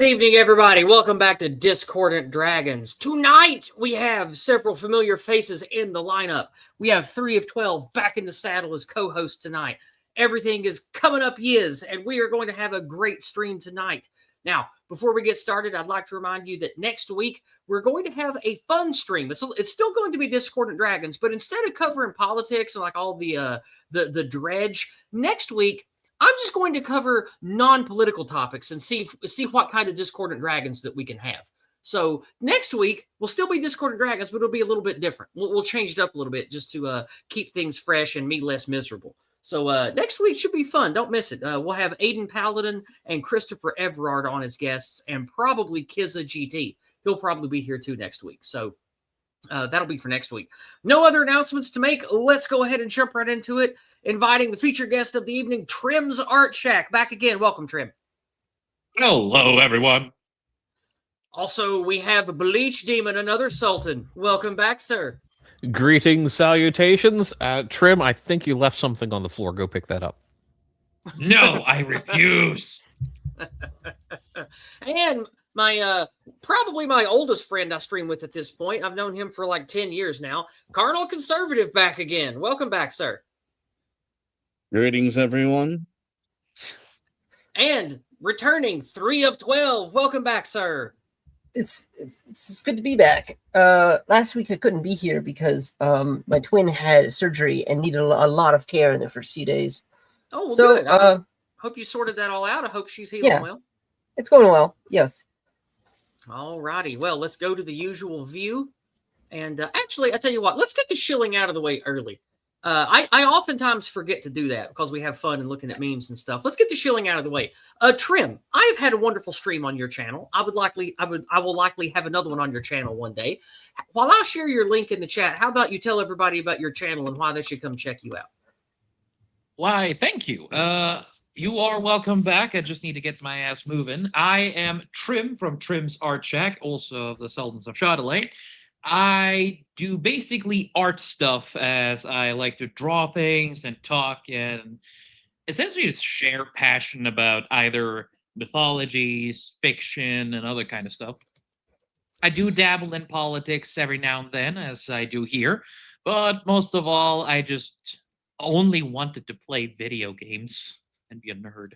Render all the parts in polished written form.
Good evening, everybody. Welcome back to Discordant Dragons. Tonight, we have several familiar faces in the lineup. We have 3 of 12 back in the saddle as co-hosts tonight. Everything is coming up yiz, and we are going to have a great stream tonight. Now, before we get started, I'd like to remind you that next week, we're going to have a fun stream. It's still going to be Discordant Dragons, but instead of covering politics and like all the dredge, next week, I'm just going to cover non-political topics and see what kind of Discordant Dragons that we can have. So next week, we'll still be Discordant Dragons, but it'll be a little bit different. We'll change it up a little bit just to keep things fresh and me less miserable. So next week should be fun. Don't miss it. We'll have Aiden Paladin and Christopher Everard on as guests and probably Kizza GT. He'll probably be here too next week. So that'll be for next week. No other announcements to make. Let's go ahead and jump right into it. Inviting the featured guest of the evening, Trym's Artshack. Back again. Welcome, Trym. Hello, everyone. Also, we have Bleach Demon, another Sultan. Welcome back, sir. Greetings, salutations. Trym, I think you left something on the floor. Go pick that up. No, I refuse. And my probably my oldest friend I stream with at this point. I've known him for like 10 years now. Carnal Conservative back again. Welcome back, sir. Greetings, everyone. And returning 3 of 12. Welcome back, sir. It's good to be back. Last week I couldn't be here because my twin had surgery and needed a lot of care in the first few days. Oh, well, so, good. I hope you sorted that all out. I hope she's healing well. It's going well. Yes. All righty. Well, let's go to the usual view. And actually, I tell you what, let's get the shilling out of the way early. I oftentimes forget to do that because we have fun and looking at memes and stuff. Let's get the shilling out of the way. Trym, I have had a wonderful stream on your channel. I will likely have another one on your channel one day. While I share your link in the chat, how about you tell everybody about your channel and why they should come check you out? Why, thank you. You are welcome back. I just need to get my ass moving. I am Trym from Trym's Artshack, also of the Sultans of Chaudelet. I do basically art stuff, as I like to draw things and talk and essentially just share passion about either mythologies, fiction, and other kind of stuff. I do dabble in politics every now and then, as I do here, but most of all, I just only wanted to play video games and be a nerd.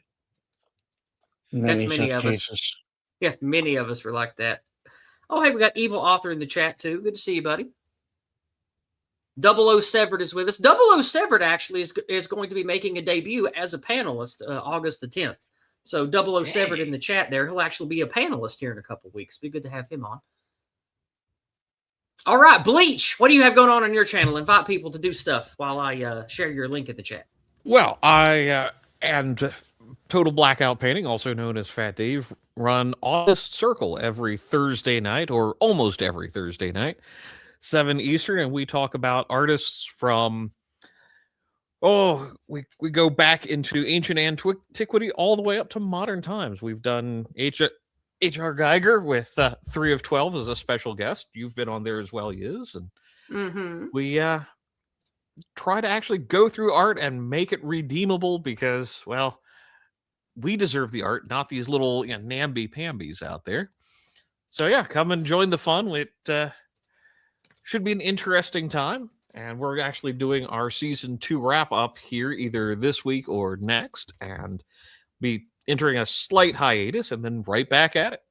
That's many of us. Yeah, many of us were like that. Oh, hey, we got Evil Author in the chat, too. Good to see you, buddy. 00 Severed is with us. 00 Severed, actually, is going to be making a debut as a panelist August the 10th. So 00 Severed in the chat there. He'll actually be a panelist here in a couple of weeks. Be good to have him on. All right, Bleach, what do you have going on your channel? Invite people to do stuff while I share your link in the chat. Well, I and Total Blackout Painting, also known as Fat Dave, run Honest Circle every Thursday night, or almost every Thursday night, 7 Eastern, and we talk about artists from, we go back into ancient antiquity all the way up to modern times. We've done H.R. Geiger with 3 of 12 as a special guest. You've been on there as well, Yiz, and we try to actually go through art and make it redeemable because, well, we deserve the art, not these little namby-pambies out there. So yeah, come and join the fun. It should be an interesting time. And we're actually doing our season 2 wrap-up here either this week or next. And be entering a slight hiatus and then right back at it.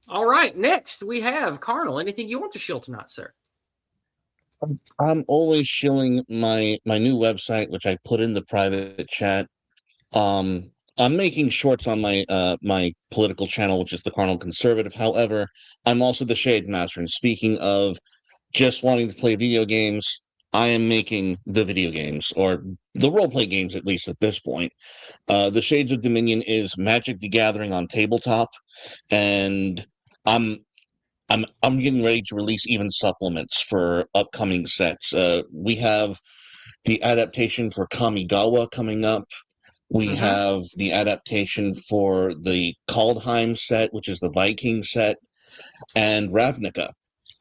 All right, next we have Carnal. Anything you want to shill tonight, sir? I'm always shilling my new website, which I put in the private chat. I'm making shorts on my my political channel, which is the Carnal Conservative. However, I'm also the Shade Master. And speaking of just wanting to play video games, I am making the video games, or the role-play games, at least at this point. The Shades of Dominion is Magic the Gathering on tabletop, and I'm getting ready to release even supplements for upcoming sets. We have the adaptation for Kamigawa coming up. We have the adaptation for the Kaldheim set, which is the Viking set, and Ravnica.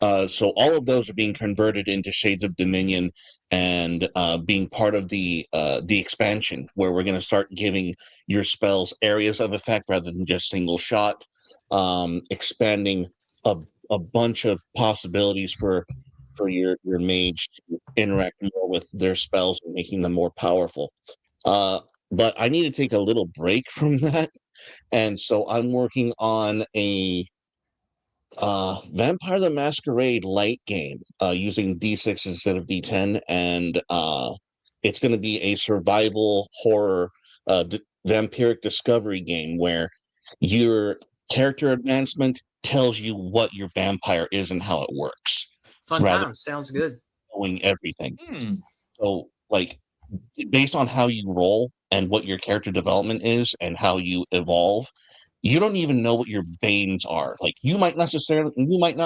So all of those are being converted into Shades of Dominion and being part of the expansion, where we're going to start giving your spells areas of effect rather than just single shot, expanding a bunch of possibilities for your mage to interact more with their spells and making them more powerful. But I need to take a little break from that, and so I'm working on a Vampire the Masquerade light game using D6 instead of D10, and it's going to be a survival horror vampiric discovery game where your character advancement tells you what your vampire is and how it works. Fun rather times. Sounds good. than knowing everything. Hmm. So, like, based on how you roll and what your character development is and how you evolve, you don't even know what your banes are. Like, you might not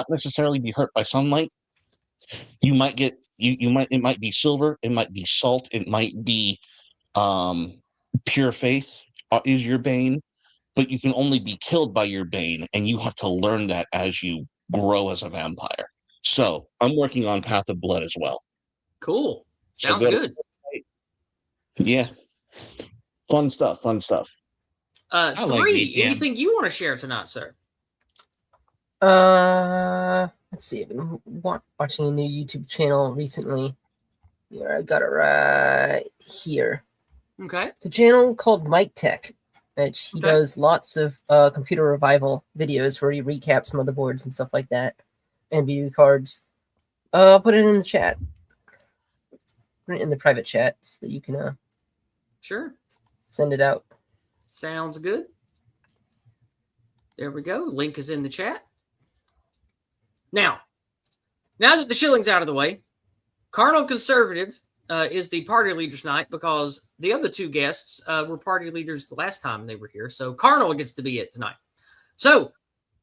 necessarily be hurt by sunlight. You might get it might be silver, it might be salt, it might be pure faith is your bane, but you can only be killed by your bane, and you have to learn that as you grow as a vampire. So I'm working on Path of Blood as well. Cool. So Sounds go to- good. Yeah. Fun stuff. like Three. VPN. Anything you want to share tonight, sir? Let's see. I've been watching a new YouTube channel recently. Yeah, I got it right here. Okay. It's a channel called Mike Tech, which he Okay. does lots of computer revival videos where he recaps motherboards and stuff like that, and video cards. I'll put it in the chat. Put it in the private chat so that you can Sure. send it out. Sounds good. There we go. Link is in the chat. Now that the shilling's out of the way, Carnal Conservative is the party leader tonight because the other two guests were party leaders the last time they were here. So Carnal gets to be it tonight. So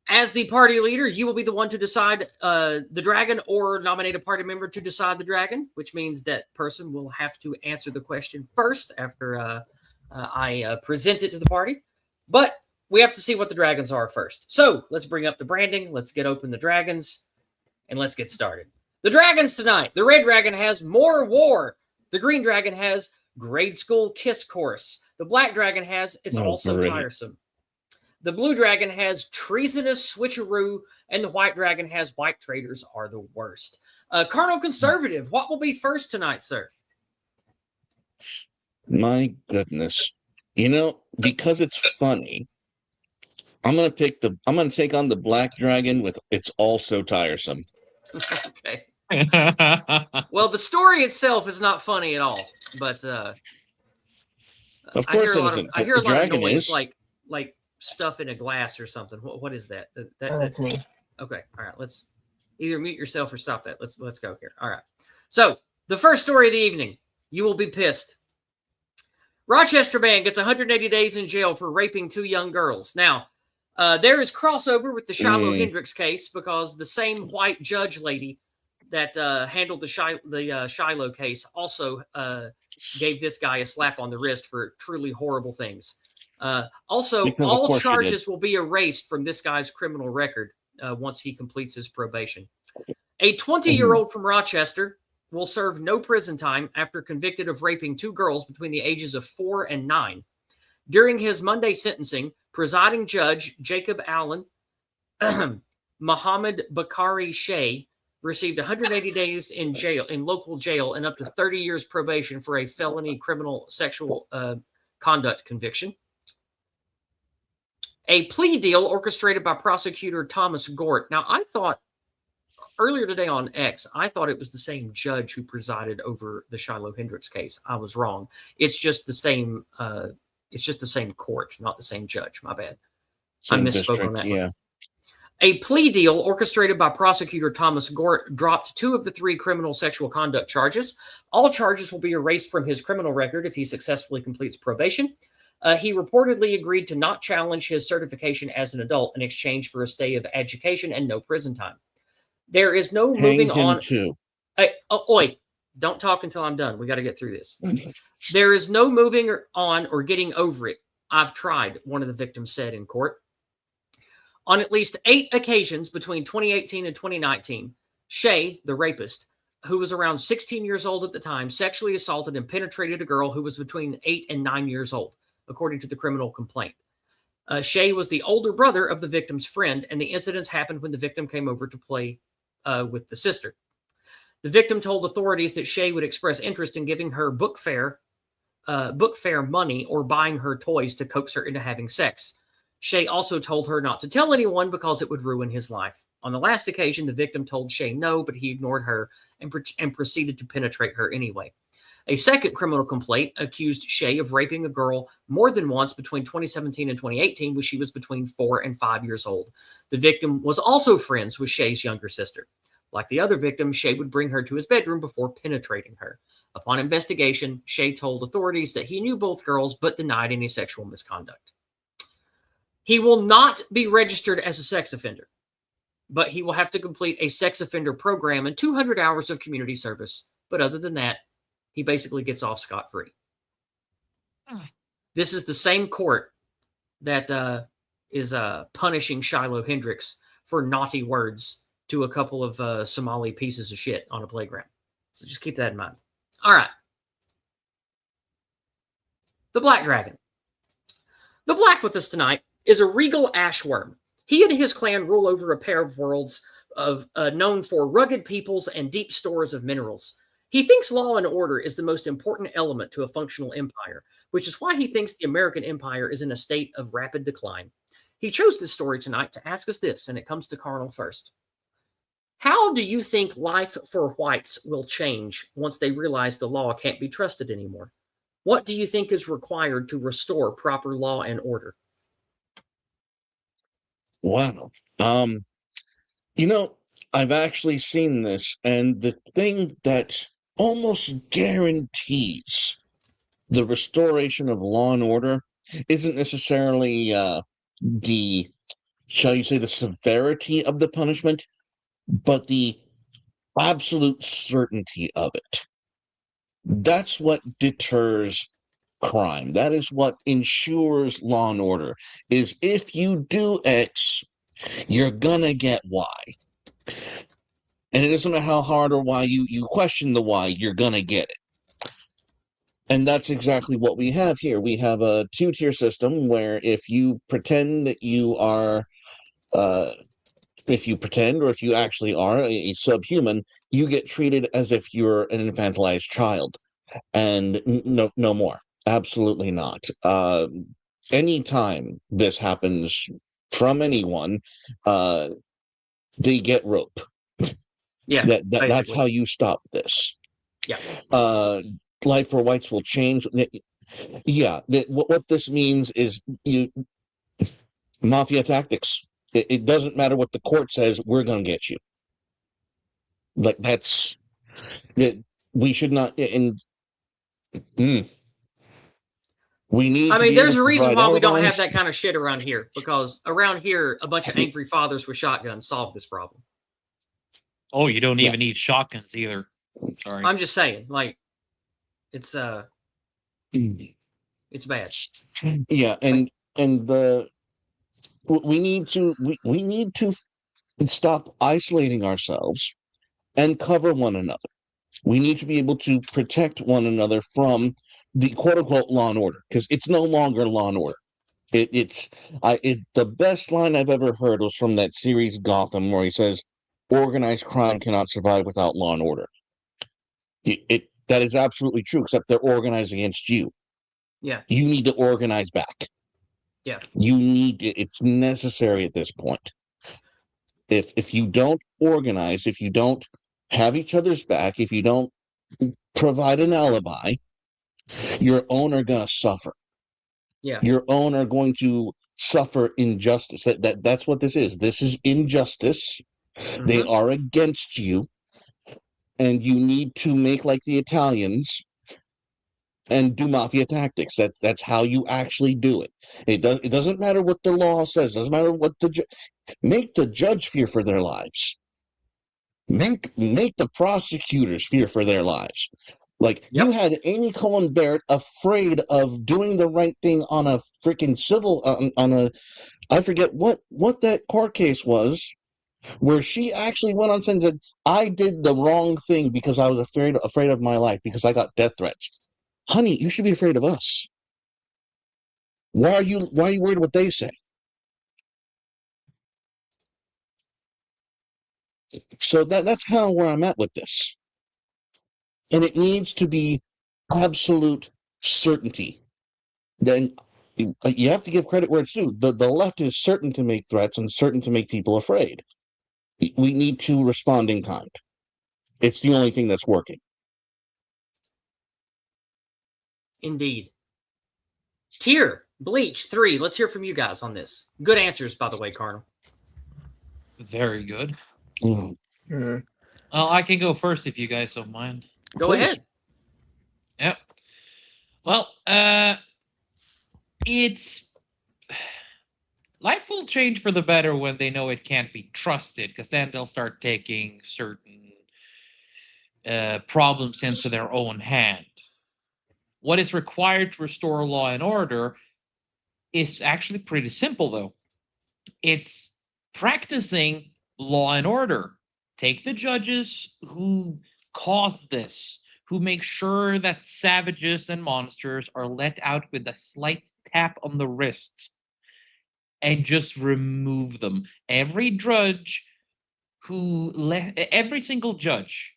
as the party leader, you will be the one to decide the dragon or nominate a party member to decide the dragon, which means that person will have to answer the question first after I present it to the party. But we have to see what the dragons are first. So let's bring up the branding. Let's get open the dragons and let's get started. The dragons tonight. The red dragon has More War. The green dragon has Grade School Kiss Course. The black dragon has It's Also great. Tiresome. The blue dragon has Treasonous Switcheroo. And the white dragon has White Traitors Are the Worst. Carnal Conservative, what will be first tonight, sir? My goodness. Because it's funny, I'm gonna take on the black dragon with It's Also Tiresome. Okay. Well, the story itself is not funny at all, but Of I hear course a it lot of isn't. I hear a The lot of dragon noise, is. like stuff in a glass or something. What is that? That's me. Okay, all right. Let's either mute yourself or stop that. Let's go here. All right. So the first story of the evening. You will be pissed. Rochester man gets 180 days in jail for raping 2 young girls. Now, there is crossover with the Shiloh Hendricks case because the same white judge lady that handled the Shiloh case also gave this guy a slap on the wrist for truly horrible things. Also, Because of all course she did. charges will be erased from this guy's criminal record once he completes his probation. A 20-year-old from Rochester will serve no prison time after convicted of raping 2 girls between the ages of 4 and 9. During his Monday sentencing, presiding judge Jacob Allen, Muhammad Bakari Shea, received 180 days in local jail and up to 30 years probation for a felony criminal sexual conduct conviction. A plea deal orchestrated by prosecutor Thomas Gort. Now, I thought earlier today on X, I thought it was the same judge who presided over the Shiloh Hendricks case. I was wrong. It's just the same. It's just the same court, not the same judge. My bad. I misspoke on that one. Yeah. A plea deal orchestrated by prosecutor Thomas Gort dropped 2 of the 3 criminal sexual conduct charges. All charges will be erased from his criminal record if he successfully completes probation. He reportedly agreed to not challenge his certification as an adult in exchange for a stay of education and no prison time. There is no moving Hang him on. too. Oi, don't talk until I'm done. We got to get through this. There is no moving on or getting over it. I've tried, one of the victims said in court. On at least 8 occasions between 2018 and 2019, Shay, the rapist, who was around 16 years old at the time, sexually assaulted and penetrated a girl who was between 8 and 9 years old, according to the criminal complaint. Shay was the older brother of the victim's friend, and the incidents happened when the victim came over to play with the sister. The victim told authorities that Shay would express interest in giving her book fair money or buying her toys to coax her into having sex. Shay also told her not to tell anyone because it would ruin his life. On the last occasion, the victim told Shay no, but he ignored her and proceeded to penetrate her anyway. A second criminal complaint accused Shay of raping a girl more than once between 2017 and 2018 when she was between 4 and 5 years old. The victim was also friends with Shay's younger sister. Like the other victim, Shay would bring her to his bedroom before penetrating her. Upon investigation, Shay told authorities that he knew both girls but denied any sexual misconduct. He will not be registered as a sex offender, but he will have to complete a sex offender program and 200 hours of community service. But other than that, he basically gets off scot-free. This is the same court that is punishing Shiloh Hendricks for naughty words to a couple of Somali pieces of shit on a playground. So just keep that in mind. All right. The Black Dragon. The Black with us tonight is a regal ashworm. He and his clan rule over a pair of worlds known for rugged peoples and deep stores of minerals. He thinks law and order is the most important element to a functional empire, which is why he thinks the American empire is in a state of rapid decline. He chose this story tonight to ask us this, and it comes to Carnal first. How do you think life for whites will change once they realize the law can't be trusted anymore? What do you think is required to restore proper law and order? Wow. I've actually seen this, and the thing that almost guarantees the restoration of law and order isn't necessarily the, shall you say, the severity of the punishment, but the absolute certainty of it. That's what deters crime. That is what ensures law and order, is if you do X, you're gonna get Y. And it doesn't matter how hard or why you question the why, you're gonna get it. And that's exactly what we have here. We have a two-tier system where if you pretend that you are if you pretend or if you actually are a subhuman, you get treated as if you're an infantilized child. And no more. Absolutely not. Anytime this happens from anyone, they get rope. Yeah, that's how you stop this. Yeah. Life for whites will change. Yeah, what this means is mafia tactics. It doesn't matter what the court says, we're going to get you. Like that's that we should not. And we need. I mean, there's a reason why we don't have alibis. that kind of shit around here, because around here, a bunch of angry fathers with shotguns solve this problem. Oh, you don't even need shotguns either. Sorry. I'm just saying, like, it's bad. Yeah, and we need to stop isolating ourselves and cover one another. We need to be able to protect one another from the quote unquote law and order, because it's no longer law and order. The best line I've ever heard was from that series Gotham, where he says, organized crime cannot survive without law and order. That is absolutely true, except they're organized against you. Yeah. You need to organize back. Yeah. It's necessary at this point. If you don't organize, if you don't have each other's back, if you don't provide an alibi, your own are going to suffer. Yeah. Your own are going to suffer injustice. That's what this is. This is injustice. Mm-hmm. They are against you. And you need to make like the Italians and do mafia tactics. That's how you actually do it. It doesn't matter what the law says. It doesn't matter what make the judge fear for their lives. Make the prosecutors fear for their lives. Like you had Amy Cohen Barrett afraid of doing the right thing on a freaking civil on a I forget what that court case was where she actually went on and said, I did the wrong thing because I was afraid of my life because I got death threats. Honey, you should be afraid of us. Why are you worried what they say? So that's kind of where I'm at with this. And it needs to be absolute certainty. Then you have to give credit where it's due. The left is certain to make threats and certain to make people afraid. We need to respond in kind. It's the only thing that's working. Indeed. Tier, Bleach, 3. Let's hear from you guys on this. Good answers, by the way, Carnal. Very good. Mm. Hmm. Well, I can go first if you guys don't mind. Go ahead. Yep. Well, it's life will change for the better when they know it can't be trusted, because then they'll start taking certain problems into their own hand. What is required to restore law and order is actually pretty simple, though. It's practicing law and order. Take the judges who caused this, who make sure that savages and monsters are let out with a slight tap on the wrist, and just remove them. Every single judge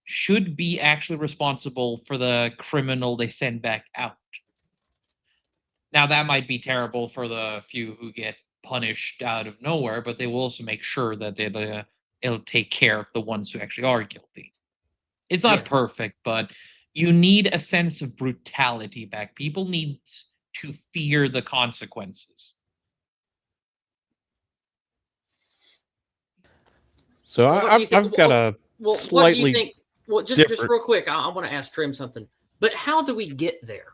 should be actually responsible for the criminal they send back out. Now, that might be terrible for the few who get punished out of nowhere, but they will also make sure that it'll take care of the ones who actually are guilty. It's not perfect, but you need a sense of brutality back. People need to fear the consequences. So I've got a slightly what do you think? Well, just different. real quick, I want to ask Trym something. But how do we get there?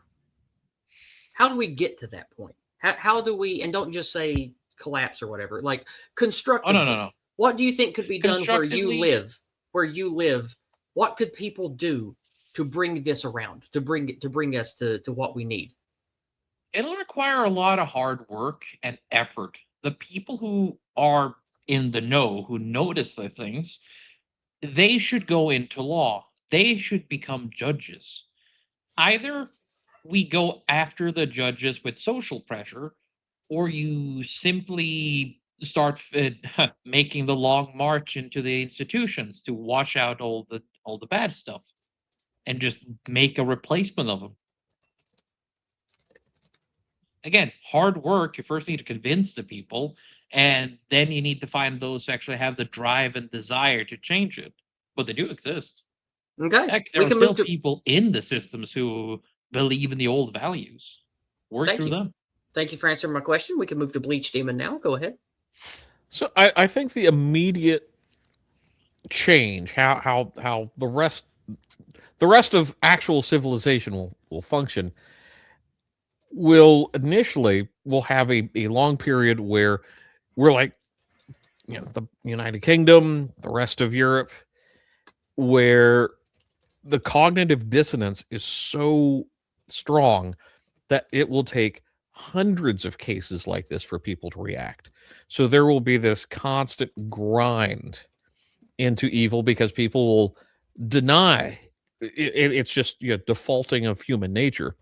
How do we get to that point? How do we, and don't just say collapse or whatever, like constructively. Oh, no. What do you think could be done where you Constructively- live? Where you live, what could people do to bring this around, to bring us to what we need? It'll require a lot of hard work and effort. The people who are in the know, who notice the things, they should go into law. They should become judges. Either we go after the judges with social pressure, or you simply start making the long march into the institutions to wash out all the bad stuff and just make a replacement of them. Again, hard work. You first need to convince the people, and then you need to find those who actually have the drive and desire to change it. But they do exist. Okay, Heck, there are still people in the systems who believe in the old values. Work through them. Thank you for answering my question. We can move to Bleach Demon now. Go ahead. So I think the immediate change, how the rest of actual civilization will function, will have a long period where we're like, the United Kingdom, the rest of Europe, where the cognitive dissonance is so strong that it will take hundreds of cases like this for people to react. So there will be this constant grind into evil because people will deny it's just defaulting of human nature.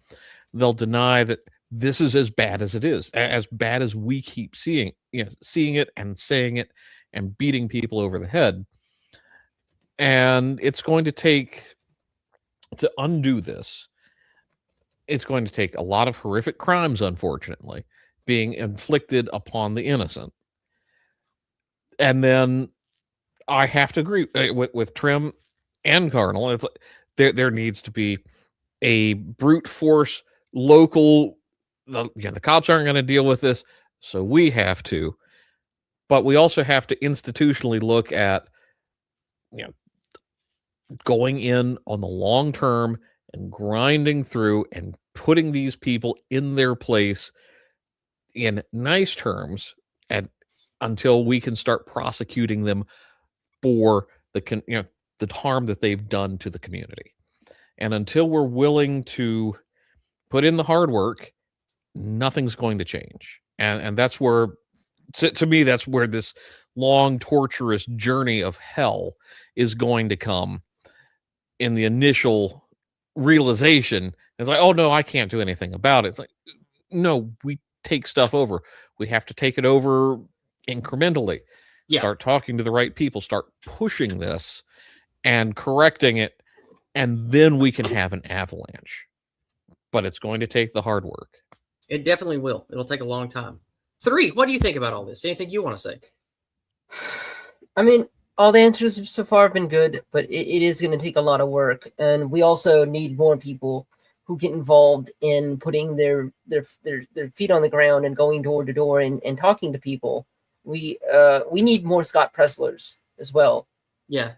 They'll deny that this is as bad as it is, as bad as we keep seeing it and saying it and beating people over the head. And it's going to take, to undo this, it's going to take a lot of horrific crimes, unfortunately, being inflicted upon the innocent. And then I have to agree with Trym and Carnal. It's like there needs to be a brute force local. The cops aren't going to deal with this, so we have to. But we also have to institutionally look at going in on the long term and grinding through and putting these people in their place in nice terms, and until we can start prosecuting them for the harm that they've done to the community. And until we're willing to put in the hard work, nothing's going to change. And that's where, to me, that's where this long, torturous journey of hell is going to come in the initial realization. It's like, oh, no, I can't do anything about it. It's like, no, we take stuff over. We have to take it over incrementally. Yeah. Start talking to the right people, start pushing this and correcting it, and then we can have an avalanche. But it's going to take the hard work. It definitely will. It'll take a long time. 3, what do you think about all this? Anything you want to say? I mean, all the answers so far have been good, but it is going to take a lot of work. And we also need more people who get involved in putting their feet on the ground and going door to door and talking to people. We need more Scott Presslers as well. Yeah.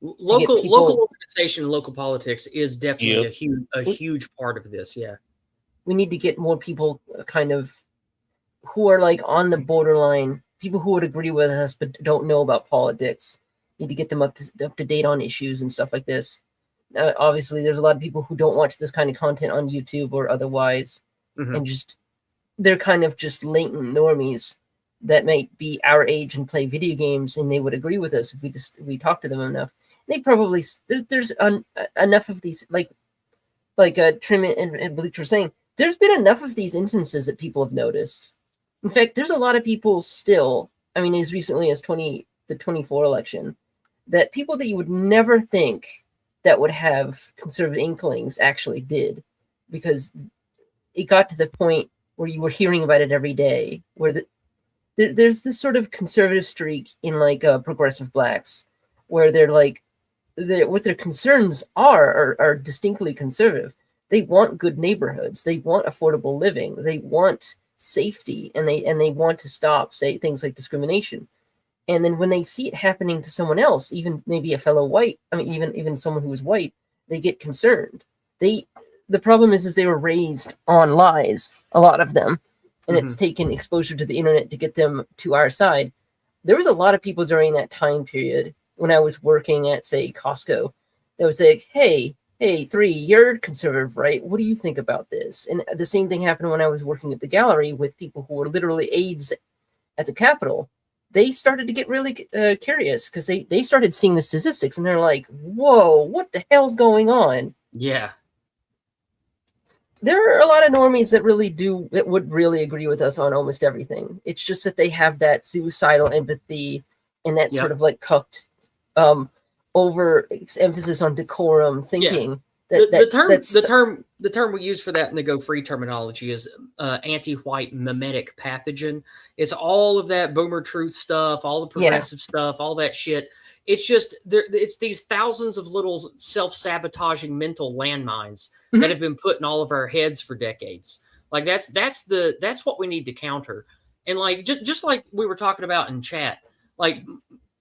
Local organization, local politics is definitely a huge part of this. Yeah. We need to get more people kind of who are like on the borderline, people who would agree with us but don't know about politics. Need to get them up to date on issues and stuff like this. Obviously, there's a lot of people who don't watch this kind of content on YouTube or otherwise, and just they're kind of just latent normies that might be our age and play video games, and they would agree with us if we talk to them enough. They probably there's enough of these like Trym and Bleach were saying. There's been enough of these instances that people have noticed. In fact, there's a lot of people still. I mean, as recently as the 24 election, that people that you would never think that would have conservative inklings actually did, because it got to the point where you were hearing about it every day, where there's this sort of conservative streak in like progressive blacks, where they're like, what their concerns are distinctly conservative. They want good neighborhoods. They want affordable living. They want safety, and they want to stop, say, things like discrimination. And then when they see it happening to someone else, even maybe a fellow white, I mean, even someone who is white, they get concerned. The problem is they were raised on lies, a lot of them, and it's taken exposure to the internet to get them to our side. There was a lot of people during that time period when I was working at, say, Costco, that would say, hey, 3, you're conservative, right? What do you think about this? And the same thing happened when I was working at the gallery with people who were literally aides at the Capitol. They started to get really curious because they started seeing the statistics and they're like, whoa, what the hell's going on? Yeah. There are a lot of normies that would really agree with us on almost everything. It's just that they have that suicidal empathy and that sort of like cucked over emphasis on decorum thinking. The term we use for that in the Go Free terminology is anti-white mimetic pathogen. It's all of that boomer truth stuff, all the progressive stuff, all that shit. It's just it's these thousands of little self-sabotaging mental landmines that have been put in all of our heads for decades. Like that's what we need to counter. And like just like we were talking about in chat, like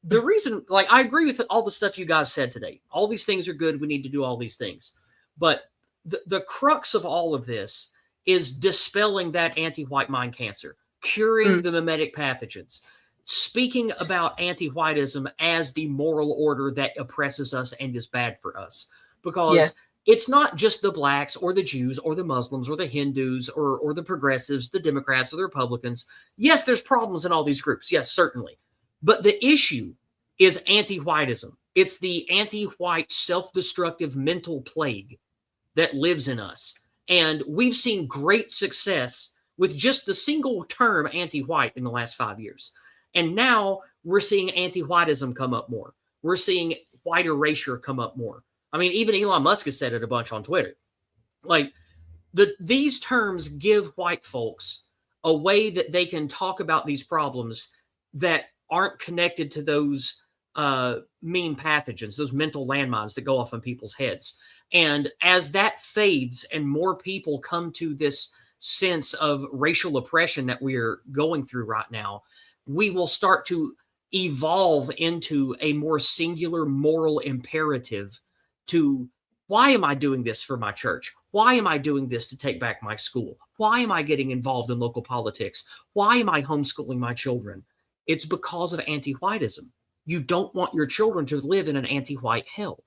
the reason, like, I agree with all the stuff you guys said today. All these things are good. We need to do all these things. But the crux of all of this is dispelling that anti-white mind cancer, curing the mimetic pathogens, speaking about anti-whiteism as the moral order that oppresses us and is bad for us. Because it's not just the blacks or the Jews or the Muslims or the Hindus or the progressives, the Democrats or the Republicans. Yes, there's problems in all these groups. Yes, certainly. But the issue is anti-whiteism. It's the anti-white self-destructive mental plague that lives in us. And we've seen great success with just the single term anti-white in the last 5 years. And now we're seeing anti-whiteism come up more. We're seeing white erasure come up more. I mean, even Elon Musk has said it a bunch on Twitter. Like, these terms give white folks a way that they can talk about these problems that aren't connected to those mean pathogens, those mental landmines that go off in people's heads. And as that fades and more people come to this sense of racial oppression that we're going through right now, we will start to evolve into a more singular moral imperative to, why am I doing this for my church? Why am I doing this to take back my school? Why am I getting involved in local politics? Why am I homeschooling my children? It's because of anti-whiteism. You don't want your children to live in an anti-white hell.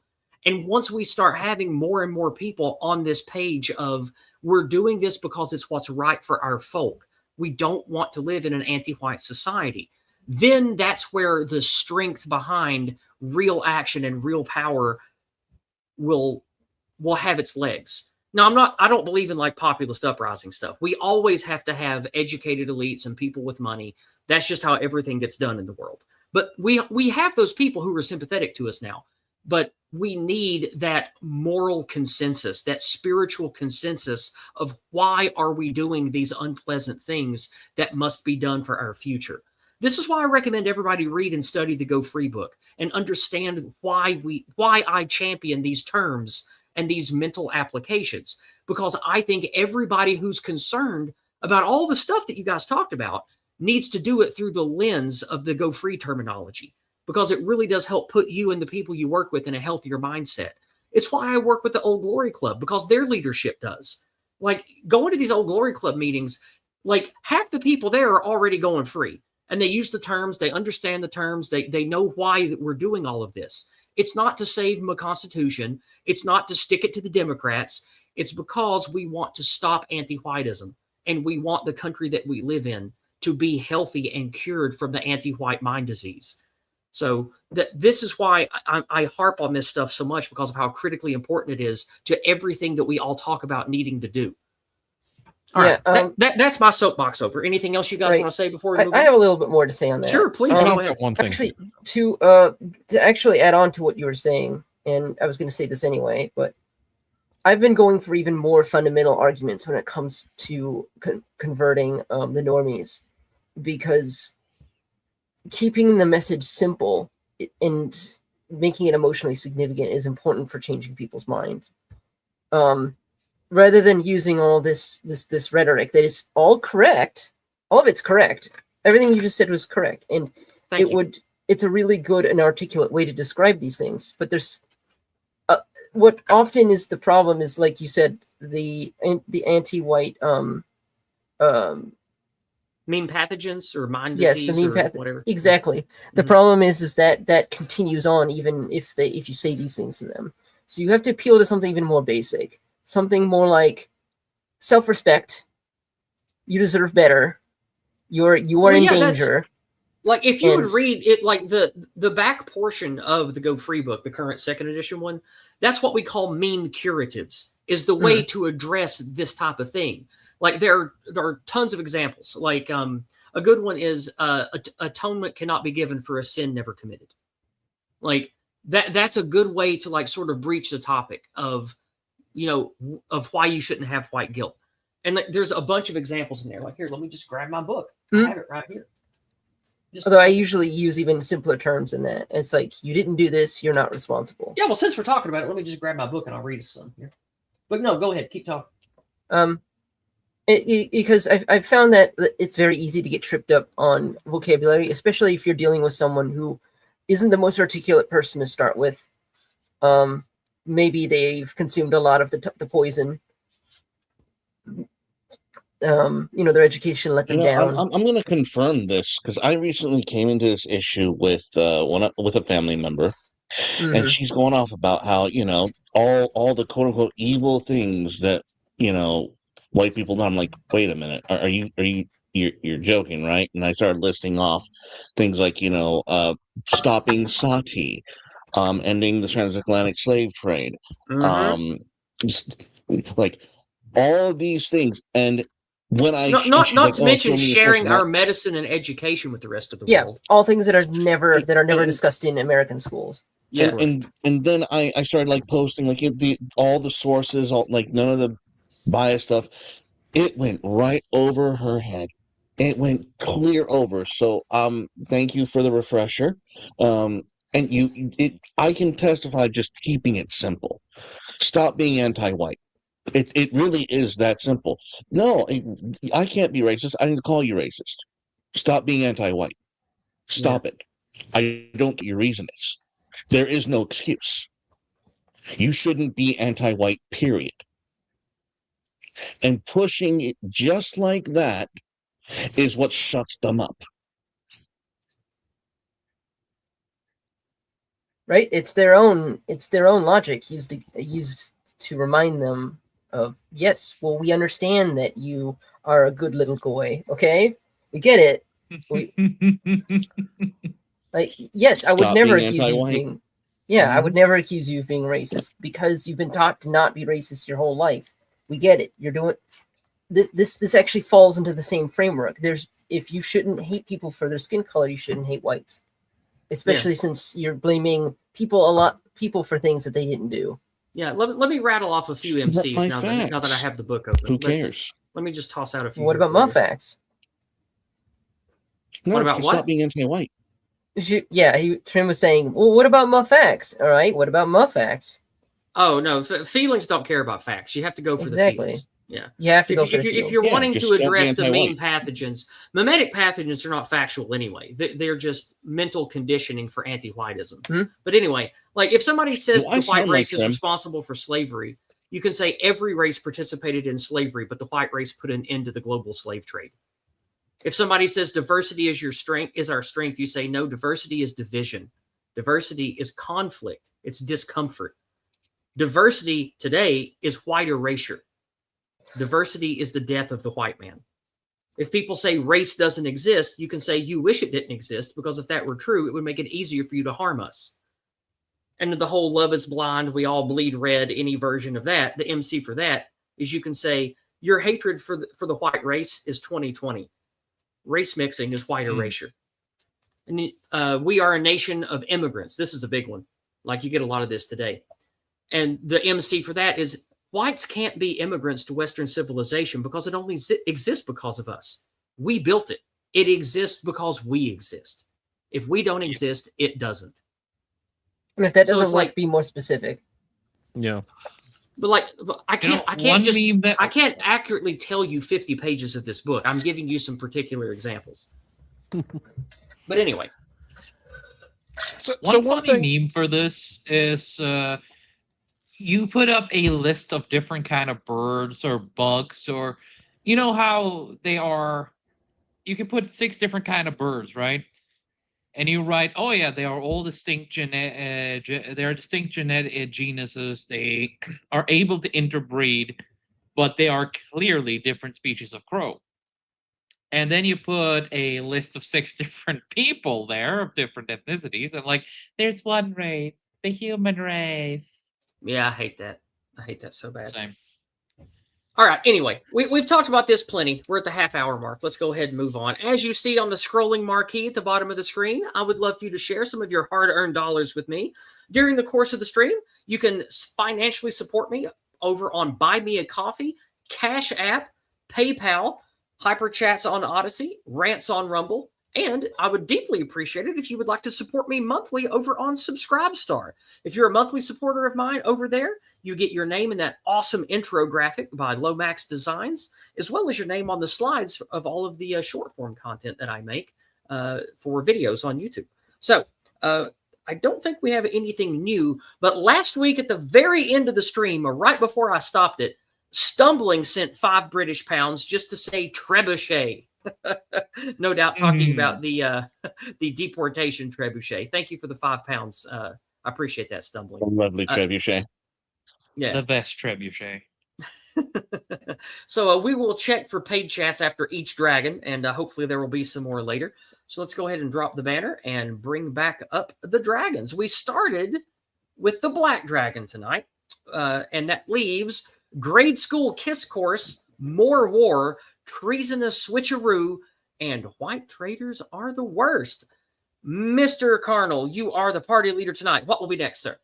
And once we start having more and more people on this page of we're doing this because it's what's right for our folk, we don't want to live in an anti-white society, then that's where the strength behind real action and real power will have its legs. Now, I don't believe in like populist uprising stuff. We always have to have educated elites and people with money. That's just how everything gets done in the world. But we have those people who are sympathetic to us now. But we need that moral consensus, that spiritual consensus of why are we doing these unpleasant things that must be done for our future. This is why I recommend everybody read and study the Go Free book and understand why I champion these terms and these mental applications, because I think everybody who's concerned about all the stuff that you guys talked about needs to do it through the lens of the Go Free terminology, because it really does help put you and the people you work with in a healthier mindset. It's why I work with the Old Glory Club, because their leadership does. Like, going to these Old Glory Club meetings, like half the people there are already going free. And they use the terms, they understand the terms, they know why that we're doing all of this. It's not to save them a constitution. It's not to stick it to the Democrats. It's because we want to stop anti-whiteism, and we want the country that we live in to be healthy and cured from the anti-white mind disease. So this is why I harp on this stuff so much, because of how critically important it is to everything that we all talk about needing to do. All right, that's my soapbox over. Anything else you guys want to say before we move on? I have a little bit more to say on that. Sure, please go ahead. One thing. Actually, to actually add on to what you were saying, and I was going to say this anyway, but I've been going for even more fundamental arguments when it comes to converting the normies, because keeping the message simple and making it emotionally significant is important for changing people's minds. Rather than using all this rhetoric that is all correct, all of it's correct. Everything you just said was correct, and it's a really good and articulate way to describe these things. But there's what often is the problem is, like you said, the anti-white mean pathogens or mind yes, disease the mean or whatever. Exactly. The problem is that continues on even if you say these things to them. So you have to appeal to something even more basic. Something more like self-respect. You deserve better. You are in danger. Like, if you would read it, like the back portion of the Go Free book, the current 2nd edition one, that's what we call mean curatives, is the way to address this type of thing. Like, there are tons of examples. Like, a good one is atonement cannot be given for a sin never committed. Like, that's a good way to, like, sort of breach the topic of, of why you shouldn't have white guilt. And like, there's a bunch of examples in there. Like, here, let me just grab my book. I have it right here. Although I usually use even simpler terms than that. It's like, you didn't do this, you're not responsible. Yeah, well, since we're talking about it, let me just grab my book and I'll read us some here. But no, go ahead, keep talking. Because I've found that it's very easy to get tripped up on vocabulary, especially if you're dealing with someone who isn't the most articulate person to start with. Maybe they've consumed a lot of the poison. Their education let them down. I'm going to confirm this, because I recently came into this issue with a family member, and she's going off about how all the quote unquote evil things that white people do. I'm like, wait a minute, you're joking, right? And I started listing off things like stopping sati, ending the transatlantic slave trade, like all of these things. And when not to mention sharing our medicine and education with the rest of the world. All things that are never discussed in American schools. Yeah, and then I started like posting like all the sources, like none of the bias stuff. It went right over her head. It went clear over. So thank you for the refresher. And I can testify just keeping it simple. Stop being anti-white. It really is that simple. No, I can't be racist. I didn't call you racist. Stop being anti-white. Stop it. I don't get your reason is. There is no excuse. You shouldn't be anti-white, period. And pushing it just like that is what shuts them up. Right? It's their own logic used to remind them of, yes, well, we understand that you are a good little boy, okay? We get it. Like, yes, I would Stop never being accuse you of anti-white. being I would never accuse you of being racist because you've been taught to not be racist your whole life. We get it. You're doing this actually falls into the same framework. If you shouldn't hate people for their skin color, you shouldn't hate whites. Especially since you're blaming people for things that they didn't do. Yeah, let me rattle off a few MCs now that I have the book open. Who cares? Let me just toss out a few. What about Muffax? No, what about what? Stop being anti-white. Trym was saying, well, what about Muffax? All right, what about Muffax? Oh, no, feelings don't care about facts. You have to go for the feels. Yeah, you have to go for the feels. If you're wanting to address the main pathogens, mimetic pathogens are not factual anyway. They're just mental conditioning for anti-whiteism. Hmm? But anyway, like if somebody says the white race is Trym? responsible for slavery, you can say every race participated in slavery, but the white race put an end to the global slave trade. If somebody says diversity is our strength, you say no, diversity is division. Diversity is conflict. It's discomfort. Diversity today is white erasure. Diversity is the death of the white man. If people say race doesn't exist, you can say you wish it didn't exist, because if that were true, it would make it easier for you to harm us. And the whole love is blind, we all bleed red, any version of that, the MC for that is you can say your hatred for the white race is 2020. Race mixing is white erasure. And we are a nation of immigrants. This is a big one. Like you get a lot of this today. And the MC for that is whites can't be immigrants to Western civilization because it only exists because of us. We built it. It exists because we exist. If we don't exist, it doesn't. And if that doesn't work, be more specific. Yeah. But I can't accurately tell you 50 pages of this book. I'm giving you some particular examples. But anyway. One funny meme for this is you put up a list of different kind of birds or bugs, or you know how they are. You can put 6 different kind of birds, right? And you write, oh yeah, they are all distinct they're distinct genetic genuses. They are able to interbreed, but they are clearly different species of crow. And then you put a list of 6 different people there of different ethnicities, and like, there's one race, the human race. Yeah, I hate that. I hate that so bad. Same. All right. Anyway, we've talked about this plenty. We're at the half-hour mark. Let's go ahead and move on. As you see on the scrolling marquee at the bottom of the screen, I would love for you to share some of your hard-earned dollars with me. During the course of the stream, you can financially support me over on Buy Me a Coffee, Cash App, PayPal, Hyper Chats on Odyssey, Rants on Rumble, and I would deeply appreciate it if you would like to support me monthly over on Subscribestar. If you're a monthly supporter of mine over there, you get your name in that awesome intro graphic by Lomax Designs, as well as your name on the slides of all of the short form content that I make for videos on YouTube. So I don't think we have anything new, but last week at the very end of the stream, or right before I stopped it, Stumbling sent 5 British pounds just to say trebuchet. No doubt talking about the deportation trebuchet. Thank you for the 5 pounds. I appreciate that, Stumbling. Lovely trebuchet. Yeah, the best trebuchet. So we will check for paid chats after each dragon, and hopefully there will be some more later. So let's go ahead and drop the banner and bring back up the dragons. We started with the black dragon tonight, and that leaves grade school kiss course, more war, treasonous switcheroo, and white traitors are the worst. Mr. Carnal, you are the party leader tonight. What will be next, sir?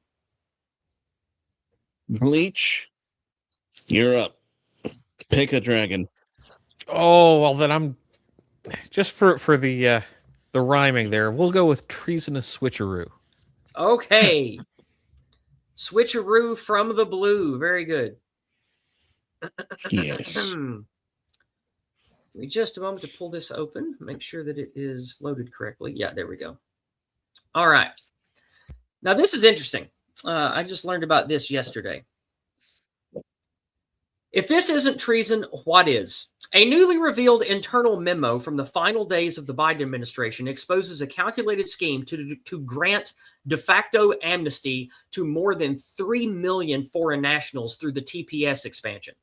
Bleach, you're up. Pick a dragon. Oh, well, then I'm just for the rhyming there. We'll go with treasonous switcheroo. Okay. Switcheroo from the blue. Very good. Yes. Give me just a moment to pull this open. Make sure that it is loaded correctly. Yeah, there we go. All right. Now, this is interesting. I just learned about this yesterday. If this isn't treason, what is? A newly revealed internal memo from the final days of the Biden administration exposes a calculated scheme to grant de facto amnesty to more than 3 million foreign nationals through the TPS expansion.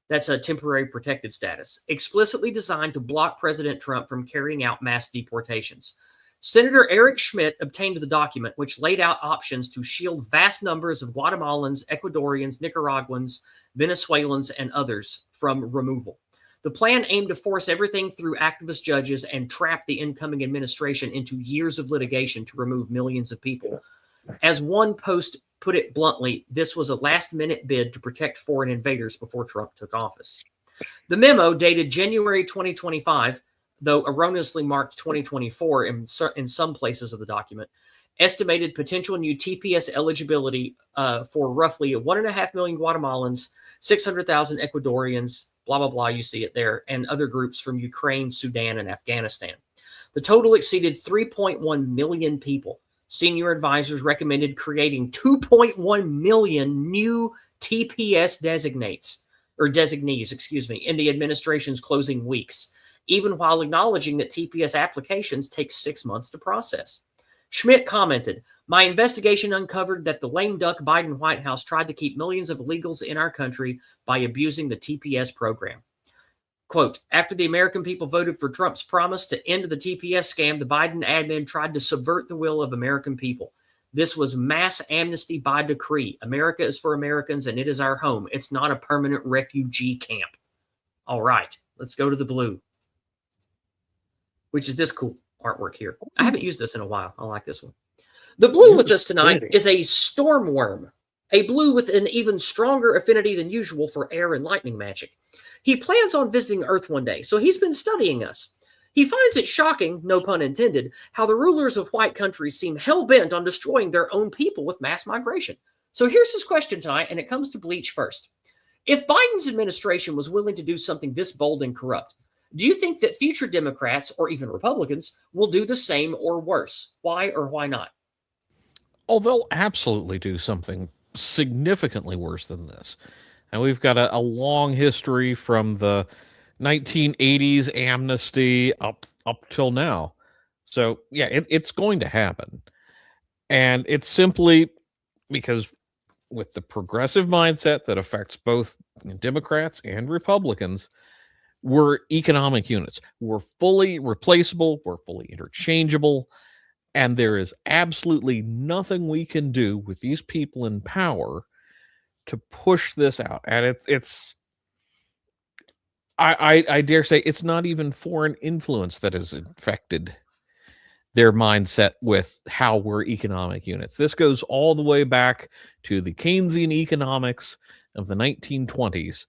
That's a temporary protected status, explicitly designed to block President Trump from carrying out mass deportations. Senator Eric Schmidt obtained the document, which laid out options to shield vast numbers of Guatemalans, Ecuadorians, Nicaraguans, Venezuelans, and others from removal. The plan aimed to force everything through activist judges and trap the incoming administration into years of litigation to remove millions of people. As one post put it bluntly, this was a last-minute bid to protect foreign invaders before Trump took office. The memo, dated January 2025, though erroneously marked 2024 in some places of the document, estimated potential new TPS eligibility for roughly 1.5 million Guatemalans, 600,000 Ecuadorians, blah, blah, blah, you see it there, and other groups from Ukraine, Sudan, and Afghanistan. The total exceeded 3.1 million people. Senior advisors recommended creating 2.1 million new TPS designees, in the administration's closing weeks, even while acknowledging that TPS applications take 6 months to process. Schmidt commented, "My investigation uncovered that the lame duck Biden White House tried to keep millions of illegals in our country by abusing the TPS program." Quote, "After the American people voted for Trump's promise to end the TPS scam, the Biden admin tried to subvert the will of American people. This was mass amnesty by decree. America is for Americans and it is our home. It's not a permanent refugee camp." All right, let's go to the blue, which is this cool artwork here. I haven't used this in a while. I like this one. The blue with us tonight is a storm worm, a blue with an even stronger affinity than usual for air and lightning magic. He plans on visiting Earth one day, so he's been studying us. He finds it shocking, no pun intended, how the rulers of white countries seem hell-bent on destroying their own people with mass migration. So here's his question tonight, and it comes to Bleach first. If Biden's administration was willing to do something this bold and corrupt, do you think that future Democrats or even Republicans will do the same or worse? Why or why not? Oh, they'll absolutely do something significantly worse than this. And we've got a long history from the 1980s amnesty up till now. So, yeah, it's going to happen. And it's simply because with the progressive mindset that affects both Democrats and Republicans, we're economic units. We're fully replaceable. We're fully interchangeable. And there is absolutely nothing we can do with these people in power to push this out. And I dare say it's not even foreign influence that has infected their mindset with how we're economic units. This goes all the way back to the Keynesian economics of the 1920s,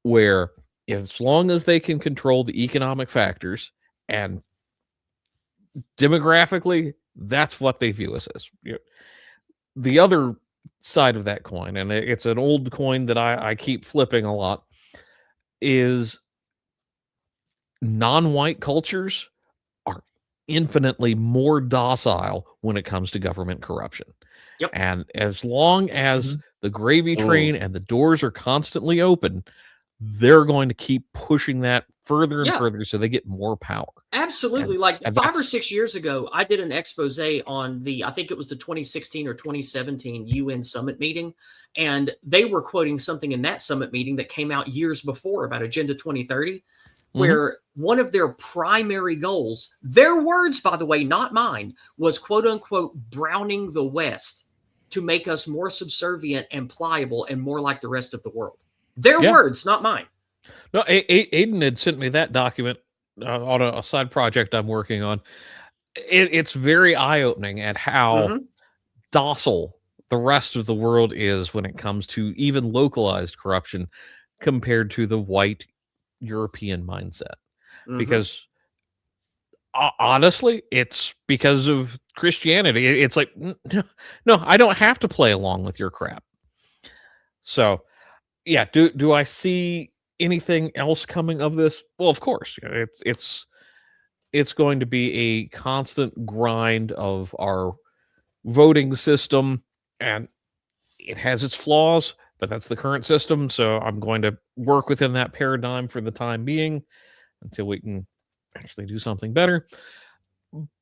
where as long as they can control the economic factors and demographically, that's what they view us as. The other side of that coin, and it's an old coin that I keep flipping a lot, is non-white cultures are infinitely more docile when it comes to government corruption. Yep. And as long as the gravy train and the doors are constantly open, they're going to keep pushing that further and further so they get more power. Absolutely. And 5 or 6 years ago, I did an expose on I think it was the 2016 or 2017 UN summit meeting. And they were quoting something in that summit meeting that came out years before about Agenda 2030, where one of their primary goals, their words, by the way, not mine, was quote unquote browning the West to make us more subservient and pliable and more like the rest of the world. Their words, not mine. No, Aiden had sent me that document on a side project I'm working on. It's very eye-opening at how docile the rest of the world is when it comes to even localized corruption compared to the white European mindset. Because honestly, it's because of Christianity. It's like, no, I don't have to play along with your crap. So, yeah, do I see anything else coming of this? Well, of course, it's going to be a constant grind of our voting system, and it has its flaws, but that's the current system. So I'm going to work within that paradigm for the time being until we can actually do something better.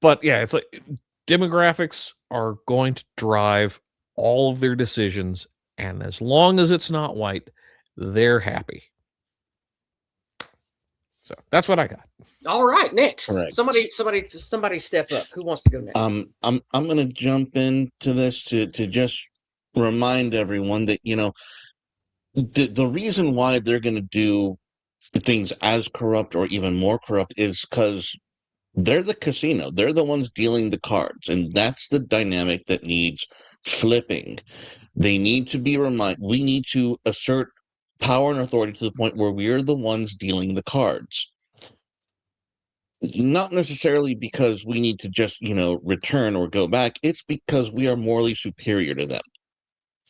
But yeah, it's like demographics are going to drive all of their decisions. And as long as it's not white, they're happy. So that's what I got. All right, next. Correct. Somebody step up. Who wants to go next? I'm gonna jump into this to just remind everyone that, you know, the reason why they're gonna do things as corrupt or even more corrupt is because they're the casino. They're the ones dealing the cards, and that's the dynamic that needs flipping. They need to be reminded. We need to assert power and authority to the point where we are the ones dealing the cards. Not necessarily because we need to just, you know, return or go back. It's because we are morally superior to them.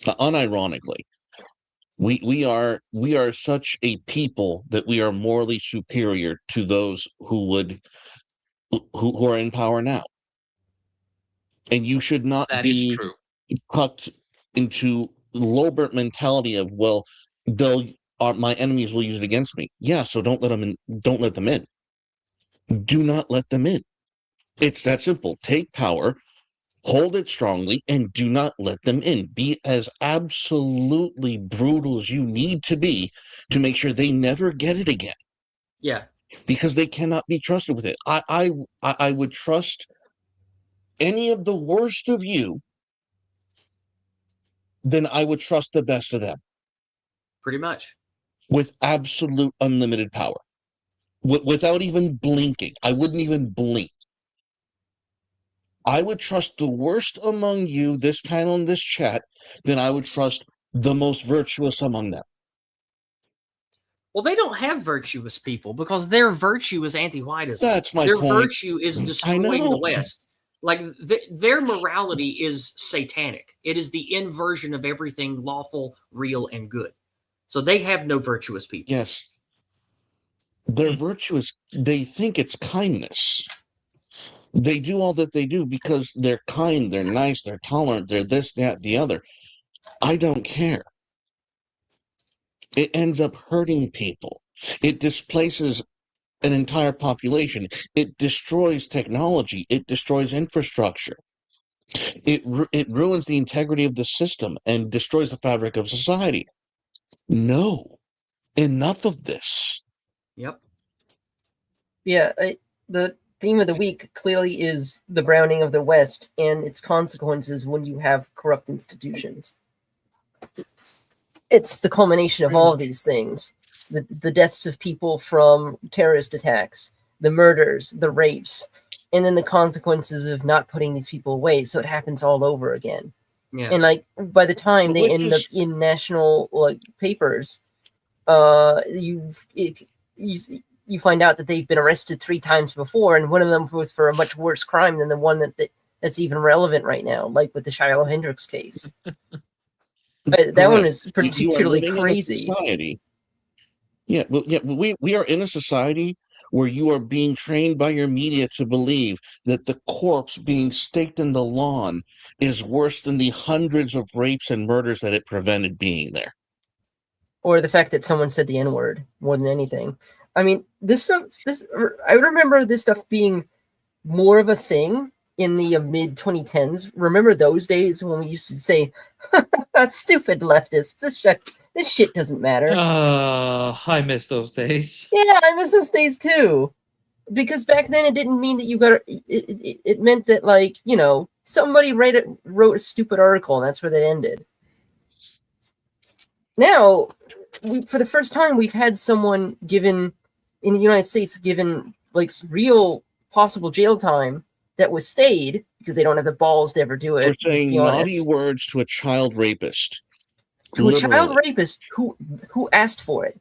Unironically, we are such a people that we are morally superior to those who are in power now. And you should not That is be true. tucked into Lobert mentality of, well, my enemies will use it against me. Yeah, so don't let them in. Don't let them in. Do not let them in. It's that simple. Take power, hold it strongly, and do not let them in. Be as absolutely brutal as you need to be to make sure they never get it again. Yeah. Because they cannot be trusted with it. I would trust any of the worst of you, then I would trust the best of them. Pretty much. With absolute unlimited power. Without even blinking. I wouldn't even blink. I would trust the worst among you, this panel and this chat, than I would trust the most virtuous among them. Well, they don't have virtuous people because their virtue is anti-whiteism. That's my their point. Virtue is destroying the West. Like their morality is satanic. It is the inversion of everything lawful, real, and good. So they have no virtuous people. Yes. Their virtue is, they think it's kindness. They do all that they do because they're kind, they're nice, they're tolerant, they're this, that, the other. I don't care. It ends up hurting people. It displaces an entire population. It destroys technology. It destroys infrastructure. It ruins the integrity of the system and destroys the fabric of society. No. Enough of this. Yep. Yeah, the theme of the week clearly is the browning of the West and its consequences when you have corrupt institutions. It's the culmination of all of these things. The deaths of people from terrorist attacks, the murders, the rapes, and then the consequences of not putting these people away. So it happens all over again. Yeah. And like by the time they end up in national papers, you find out that they've been arrested 3 times before, and one of them was for a much worse crime than the one that's even relevant right now, like with the Shiloh Hendricks case. But that one is particularly crazy. Yeah, well, we are in a society where you are being trained by your media to believe that the corpse being staked in the lawn is worse than the hundreds of rapes and murders that it prevented being there. Or the fact that someone said the N-word more than anything. I mean, I remember this stuff being more of a thing in the mid 2010s. Remember those days when we used to say, "Stupid leftists, this shit doesn't matter." I miss those days. Yeah, I miss those days too. Because back then it didn't mean that you got it meant that, like, you know, somebody wrote a stupid article and that's where that ended. Now, for the first time, we've had someone given in the United States given like real possible jail time that was stayed because they don't have the balls to ever do it. For saying naughty words to a child rapist. To a child rapist who asked for it.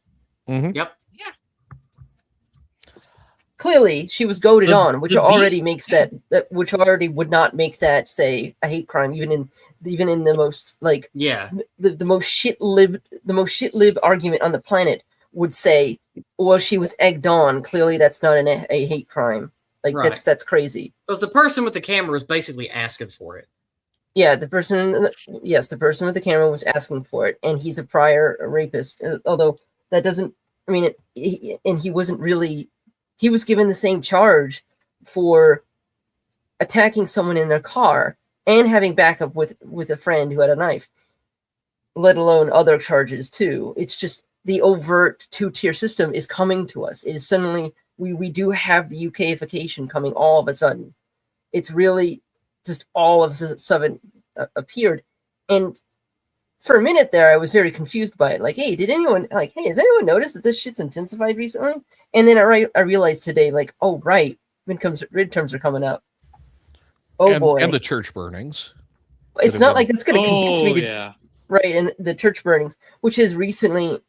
Mm-hmm. Yep. Clearly, she was goaded on, which already makes which already would not make that, say, a hate crime, even in the most the most shit lib argument on the planet would say, well, she was egged on. Clearly, that's not a hate crime. Like, right. That's crazy. Because the person with the camera is basically asking for it. Yeah, the person with the camera was asking for it, and he's a prior rapist. Although that doesn't, I mean, and he wasn't really. He was given the same charge for attacking someone in their car and having backup with a friend who had a knife, let alone other charges too. It's just the overt two-tier system is coming to us. It is suddenly we do have the UKification coming all of a sudden. It's really just all of a sudden appeared, and for a minute there, I was very confused by it. Like, hey, has anyone noticed that this shit's intensified recently? And then I realized today, like, oh right, midterms are coming up. Oh boy, and the church burnings. It's not like that's going to convince me to. Yeah. Right, and the church burnings, which is recently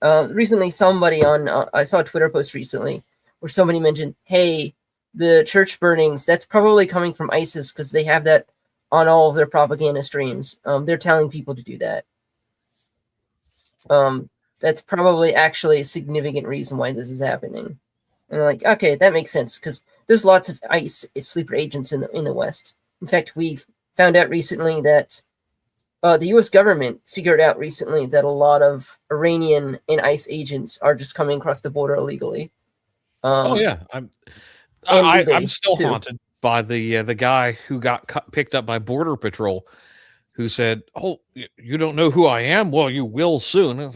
somebody on I saw a Twitter post recently where somebody mentioned, hey, the church burnings, that's probably coming from ISIS because they have that on all of their propaganda streams. They're telling people to do that. That's probably actually a significant reason why this is happening. And I'm like, okay, that makes sense because there's lots of ICE sleeper agents in the West. In fact, we found out recently that the U.S. government figured out recently that a lot of Iranian and ICE agents are just coming across the border illegally. Oh yeah, I'm still haunted by the guy who got picked up by Border Patrol, who said, "Oh, you don't know who I am? Well, you will soon." I was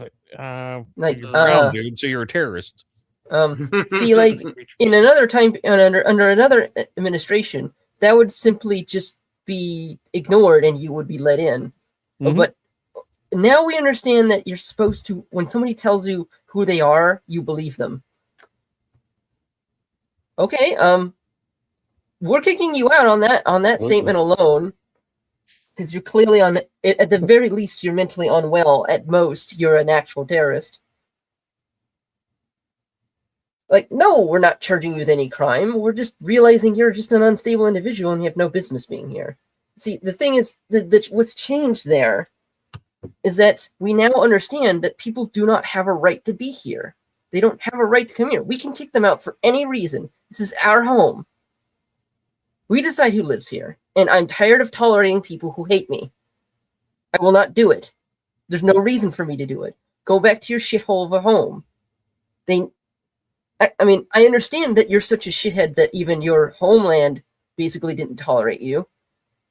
like, you're brown, dude, so you're a terrorist. See, like in another time, under another administration, that would simply just be ignored, and you would be let in. Mm-hmm. But now we understand that you're supposed to, when somebody tells you who they are, you believe them. Okay, we're kicking you out on that statement alone, because you're clearly at the very least, you're mentally unwell. At most, you're an actual terrorist. Like, no, we're not charging you with any crime. We're just realizing you're just an unstable individual and you have no business being here. See, the thing is, what's changed there is that we now understand that people do not have a right to be here. They don't have a right to come here. We can kick them out for any reason. This is our home. We decide who lives here. And I'm tired of tolerating people who hate me. I will not do it. There's no reason for me to do it. Go back to your shithole of a home. I mean, I understand that you're such a shithead that even your homeland basically didn't tolerate you.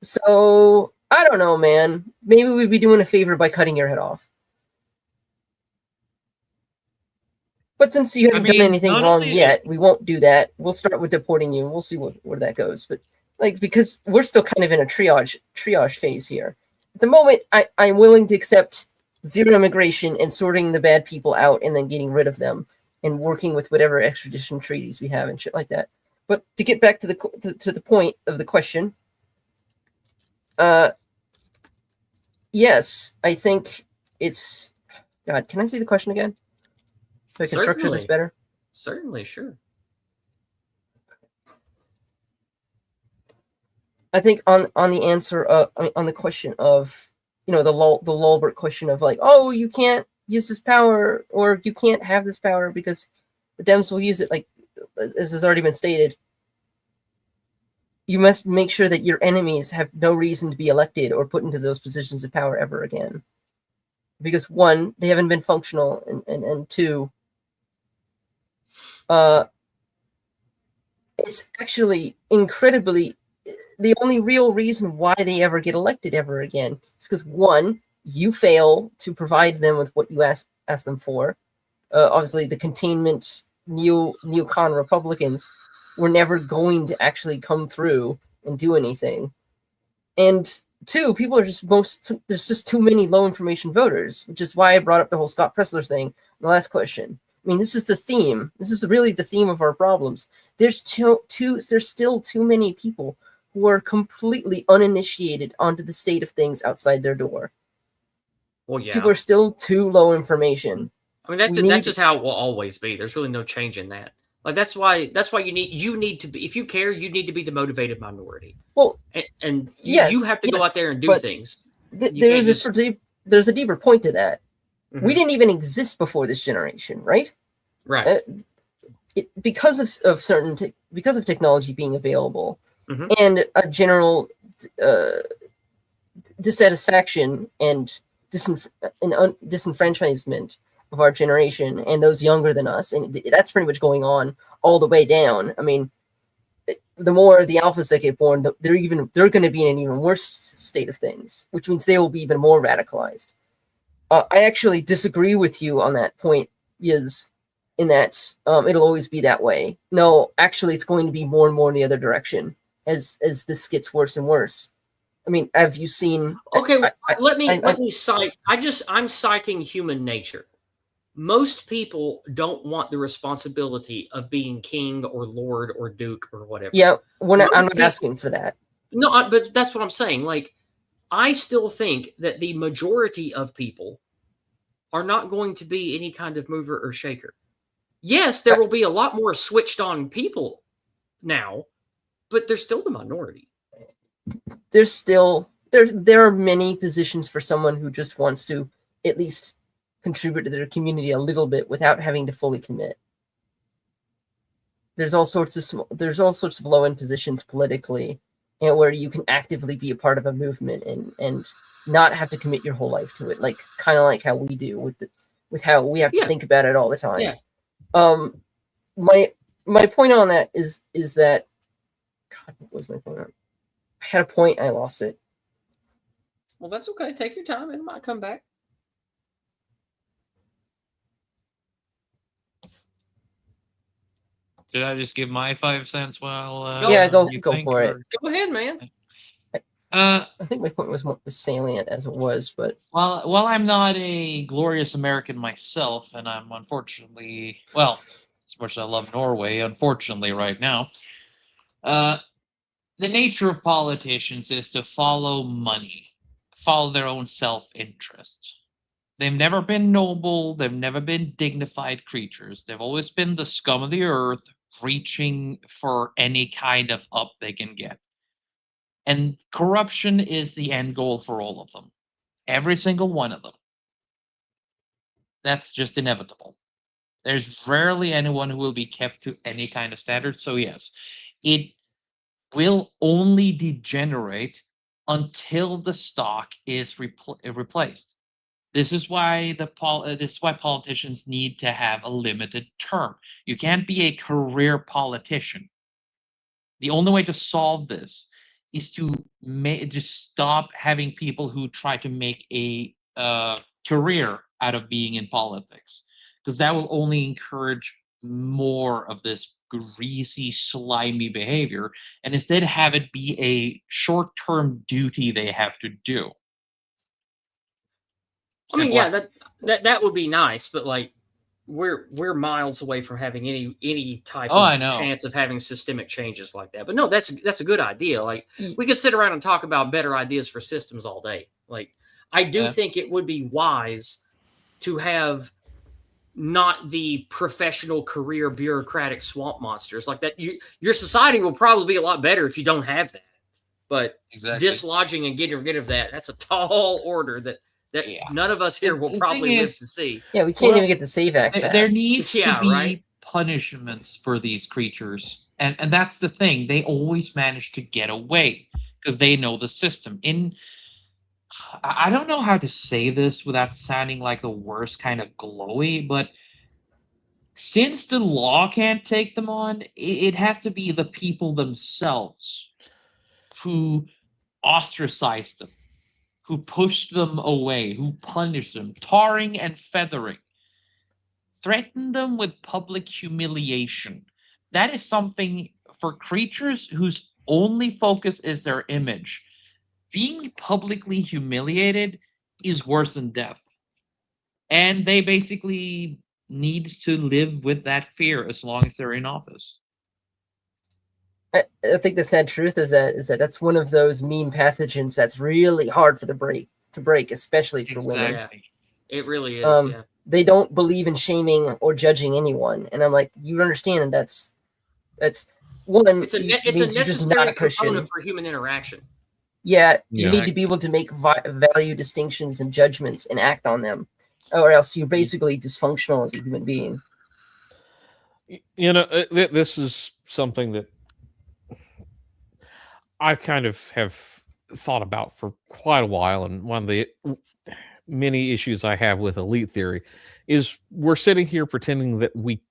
So, I don't know, man. Maybe we'd be doing a favor by cutting your head off. But since you haven't done anything wrong yet, we won't do that. We'll start with deporting you, and we'll see where that goes. But because we're still kind of in a triage phase here. At the moment, I'm willing to accept zero immigration and sorting the bad people out and then getting rid of them and working with whatever extradition treaties we have and shit like that. But to get back to the point of the question. Yes, I think it's. God, can I see the question again? So I can structure this better? Certainly, sure. I think on the answer, on the question of, the Lulbert question of like, oh, you can't use this power or you can't have this power because the Dems will use it, like, as has already been stated. You must make sure that your enemies have no reason to be elected or put into those positions of power ever again. Because one, they haven't been functional, and two, it's actually incredibly, the only real reason why they ever get elected ever again is because one, you fail to provide them with what you ask them for. Obviously, the containment neocon Republicans were never going to actually come through and do anything. And two, people are there's just too many low information voters, which is why I brought up the whole Scott Pressler thing in the last question. I mean, this is the theme. This is really the theme of our problems. There's still too many people who are completely uninitiated onto the state of things outside their door. Well, yeah. People are still too low information. I mean, that's just how it will always be. There's really no change in that. Like that's why you need to be, if you care, you need to be the motivated minority. Well, and yes, you have to go out there and do things. There's a deeper point to that. Mm-hmm. We didn't even exist before this generation, right? Right. Because of technology being available, mm-hmm. and a general dissatisfaction and disenfranchisement of our generation and those younger than us, and that's pretty much going on all the way down. I mean, the more the alphas that get born, they're going to be in an even worse state of things, which means they will be even more radicalized. I actually disagree with you on that point. Is in that it'll always be that way. No, actually, it's going to be more and more in the other direction as this gets worse and worse. I mean, have you seen? Okay, let me cite. I'm citing human nature. Most people don't want the responsibility of being king or lord or duke or whatever. Yeah, I'm not asking for that. No, but that's what I'm saying. Like, I still think that the majority of people are not going to be any kind of mover or shaker. Yes, there will be a lot more switched on people now, but they're still the minority. There's still there are many positions for someone who just wants to at least contribute to their community a little bit without having to fully commit. There's all sorts of low end positions politically, where you can actively be a part of a movement and not have to commit your whole life to it, like kind of like how we do with how we have to think about it all the time. Yeah. My point on that is that, God, what was my point on? I had a point, I lost it. Well, that's okay. Take your time. It might come back. Did I just give my 5 cents while? Go for it. Go ahead, man. I think my point was more salient as it was, but while I'm not a glorious American myself, and I'm unfortunately, well, as much as I love Norway, unfortunately right now, the nature of politicians is to follow money, follow their own self-interest. They've never been noble. They've never been dignified creatures. They've always been the scum of the earth, reaching for any kind of up they can get. And corruption is the end goal for all of them. Every single one of them. That's just inevitable. There's rarely anyone who will be kept to any kind of standard. So yes, it will only degenerate until the stock is replaced. This is why politicians need to have a limited term. You can't be a career politician. The only way to solve this is to just stop having people who try to make a career out of being in politics, because that will only encourage more of this greasy, slimy behavior, and instead have it be a short-term duty they have to do. I mean, yeah, that would be nice, but like we're miles away from having any type of chance of having systemic changes like that. But no, that's a good idea. Like, we could sit around and talk about better ideas for systems all day. Like, I do think it would be wise to have not the professional career bureaucratic swamp monsters like that. Your society will probably be a lot better if you don't have that. But dislodging and getting rid of that's a tall order that none of us here will probably live to see. Yeah, we can't even get the SAVE Act passed. There needs to be punishments for these creatures. And that's the thing. They always manage to get away because they know the system. I don't know how to say this without sounding like the worst kind of glowy, but since the law can't take them on, it has to be the people themselves who ostracize them, who push them away, who punish them, tarring and feathering, threaten them with public humiliation. That is something for creatures whose only focus is their image. Being publicly humiliated is worse than death. And they basically need to live with that fear as long as they're in office. I think the sad truth is that that's one of those meme pathogens that's really hard for to break, especially for women. Yeah, it really is. They don't believe in shaming or judging anyone, and I'm like, you understand that's one. It's a necessary component for human interaction. Yeah, you need to be able to make value distinctions and judgments and act on them, or else you're basically dysfunctional as a human being. You know, this is something that I kind of have thought about for quite a while, and one of the many issues I have with elite theory is we're sitting here pretending that we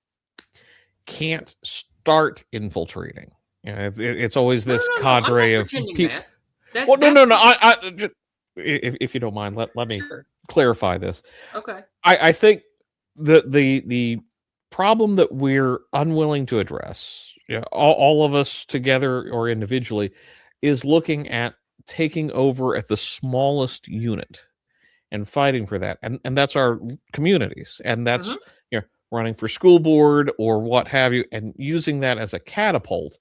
can't start infiltrating. You know, it's always this cadre of people. Well, no. If you don't mind, let me clarify this. Okay. I think the problem that we're unwilling to address, all of us together or individually, is looking at taking over at the smallest unit and fighting for that, and that's our communities, and that's running for school board or what have you, and using that as a catapult.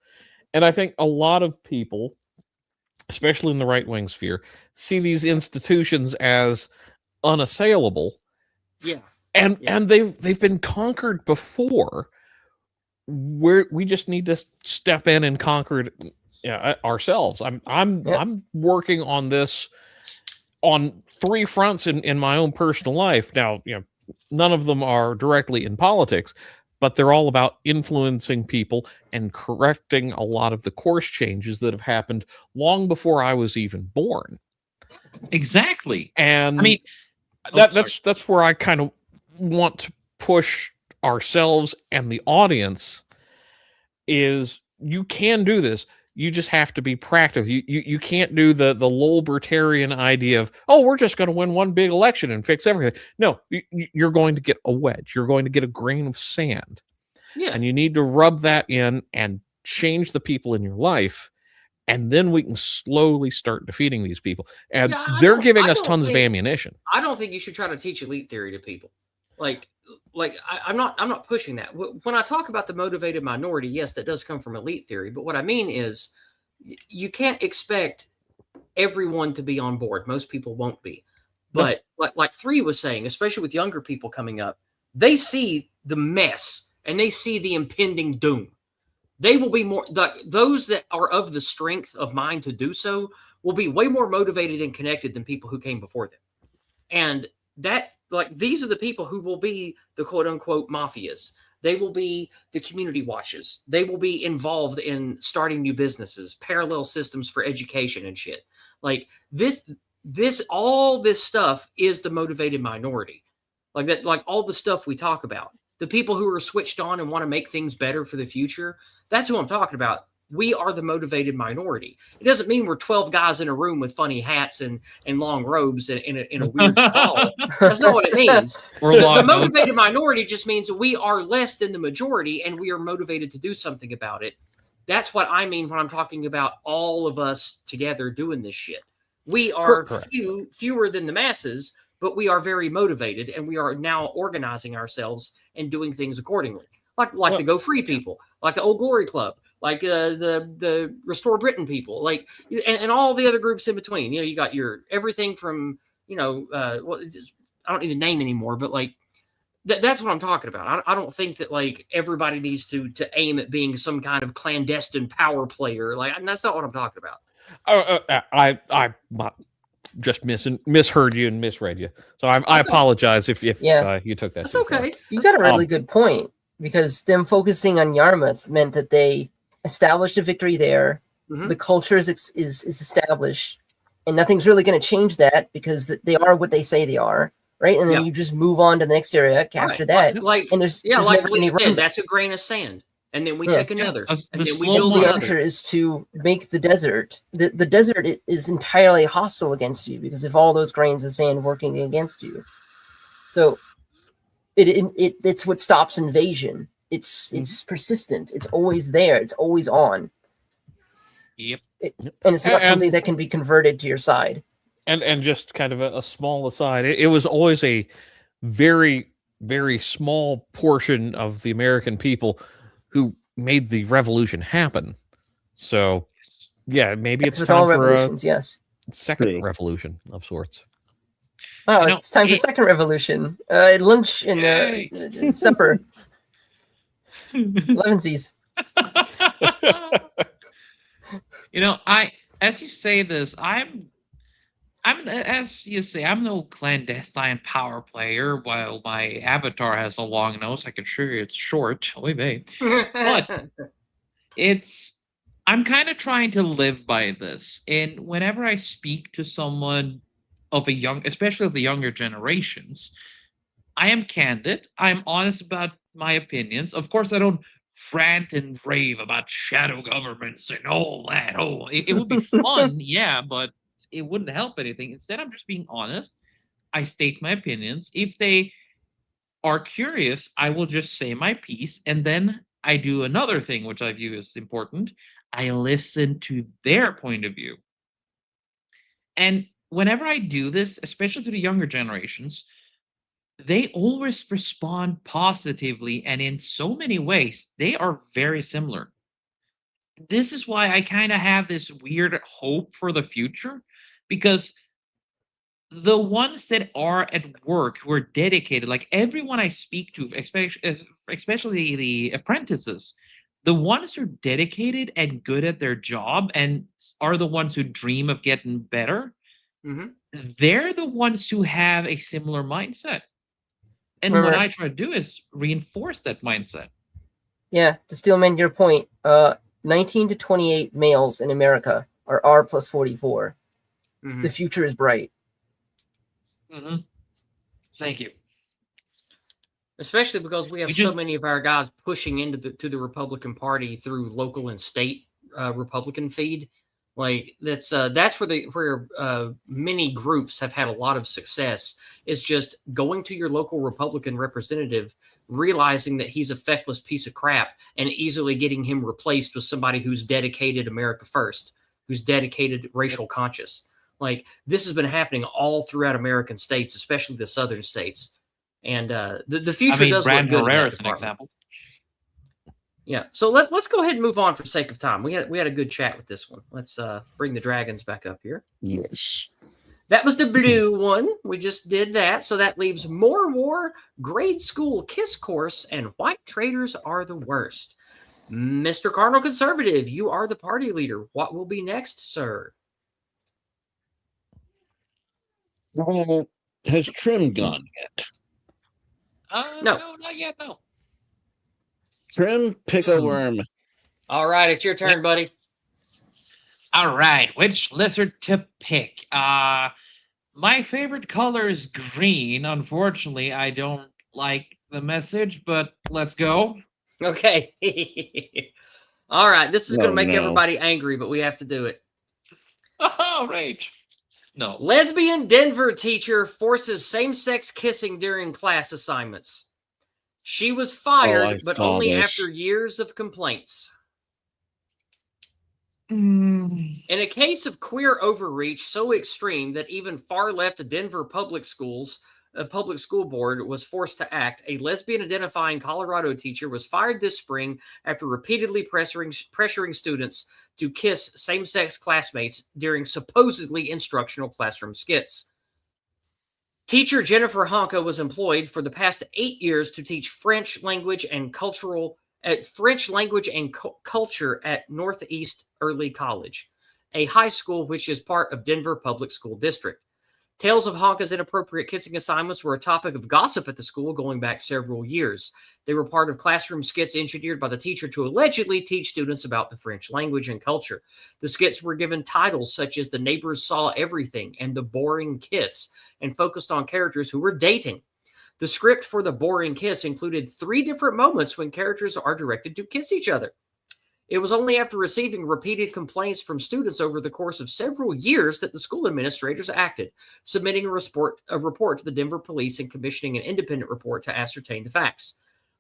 And I think a lot of people, especially in the right-wing sphere, see these institutions as unassailable. Yeah. And they've been conquered before. We just need to step in and conquer it ourselves. I'm working on this on 3 fronts in my own personal life. Now, none of them are directly in politics, but they're all about influencing people and correcting a lot of the course changes that have happened long before I was even born. Exactly. And I mean, that's where I kind of want to push ourselves and the audience is you can do this. You just have to be practical. You can't do the libertarian idea of, oh, we're just going to win one big election and fix everything. No, you're going to get a wedge. You're going to get a grain of sand. Yeah. And you need to rub that in and change the people in your life. And then we can slowly start defeating these people. And they're giving us tons of ammunition. I don't think you should try to teach elite theory to people. I'm not pushing that. When I talk about the motivated minority, yes, that does come from elite theory. But what I mean is you can't expect everyone to be on board. Most people won't be. But like 3 was saying, especially with younger people coming up, they see the mess and they see the impending doom. They will be those that are of the strength of mind to do so will be way more motivated and connected than people who came before them. And these are the people who will be the quote unquote mafias. They will be the community watches. They will be involved in starting new businesses, parallel systems for education and shit. Like all this stuff is the motivated minority. Like that, like all the stuff we talk about. The people who are switched on and want to make things better for the future. That's who I'm talking about. We are the motivated minority. It doesn't mean we're 12 guys in a room with funny hats and long robes in a weird ball. That's not what it means. The motivated minority just means that we are less than the majority and we are motivated to do something about it. That's what I mean when I'm talking about all of us together doing this shit. We are fewer than the masses, but we are very motivated and we are now organizing ourselves and doing things accordingly. Like the Go Free people, like the Old Glory Club, like the Restore Britain people, and all the other groups in between. You got your everything from I don't need to name anymore, but that's what I'm talking about. I don't think that everybody needs to aim at being some kind of clandestine power player. And that's not what I'm talking about. I just misheard you and misread you, so I apologize if you took that. That's okay. You got a really good point, because them focusing on Yarmouth meant that they established a victory there. Mm-hmm. The culture is established, and nothing's really going to change that because they are what they say they are, right? And then you just move on to the next area, capture that, and there's Bleach said, that's a grain of sand, and then we take another. And then we build the another. answer is to make the desert. The desert is entirely hostile against you because of all those grains of sand working against you. So it's what stops invasion. It's persistent. It's always there. It's always on. Yep. And it's not something that can be converted to your side. And just kind of a small aside, it was always a very, very small portion of the American people who made the revolution happen. So, yeah, maybe it's time for a second revolution of sorts. Oh, it's time for second revolution. Lunch and supper. 11sies. As you say this, I'm as you say, I'm no clandestine power player. While my avatar has a long nose, I can assure you it's short. Oy vey. But I'm kind of trying to live by this. And whenever I speak to someone of a young, especially of the younger generations, I am candid. I'm honest about my opinions. Of course, I don't rant and rave about shadow governments and all that. Oh, it would be fun, yeah, but it wouldn't help anything. Instead, I'm just being honest. I state my opinions. If they are curious, I will just say my piece, and then I do another thing, which I view as important. I listen to their point of view. And whenever I do this, especially to the younger generations, they always respond positively, and in so many ways, they are very similar. This is why I kind of have this weird hope for the future, because the ones that are at work who are dedicated, like everyone I speak to, especially the apprentices, the ones who are dedicated and good at their job and are the ones who dream of getting better, they're the ones who have a similar mindset. And what I try to do is reinforce that mindset. Yeah, to still amend your point, 19 to 28 males in America are R plus 44. The future is bright. Thank you. Especially because we have so many of our guys pushing into the Republican Party through local and state Republican feed. Like that's where many groups have had a lot of success, is just going to your local Republican representative, realizing that he's a feckless piece of crap, and easily getting him replaced with somebody who's dedicated America first, who's dedicated racial conscious. Like this has been happening all throughout American states, especially the southern states. And the future does look good. Herrera is an example. Yeah, so let's go ahead and move on for sake of time. We had a good chat with this one. Let's bring the dragons back up here. Yes. That was the blue one. We just did that. So that leaves More War, Grade School Kiss Course, and White Traders Are the Worst. Mr. Cardinal Conservative, you are the party leader. What will be next, sir? Has Trym gone yet? No, not yet, no. Trym, pick a worm. All right, it's your turn, buddy. All right, which lizard to pick? My favorite color is green. Unfortunately, I don't like the message, but let's go. Okay. All right, this is going to make everybody angry, but we have to do it. Oh, rage. No. Lesbian Denver teacher forces same-sex kissing during class assignments. She was fired, but only after years of complaints. In a case of queer overreach so extreme that even far-left Denver public school board was forced to act, a lesbian-identifying Colorado teacher was fired this spring after repeatedly pressuring students to kiss same-sex classmates during supposedly instructional classroom skits. Teacher Jennifer Honka was employed for the past 8 years to teach French language and culture at Northeast Early College, a high school which is part of Denver Public School District. Tales of Honka's inappropriate kissing assignments were a topic of gossip at the school going back several years. They were part of classroom skits engineered by the teacher to allegedly teach students about the French language and culture. The skits were given titles such as The Neighbors Saw Everything and The Boring Kiss, and focused on characters who were dating. The script for The Boring Kiss included 3 different moments when characters are directed to kiss each other. It was only after receiving repeated complaints from students over the course of several years that the school administrators acted, submitting a report to the Denver police and commissioning an independent report to ascertain the facts.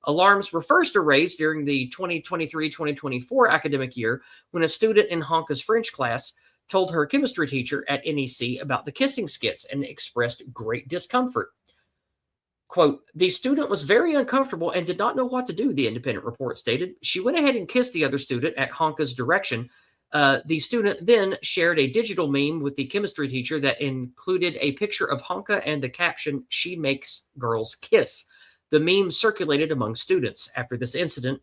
Alarms were first raised during the 2023-2024 academic year when a student in Honka's French class told her chemistry teacher at NEC about the kissing skits and expressed great discomfort. Quote, the student was very uncomfortable and did not know what to do, the independent report stated. She went ahead and kissed the other student at Honka's direction. The student then shared a digital meme with the chemistry teacher that included a picture of Honka and the caption, "She makes girls kiss." The meme circulated among students. After this incident,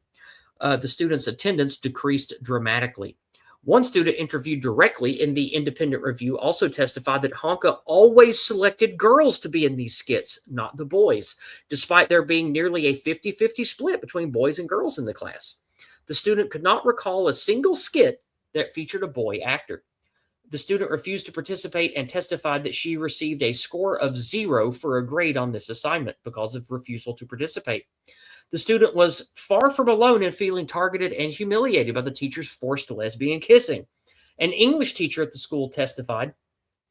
the students' attendance decreased dramatically. One student interviewed directly in the independent review also testified that Honka always selected girls to be in these skits, not the boys, despite there being nearly a 50-50 split between boys and girls in the class. The student could not recall a single skit that featured a boy actor. The student refused to participate and testified that she received a score of 0 for a grade on this assignment because of refusal to participate. The student was far from alone in feeling targeted and humiliated by the teacher's forced lesbian kissing. An English teacher at the school testified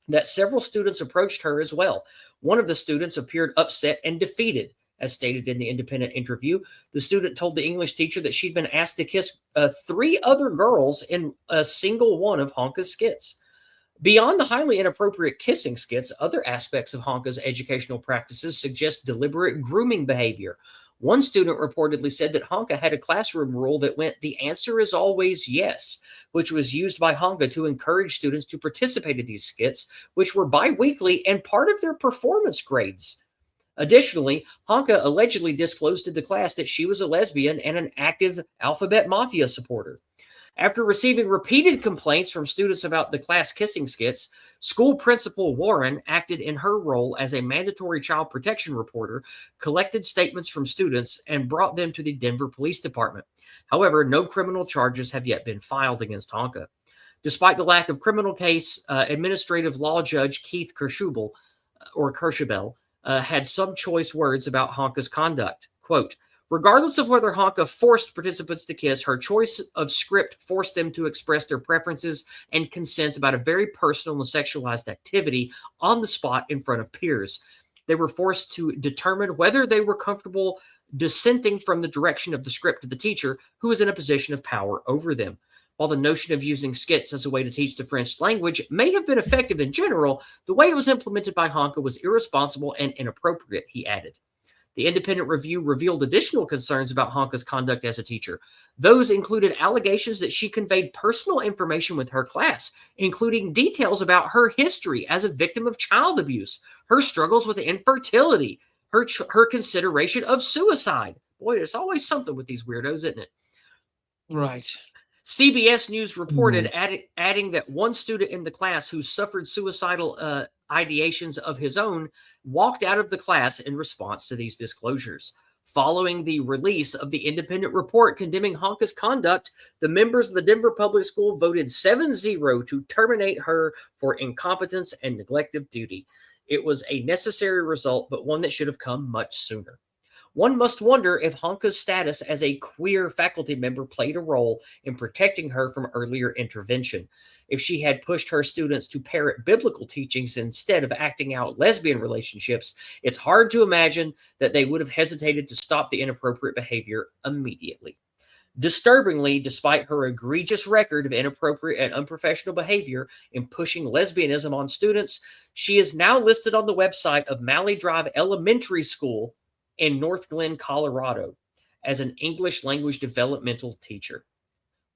that several students approached her as well. One of the students appeared upset and defeated. As stated in the independent interview, the student told the English teacher that she'd been asked to kiss 3 other girls in a single one of Honka's skits. Beyond the highly inappropriate kissing skits, other aspects of Honka's educational practices suggest deliberate grooming behavior. One student reportedly said that Honka had a classroom rule that went, "The answer is always yes," which was used by Honka to encourage students to participate in these skits, which were bi-weekly and part of their performance grades. Additionally, Honka allegedly disclosed to the class that she was a lesbian and an active Alphabet Mafia supporter. After receiving repeated complaints from students about the class kissing skits, school principal Warren acted in her role as a mandatory child protection reporter, collected statements from students, and brought them to the Denver Police Department. However, no criminal charges have yet been filed against Honka. Despite the lack of criminal case, administrative law judge Keith Kirschubel had some choice words about Honka's conduct. Quote, "Regardless of whether Honka forced participants to kiss, her choice of script forced them to express their preferences and consent about a very personal and sexualized activity on the spot in front of peers. They were forced to determine whether they were comfortable dissenting from the direction of the script to the teacher, who is in a position of power over them. While the notion of using skits as a way to teach the French language may have been effective in general, the way it was implemented by Honka was irresponsible and inappropriate," he added. The independent review revealed additional concerns about Honka's conduct as a teacher. Those included allegations that she conveyed personal information with her class, including details about her history as a victim of child abuse, her struggles with infertility, her consideration of suicide. Boy, there's always something with these weirdos, isn't it? Right. CBS News reported, adding that one student in the class who suffered suicidal ideations of his own walked out of the class in response to these disclosures. Following the release of the independent report condemning Honka's conduct, the members of the Denver Public School voted 7-0 to terminate her for incompetence and neglect of duty. It was a necessary result, but one that should have come much sooner. One must wonder if Honka's status as a queer faculty member played a role in protecting her from earlier intervention. If she had pushed her students to parrot biblical teachings instead of acting out lesbian relationships, it's hard to imagine that they would have hesitated to stop the inappropriate behavior immediately. Disturbingly, despite her egregious record of inappropriate and unprofessional behavior in pushing lesbianism on students, she is now listed on the website of Malley Drive Elementary School in North Glen, Colorado, as an English language developmental teacher.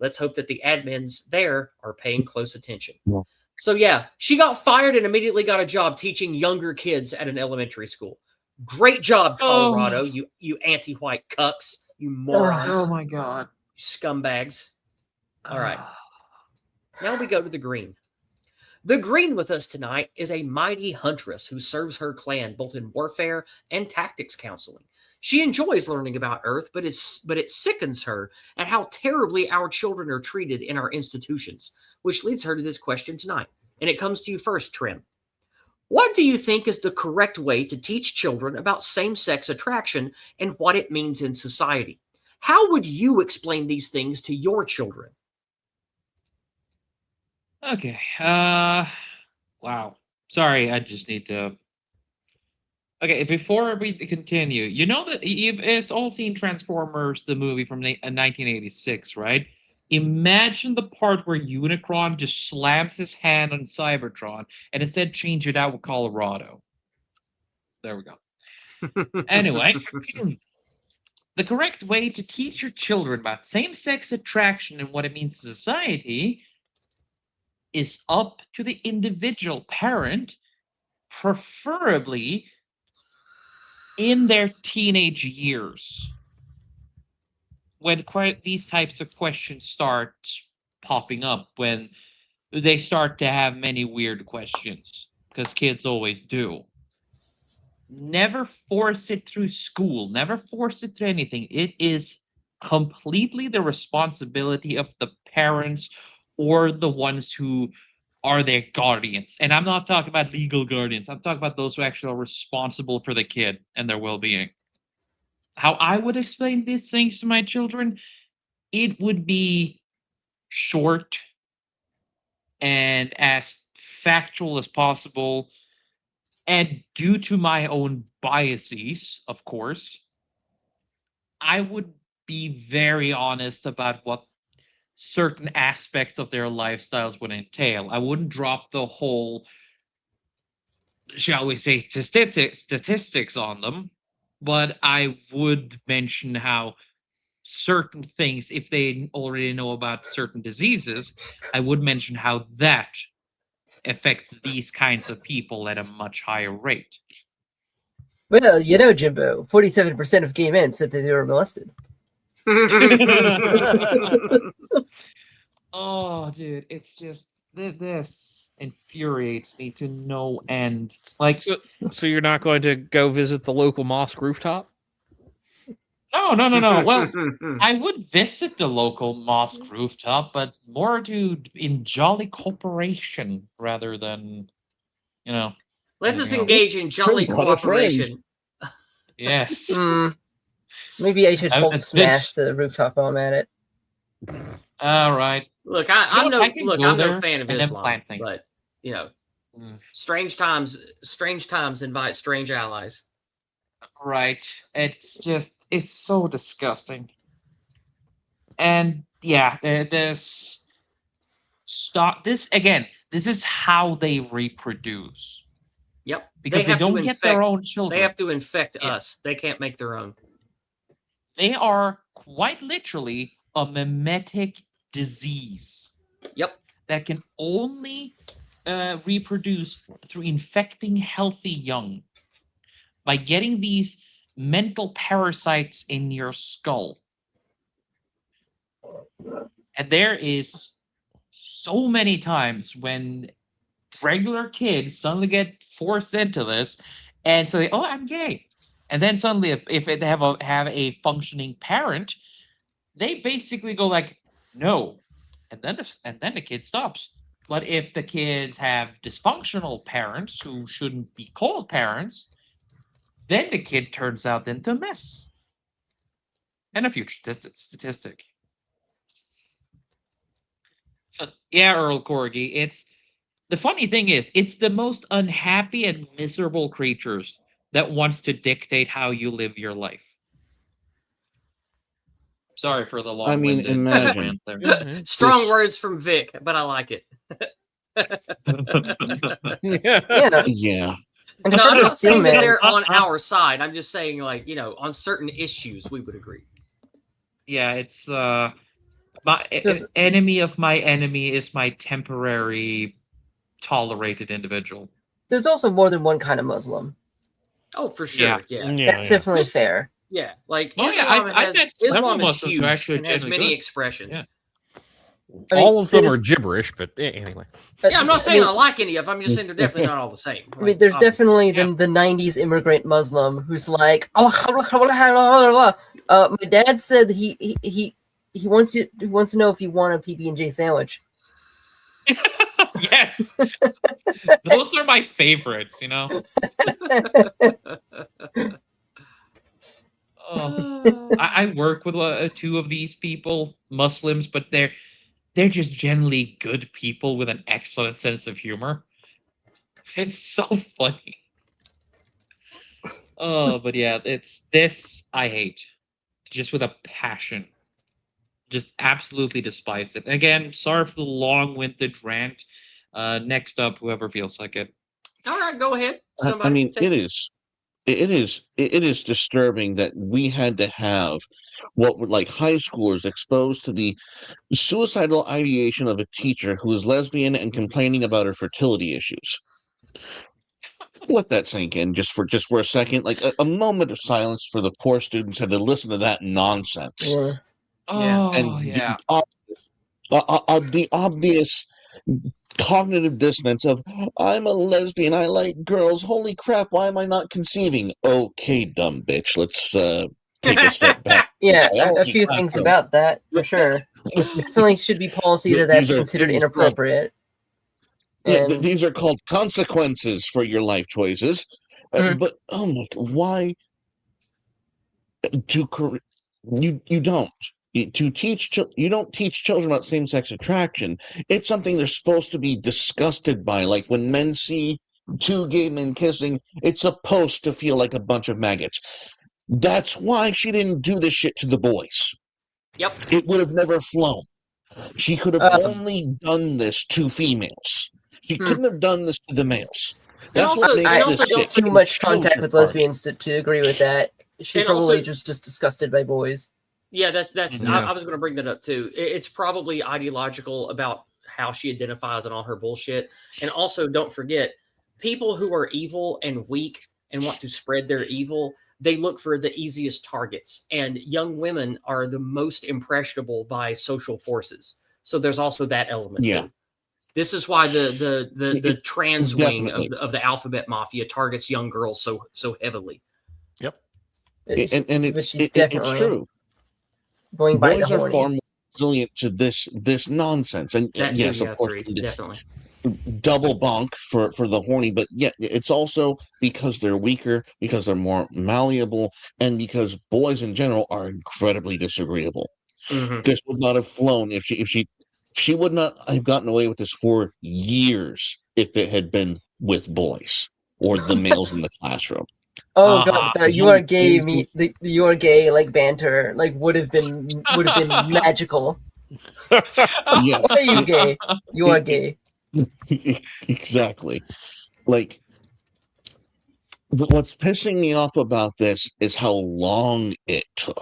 Let's hope that the admins there are paying close attention. Yeah. So yeah, she got fired and immediately got a job teaching younger kids at an elementary school. Great job, Colorado, you anti-white cucks, you morons. Oh my God. You scumbags. All right. Now we go to the Green. The Green with us tonight is a mighty huntress who serves her clan both in warfare and tactics counseling. She enjoys learning about Earth, but it sickens her at how terribly our children are treated in our institutions, which leads her to this question tonight. And it comes to you first, Trym. What do you think is the correct way to teach children about same-sex attraction and what it means in society? How would you explain these things to your children? Okay. Wow. Sorry, I just need to. Okay, before we continue, you know that you've all seen Transformers, the movie from 1986, right? Imagine the part where Unicron just slams his hand on Cybertron and instead change it out with Colorado. There we go. Anyway, the correct way to teach your children about same-sex attraction and what it means to society is up to the individual parent, preferably in their teenage years, when these types of questions start popping up, when they start to have many weird questions, because kids always do. Never force it through school, never force it through anything. It is completely the responsibility of the parents or the ones who are their guardians. And I'm not talking about legal guardians. I'm talking about those who actually are responsible for the kid and their well-being. How I would explain these things to my children, it would be short and as factual as possible. And due to my own biases, of course, I would be very honest about what certain aspects of their lifestyles would entail. I wouldn't drop the whole, shall we say, statistics on them, but I would mention how certain things, if they already know about certain diseases, I would mention how that affects these kinds of people at a much higher rate. Well, you know, Jimbo, 47% of gay men said that they were molested. Oh, dude, it's just this infuriates me to no end. Like, So you're not going to go visit the local mosque rooftop? no. Well, I would visit the local mosque rooftop, but more to in jolly cooperation rather than, Let's just anything else. engage in jolly What a friend. cooperation. Yes. Maybe I should I- hold it's smash this- the rooftop while I'm at it. All right. Look, I'm I can go no there fan of and then Islam, plant things. but Mm. strange times invite strange allies. Right. It's so disgusting. And yeah, this is how they reproduce. Yep, Because they have to don't get their infect- own children. They have to infect Yeah. us. They can't make their own. They are quite literally a mimetic disease Yep. that can only reproduce through infecting healthy young by getting these mental parasites in your skull. And there is so many times when regular kids suddenly get forced into this and say, "Oh, I'm gay." And then suddenly if they have a functioning parent, they basically go like, "No." And then the kid stops. But if the kids have dysfunctional parents who shouldn't be called parents, then the kid turns out into a mess. And a future statistic. Yeah, Earl Corgi. The funny thing is, it's the most unhappy and miserable creatures that wants to dictate how you live your life. Sorry for the long-winded imagine. rant there. Strong This- words from Vic, but I like it. Yeah. Yeah. Yeah. And No, to I'm further not saying steam that it, they're on our side. I'm just saying, like, on certain issues, we would agree. Yeah, it's Does- enemy of my enemy is my temporary tolerated individual. there's also more than one kind of Muslim. Oh, for sure. Yeah. That's definitely fair. Yeah. Like, Oh, yeah, Islam, I've met several Islam is Muslims who huge actually and has genuinely many good. expressions. Yeah. I mean, All of them there's- are gibberish, but anyway. Yeah, I'm not saying I mean, like any of them. I'm just saying they're definitely not all the same. I mean, there's Like, definitely Yeah. the 90s immigrant Muslim who's like, my dad said he wants to know if you want a PB&J sandwich. Yes, those are my favorites. Oh, I work with two of these people, Muslims, but they're just generally good people with an excellent sense of humor. It's so funny. Oh, but yeah, it's this I hate, just with a passion. Just absolutely despise it. Again, sorry for the long-winded rant. Next up, whoever feels like it. all right, go ahead. I Somebody mean, take- it is disturbing that we had to have what were like high schoolers exposed to the suicidal ideation of a teacher who is lesbian and complaining about her fertility issues. Let that sink in just for a second. Like a moment of silence for the poor students had to listen to that nonsense. Yeah. Oh, And yeah. the obvious cognitive dissonance of I'm a lesbian, I like girls, holy crap, why am I not conceiving? Okay, dumb bitch, let's take a step back. Yeah, a Biology few class, things though. about that for sure. definitely should be policy that that's considered inappropriate. And these are called consequences for your life choices. But oh my, why you don't you don't teach children about same-sex attraction. It's something they're supposed to be disgusted by. Like when men see two gay men kissing, it's supposed to feel like a bunch of maggots. That's why she didn't do this shit to the boys. Yep. It would have never flown. She could have only done this to females. She couldn't have done this to the males. That's also, what makes this don't sick. too much contact with lesbians to agree with that. She And probably also- just disgusted by boys. Yeah, that's. Yeah. I was going to bring that up too. It's probably ideological about how she identifies and all her bullshit. And also, don't forget, people who are evil and weak and want to spread their evil, they look for the easiest targets. And young women are the most impressionable by social forces. So there's also that element too. This is why the trans wing of the alphabet mafia targets young girls so heavily. Yep. It's definitely true. Going by Boys the are horny. far more resilient to this nonsense. And That yes, too, of course, definitely. double bonk for the horny, but yeah, it's also because they're weaker, because they're more malleable, and because boys in general are incredibly disagreeable. Mm-hmm. This would not have flown if she would not have gotten away with this for years if it had been with boys or the males in the classroom. Oh god, the you are gay the you are gay like banter like would have been magical. Yes. Why are you gay? You are gay. Exactly. Like, but what's pissing me off about this is how long it took.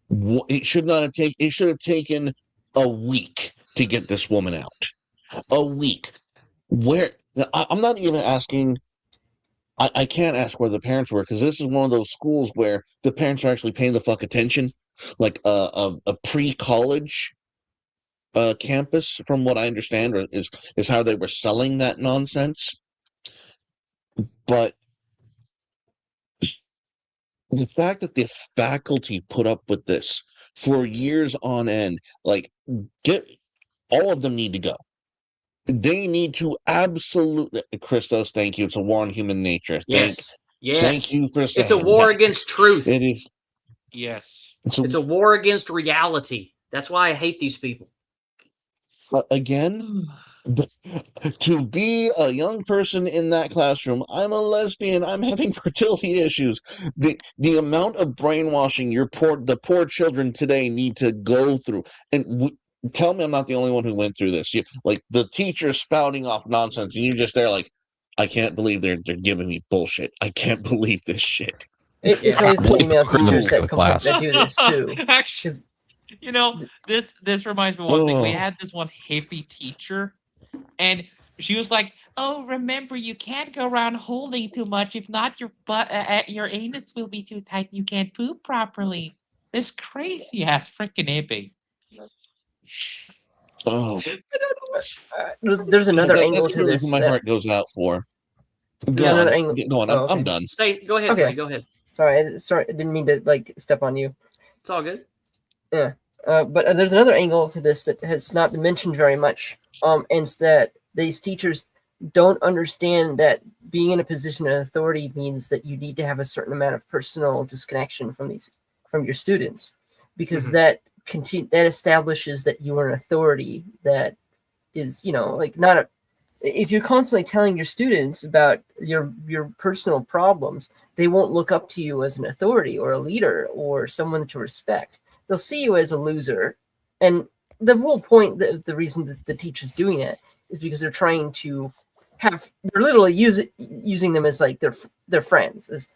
It should not have taken. It should have taken a week to get this woman out. A week. Where I'm not even asking. I can't ask where the parents were because this is one of those schools where the parents are actually paying the fuck attention, like a pre-college campus, from what I understand, is how they were selling that nonsense. But the fact that the faculty put up with this for years on end, like, all of them need to go. They need to absolutely, Christos, thank you. It's a war on human nature. Yes. Thank you for saying It's a war that. against truth. It is. Yes. It's a war against reality. That's why I hate these people. Again, to be a young person in that classroom, I'm a lesbian, I'm having fertility issues. The amount of brainwashing the poor children today need to go through. And tell me I'm not the only one who went through this. Like the teacher spouting off nonsense, and you're just there like, I can't believe they're giving me bullshit. I can't believe this shit. It's always the female teachers that do this too. Actually, you know, this reminds me of one thing. We had this one hippie teacher, and she was like, "Oh, remember, you can't go around holding too much. If not, your butt, your anus will be too tight. You can't poop properly." This crazy ass freaking hippie. Oh, there's another angle to this. Who my heart goes out for. There's another angle. Go on. I'm done. Go ahead. Okay. Go ahead. Sorry, I didn't mean to like step on you. It's all good. Yeah. But there's another angle to this that has not been mentioned very much. And it's that these teachers don't understand that being in a position of authority means that you need to have a certain amount of personal disconnection from your students, because that establishes that you are an authority that is, like not a. If you're constantly telling your students about your personal problems, they won't look up to you as an authority or a leader or someone to respect. They'll see you as a loser. And the whole point, the reason that the teacher's doing that is because they're trying to they're literally using them as like their friends, as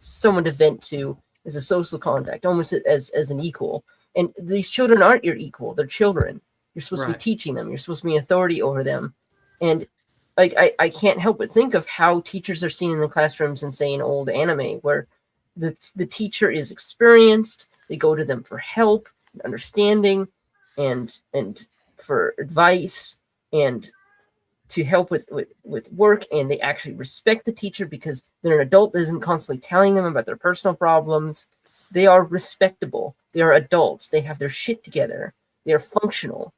someone to vent to, as a social contact, almost as an equal. And these children aren't your equal. They're children. You're supposed to be teaching them. You're supposed to be an authority over them. And like I can't help but think of how teachers are seen in the classrooms in, say, an old anime where the teacher is experienced. They go to them for help and understanding and for advice and to help with work, and they actually respect the teacher because they're an adult that isn't constantly telling them about their personal problems. They are respectable. They are adults. They have their shit together. They are functional.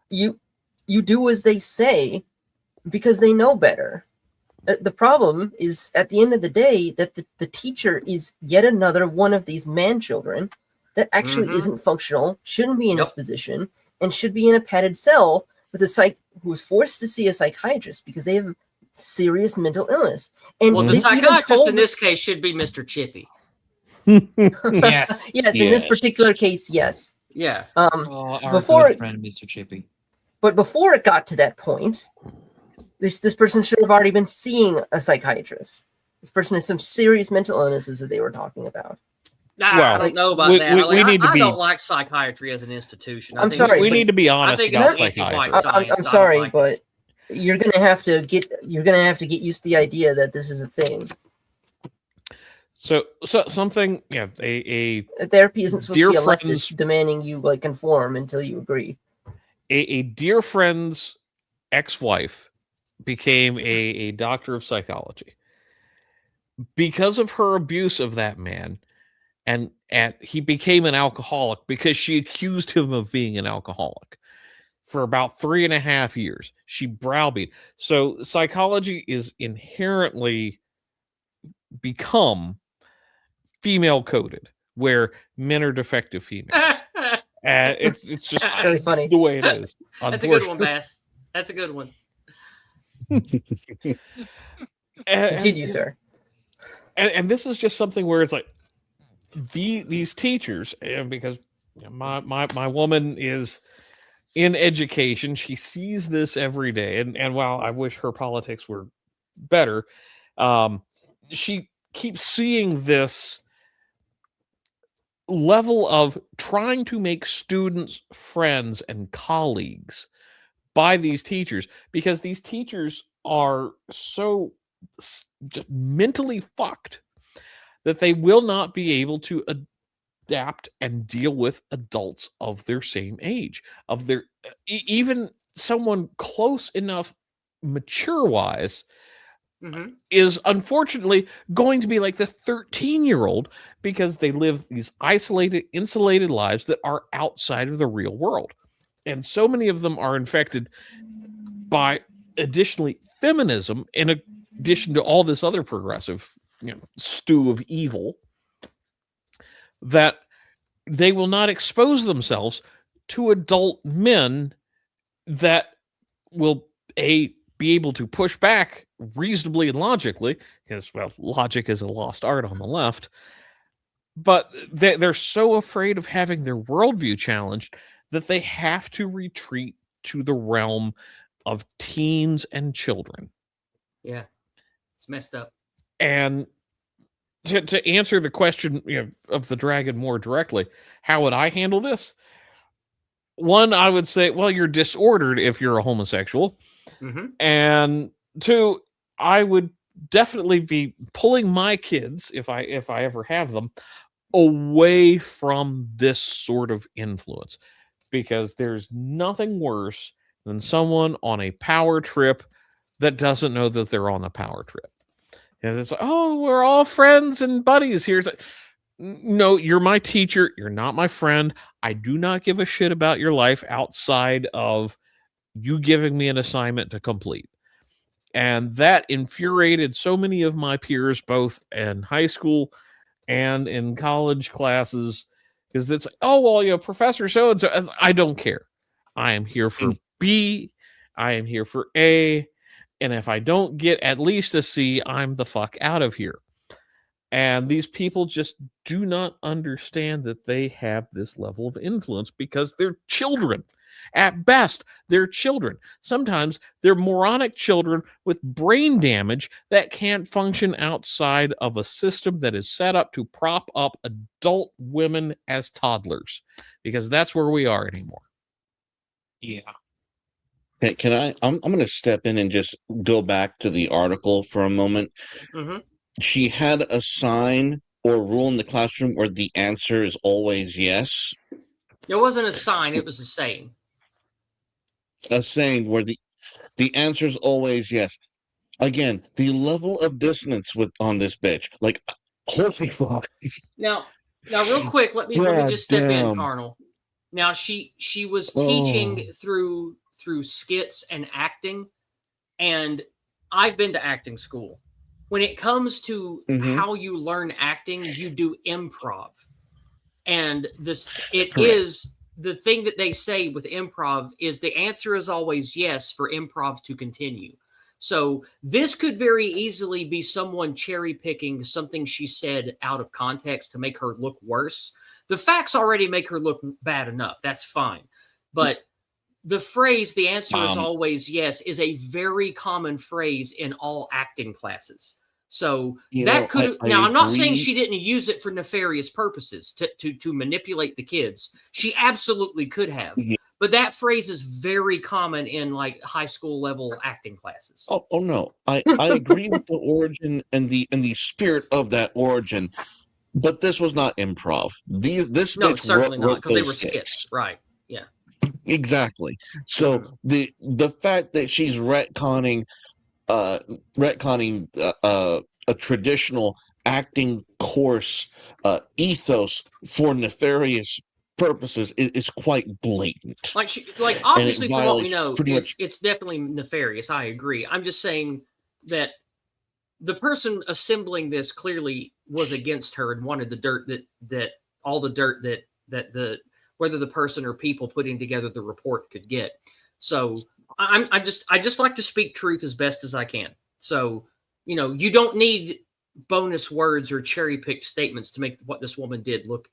You do as they say because they know better. The problem is, at the end of the day, that the teacher is yet another one of these man children that actually isn't functional, shouldn't be in this position, and should be in a padded cell with a who is forced to see a psychiatrist because they have serious mental illness. And well, the psychiatrist in this case should be Mr. Chippy. Yes. Yes, in this particular case, yes. Yeah. Our before good friend, Mr. Chippy. But before it got to that point, this person should have already been seeing a psychiatrist. This person has some serious mental illnesses that they were talking about. I don't know about that. I don't like psychiatry as an institution. I'm sorry. We need to be honest about psychiatry. I'm sorry, but you're gonna have to get used to the idea that this is a thing. So something, a therapy isn't supposed to be a leftist demanding you conform until you agree. A dear friend's ex-wife became a doctor of psychology because of her abuse of that man, and he became an alcoholic because she accused him of being an alcoholic for about 3.5 years. She browbeat. So psychology is inherently become female coded, where men are defective females. It's just it's really funny the way it is. That's a good one, Bass. That's a good one. Continue, sir. And this is just something where it's like these teachers, and because my woman is in education, she sees this every day, and while I wish her politics were better, she keeps seeing this level of trying to make students friends and colleagues by these teachers, because these teachers are so just mentally fucked that they will not be able to adapt and deal with adults of their same age, of their even someone close enough mature wise is unfortunately going to be like the 13-year-old, because they live these isolated, insulated lives that are outside of the real world. And so many of them are infected by, additionally, feminism, in addition to all this other progressive stew of evil, that they will not expose themselves to adult men that will, be able to push back reasonably and logically, because, well, logic is a lost art on the left, but they're so afraid of having their worldview challenged that they have to retreat to the realm of teens and children. Yeah, it's messed up. And to answer the question of the dragon more directly, how would I handle this? One, I would say, well, you're disordered if you're a homosexual. And two, I would definitely be pulling my kids, if I ever have them, away from this sort of influence, because there's nothing worse than someone on a power trip that doesn't know that they're on a power trip. And it's like, oh, we're all friends and buddies here. It's like, no, you're my teacher. You're not my friend. I do not give a shit about your life outside of you giving me an assignment to complete. And that infuriated so many of my peers, both in high school and in college classes, because it's like, oh, well, Professor so-and-so. I don't care. I am here for B. I am here for A. And if I don't get at least a C, I'm the fuck out of here. And these people just do not understand that they have this level of influence because they're children. At best, they're children. Sometimes they're moronic children with brain damage that can't function outside of a system that is set up to prop up adult women as toddlers, because that's where we are anymore. Yeah. Can I? I'm going to step in and just go back to the article for a moment. She had a sign or rule in the classroom where the answer is always yes. It wasn't a sign; it was a saying. A saying where the answer is always yes. Again, the level of dissonance on this bitch. Like, Holy fuck. Now, real quick, let me God just step in, damn. Carnal. Now, she was Oh. teaching through skits and acting, and I've been to acting school. When it comes to how you learn acting, you do improv, and it is the thing that they say with improv is the answer is always yes for improv to continue. So this could very easily be someone cherry picking something she said out of context to make her look worse. The facts already make her look bad enough. That's fine. But the phrase, the answer is always yes, is a very common phrase in all acting classes. So that could now I'm not saying she didn't use it for nefarious purposes to manipulate the kids. She absolutely could have. Yeah. But that phrase is very common in like high school level acting classes. Oh no. I agree with the origin and the spirit of that origin, but this was not improv. This No, bitch certainly not, because they were those skits. Right. Yeah. Exactly. So the fact that she's retconning a traditional acting course ethos for nefarious purposes is quite blatant. Like obviously from what we know, pretty much. it's definitely nefarious. I agree. I'm just saying that the person assembling this clearly was against her and wanted the dirt that all the dirt that the whether the person or people putting together the report could get. So I just like to speak truth as best as I can. So, you don't need bonus words or cherry picked statements to make what this woman did look,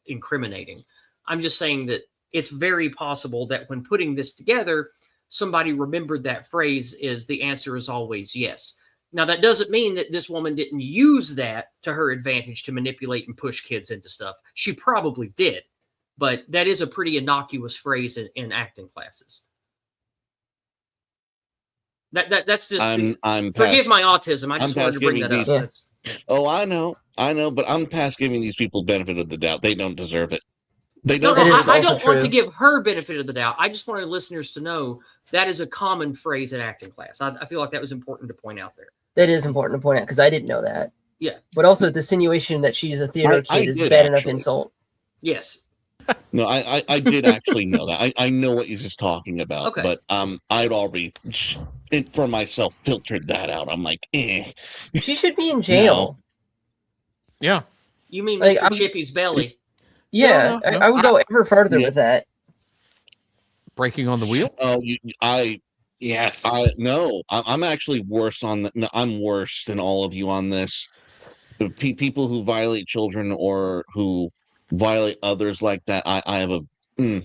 incriminating. I'm just saying that it's very possible that when putting this together, somebody remembered that phrase is the answer is always yes. Now, that doesn't mean that this woman didn't use that to her advantage to manipulate and push kids into stuff. She probably did, but that is a pretty innocuous phrase in acting classes. That's just forgive my autism. I just wanted to bring that up. Yeah. Oh, I know, but I'm past giving these people benefit of the doubt. They don't deserve it. They don't. No, I don't want to give her benefit of the doubt. I just wanted listeners to know that is a common phrase in acting class. I feel like that was important to point out there. That is important to point out because I didn't know that. Yeah. But also the insinuation that she's a theater kid is a bad enough insult. Yes. No, I did actually know that. I know what you're just talking about. Okay. But I'd already for myself filtered that out. I'm like, She should be in jail. No. Yeah. You mean Mr. Chippy's belly? Yeah, no. I would go ever farther with that. Breaking on the wheel? Oh, yes. I'm actually worse on that. No, I'm worse than all of you on this. People who violate children or who violate others like that, I have a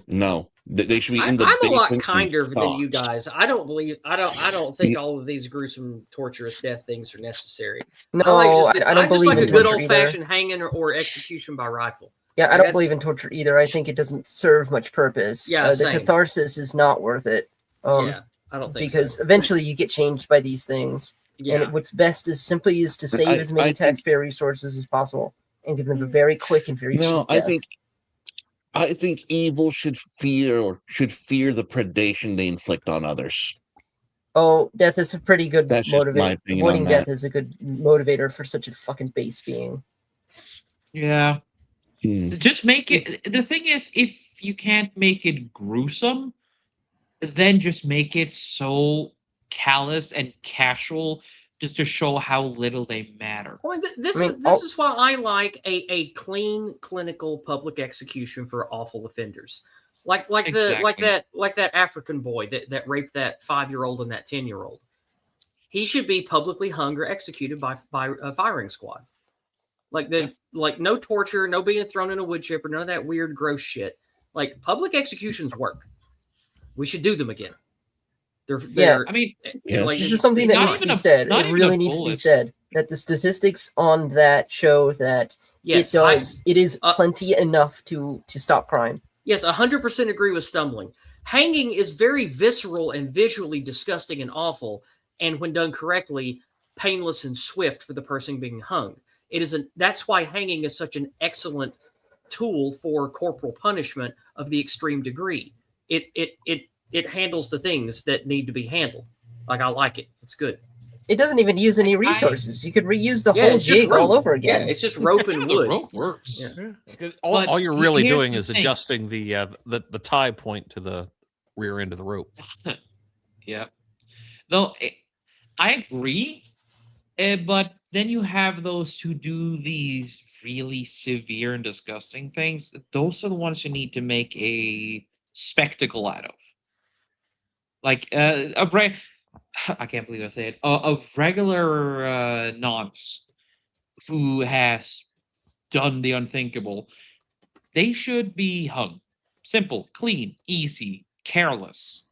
no. They should be in the I'm a lot kinder than you guys. I don't think all of these gruesome, torturous death things are necessary. No, I don't believe like in a good torture old-fashioned hanging or execution by rifle. Yeah, I don't believe in torture either. I think it doesn't serve much purpose. Yeah, the catharsis is not worth it. Yeah, I don't think because eventually you get changed by these things. Yeah. And what's best is to save as many taxpayer resources as possible and give them a very quick and very cheap death. I think evil should fear the predation they inflict on others. Oh, death is a pretty good motivator. Avoiding death is a good motivator for such a fucking base being. Yeah. Just make it. The thing is, if you can't make it gruesome, then just make it so callous and casual, just to show how little they matter. Well, this is why I like a clean, clinical public execution for awful offenders, like that African boy that raped that 5-year-old and that 10-year-old. He should be publicly hung or executed by a firing squad. Like no torture, no being thrown in a wood chipper, none of that weird, gross shit. Like public executions work. We should do them again. I mean, this is something that needs to be said. It really needs to be said that the statistics on that show that it is plenty enough to stop crime. Yes, 100% agree with Stumbling. Hanging is very visceral and visually disgusting and awful, and when done correctly, painless and swift for the person being hung. That's why hanging is such an excellent tool for corporal punishment of the extreme degree. It handles the things that need to be handled. Like, I like it. It's good. It doesn't even use any resources. You could reuse the whole it's just jig all rope. over Yeah, again. it's just rope and The wood. rope works. Yeah. Because But all you're really here's doing the is thing. adjusting the tie point to the rear end of the rope. Yeah. Though I agree, but then you have those who do these really severe and disgusting things. Those are the ones you need to make a spectacle out of. Like I can't believe I say it. A regular nonce who has done the unthinkable, they should be hung. Simple, clean, easy, careless.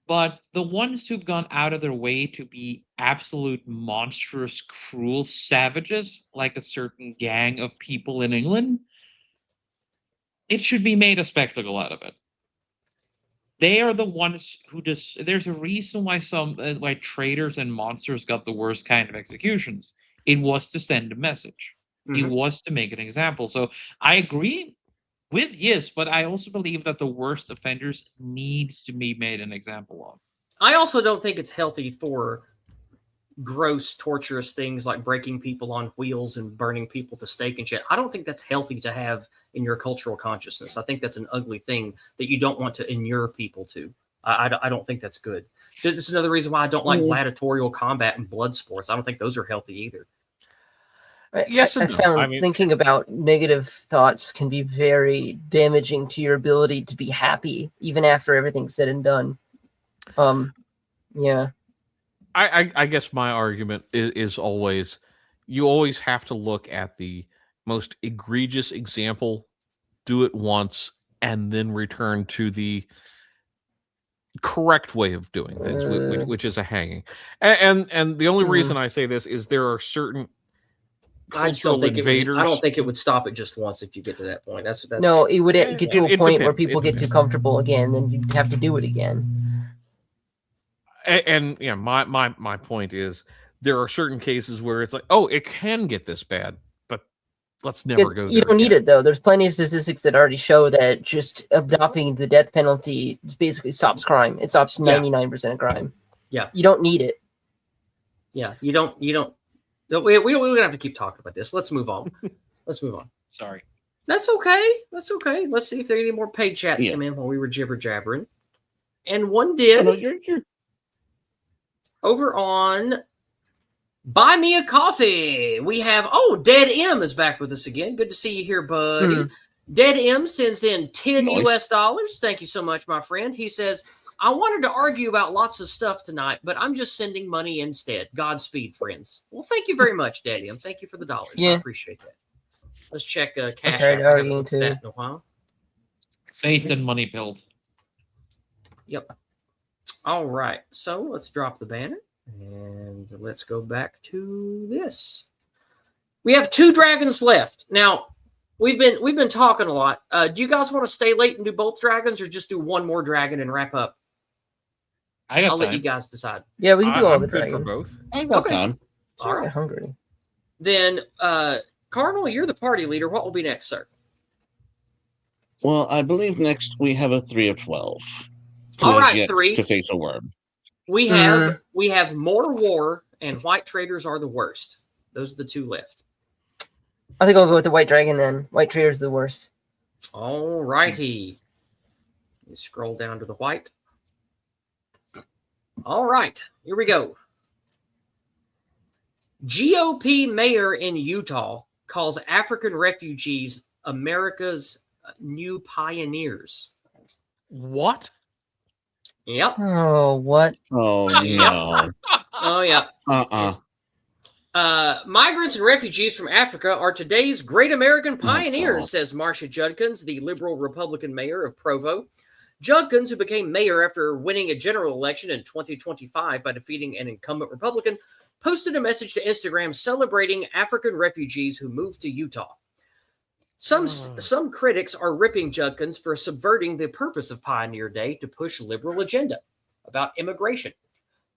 But the ones who've gone out of their way to be absolute monstrous, cruel savages, like a certain gang of people in England, it should be made a spectacle out of it. They are the ones who just. There's a reason why why traitors and monsters got the worst kind of executions. It was to send a message. It was to make an example. So I agree with yes, but I also believe that the worst offenders needs to be made an example of. I also don't think it's healthy for gross, torturous things like breaking people on wheels and burning people to stake and shit. I don't think that's healthy to have in your cultural consciousness. I think that's an ugly thing that you don't want to inure people to. I don't think that's good. This is another reason why I don't like gladiatorial combat and blood sports. I don't think those are healthy either. Yes I and no. found I mean- thinking about negative thoughts can be very damaging to your ability to be happy, even after everything's said and done. Yeah. I guess my argument is always, you always have to look at the most egregious example, do it once, and then return to the correct way of doing things, which is a hanging. And the only reason I say this is there are certain I just don't cultural think invaders. I don't think it would stop it just once if you get to that point. That's No, it would get to a it point where depends. people It get too depends. comfortable again, then you'd have to do it again. And yeah, my point is there are certain cases where it's like, oh, it can get this bad, but let's never go there. You don't need it though. There's plenty of statistics that already show that just adopting the death penalty basically stops crime. It stops 99% of crime. Yeah. You don't need it. Yeah, you don't. We don't have to keep talking about this. Let's move on. Let's move on. Sorry. That's okay. That's okay. Let's see if there are any more paid chats come in while we were jibber jabbering. And one did. Oh, no, you're... Over on Buy Me a Coffee. We have Dead M is back with us again. Good to see you here, buddy. Dead M sends in $10 US. Thank you so much, my friend. He says, I wanted to argue about lots of stuff tonight, but I'm just sending money instead. Godspeed, friends. Well, thank you very much, Dead M. Thank you for the dollars. I appreciate that. Let's check Cash App. I haven't looked at that in a while. Faith and money build. Yep. All right. So let's drop the banner and let's go back to this. We have 2 dragons left. Now, we've been talking a lot. Do you guys want to stay late and do both dragons or just do one more dragon and wrap up? I'll let you guys decide. Yeah, we can do all I'm the good dragons. for both. I got time. All right. I'm hungry. Then, Cardinal, you're the party leader. What will be next, sir? Well, I believe next we have a 3 of 12. All right, Yet 3. to face a worm. We have more war and white traders are the worst. Those are the 2 left. I think I'll go with the white dragon then. White trader's the worst. All righty. You scroll down to the white. All right, here we go. GOP mayor in Utah calls African refugees America's new pioneers. What? Yep. Oh, what? Oh, no. Oh, yeah. Migrants and refugees from Africa are today's great American pioneers, says Marcia Judkins, the liberal Republican mayor of Provo. Judkins, who became mayor after winning a general election in 2025 by defeating an incumbent Republican, posted a message to Instagram celebrating African refugees who moved to Utah. Some critics are ripping Judkins for subverting the purpose of Pioneer Day to push liberal agenda about immigration.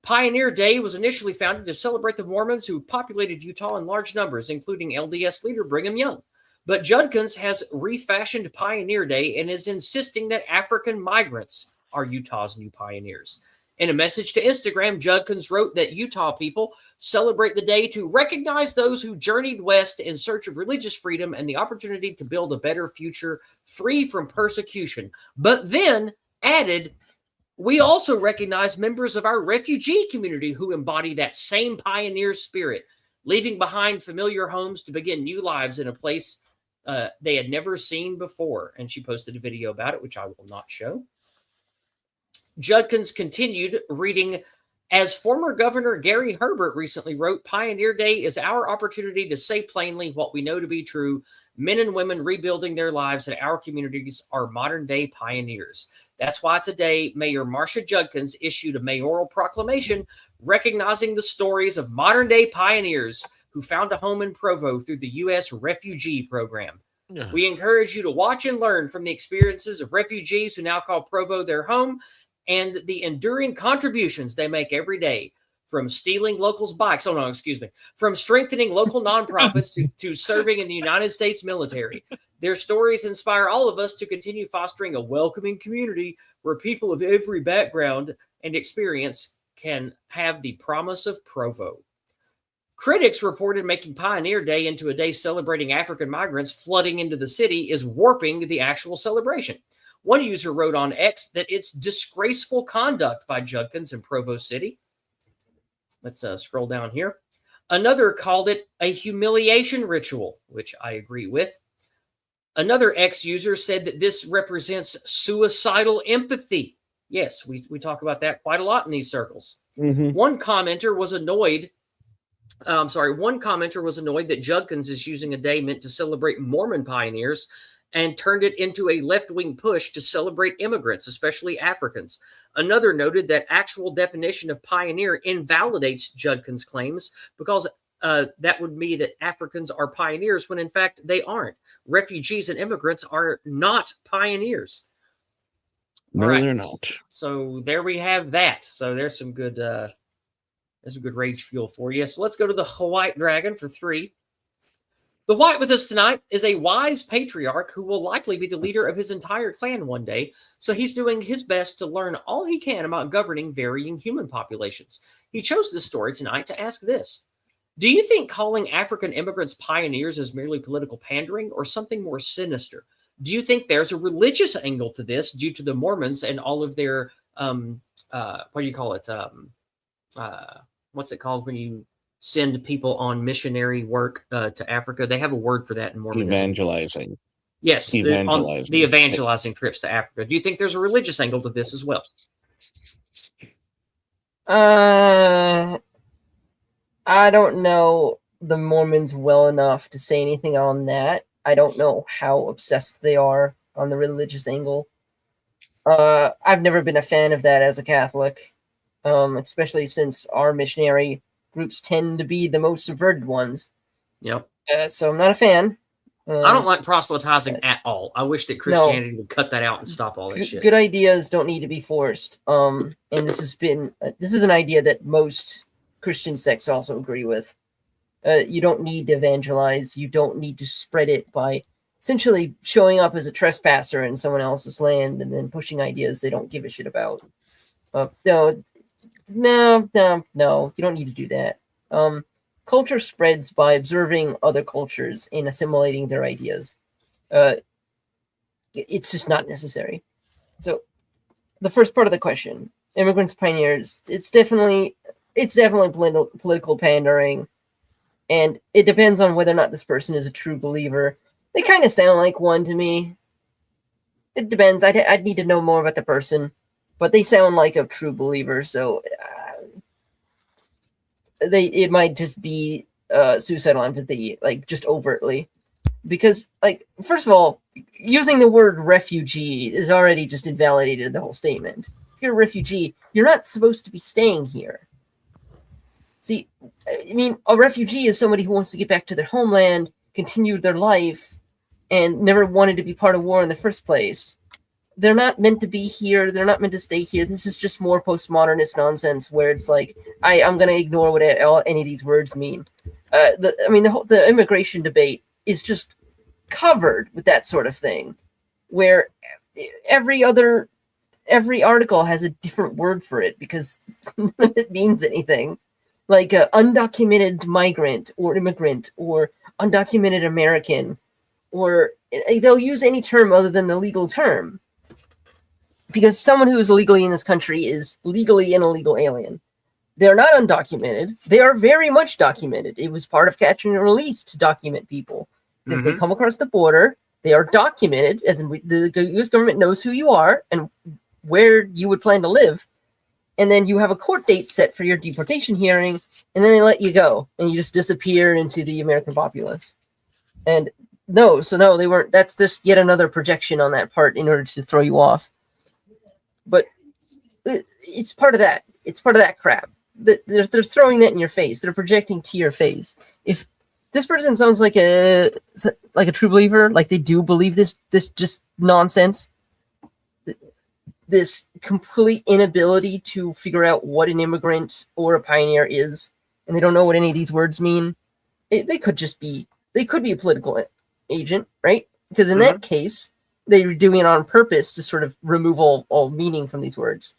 Pioneer Day was initially founded to celebrate the Mormons who populated Utah in large numbers, including LDS leader Brigham Young. But Judkins has refashioned Pioneer Day and is insisting that African migrants are Utah's new pioneers. In a message to Instagram, Judkins wrote that Utah people celebrate the day to recognize those who journeyed west in search of religious freedom and the opportunity to build a better future free from persecution. But then added, we also recognize members of our refugee community who embody that same pioneer spirit, leaving behind familiar homes to begin new lives in a place they had never seen before. And she posted a video about it, which I will not show. Judkins continued reading, as former Governor Gary Herbert recently wrote, Pioneer Day is our opportunity to say plainly what we know to be true. Men and women rebuilding their lives in our communities are modern-day pioneers. That's why today, Mayor Marcia Judkins issued a mayoral proclamation recognizing the stories of modern-day pioneers who found a home in Provo through the U.S. Refugee Program. Yeah. We encourage you to watch and learn from the experiences of refugees who now call Provo their home and the enduring contributions they make every day, from stealing locals' bikes, from strengthening local nonprofits to serving in the United States military. Their stories inspire all of us to continue fostering a welcoming community where people of every background and experience can have the promise of Provo. Critics reported making Pioneer Day into a day celebrating African migrants flooding into the city is warping the actual celebration. One user wrote on X that it's disgraceful conduct by Judkins in Provo City. Let's scroll down here. Another called it a humiliation ritual, which I agree with. Another X user said that this represents suicidal empathy. Yes, we talk about that quite a lot in these circles. Mm-hmm. One commenter was annoyed that Judkins is using a day meant to celebrate Mormon pioneers and turned it into a left-wing push to celebrate immigrants, especially Africans. Another noted that actual definition of pioneer invalidates Judkins' claims because that would mean that Africans are pioneers when in fact they aren't. Refugees and immigrants are not pioneers. No, right. They're not. So there we have that. So there's some good rage fuel for you. So let's go to the White Dragon for 3. The White with us tonight is a wise patriarch who will likely be the leader of his entire clan one day, so he's doing his best to learn all he can about governing varying human populations. He chose this story tonight to ask this. Do you think calling African immigrants pioneers is merely political pandering or something more sinister? Do you think there's a religious angle to this due to the Mormons and all of their, what do you call it? What's it called when you send people on missionary work to Africa? They have a word for that in Mormonism. Evangelizing. Yes, evangelizing. The evangelizing trips to Africa. Do you think there's a religious angle to this as well? I don't know the Mormons well enough to say anything on that. I don't know how obsessed they are on the religious angle. I've never been a fan of that as a Catholic, especially since our missionary groups tend to be the most subverted ones. Yep. So I'm not a fan. I don't like proselytizing at all. I wish that Christianity would cut that out and stop all that shit. Good ideas don't need to be forced. And this is an idea that most Christian sects also agree with. You don't need to evangelize. You don't need to spread it by essentially showing up as a trespasser in someone else's land and then pushing ideas they don't give a shit about. No, you don't need to do that. Culture spreads by observing other cultures and assimilating their ideas. It's just not necessary. So the first part of the question, immigrants, pioneers, it's definitely political pandering, and it depends on whether or not this person is a true believer. They kind of sound like one to me. It depends. I'd need to know more about the person, but they sound like a true believer, so it might just be suicidal empathy, like just overtly. Because, like, first of all, using the word refugee is already just invalidated the whole statement. If you're a refugee, you're not supposed to be staying here. See, I mean, a refugee is somebody who wants to get back to their homeland, continue their life, and never wanted to be part of war in the first place. They're not meant to be here. They're not meant to stay here. This is just more postmodernist nonsense where it's like, I'm going to ignore what any of these words mean. The immigration debate is just covered with that sort of thing, where every other every article has a different word for it because none of it means anything. Like undocumented migrant or immigrant or undocumented American, or they'll use any term other than the legal term. Because someone who is illegally in this country is legally an illegal alien. They're not undocumented. They are very much documented. It was part of catch and release to document people because they come across the border. They are documented, as in the U.S. government knows who you are and where you would plan to live. And then you have a court date set for your deportation hearing, and then they let you go, and you just disappear into the American populace. And no, they weren't. That's just yet another projection on that part in order to throw you off. But it's part of that. It's part of that crap. They're throwing that in your face. They're projecting to your face. If this person sounds like a true believer, like they do believe this just nonsense, this complete inability to figure out what an immigrant or a pioneer is, and they don't know what any of these words mean, they could be a political agent, right? Because in that case, they're doing it on purpose to sort of remove all meaning from these words.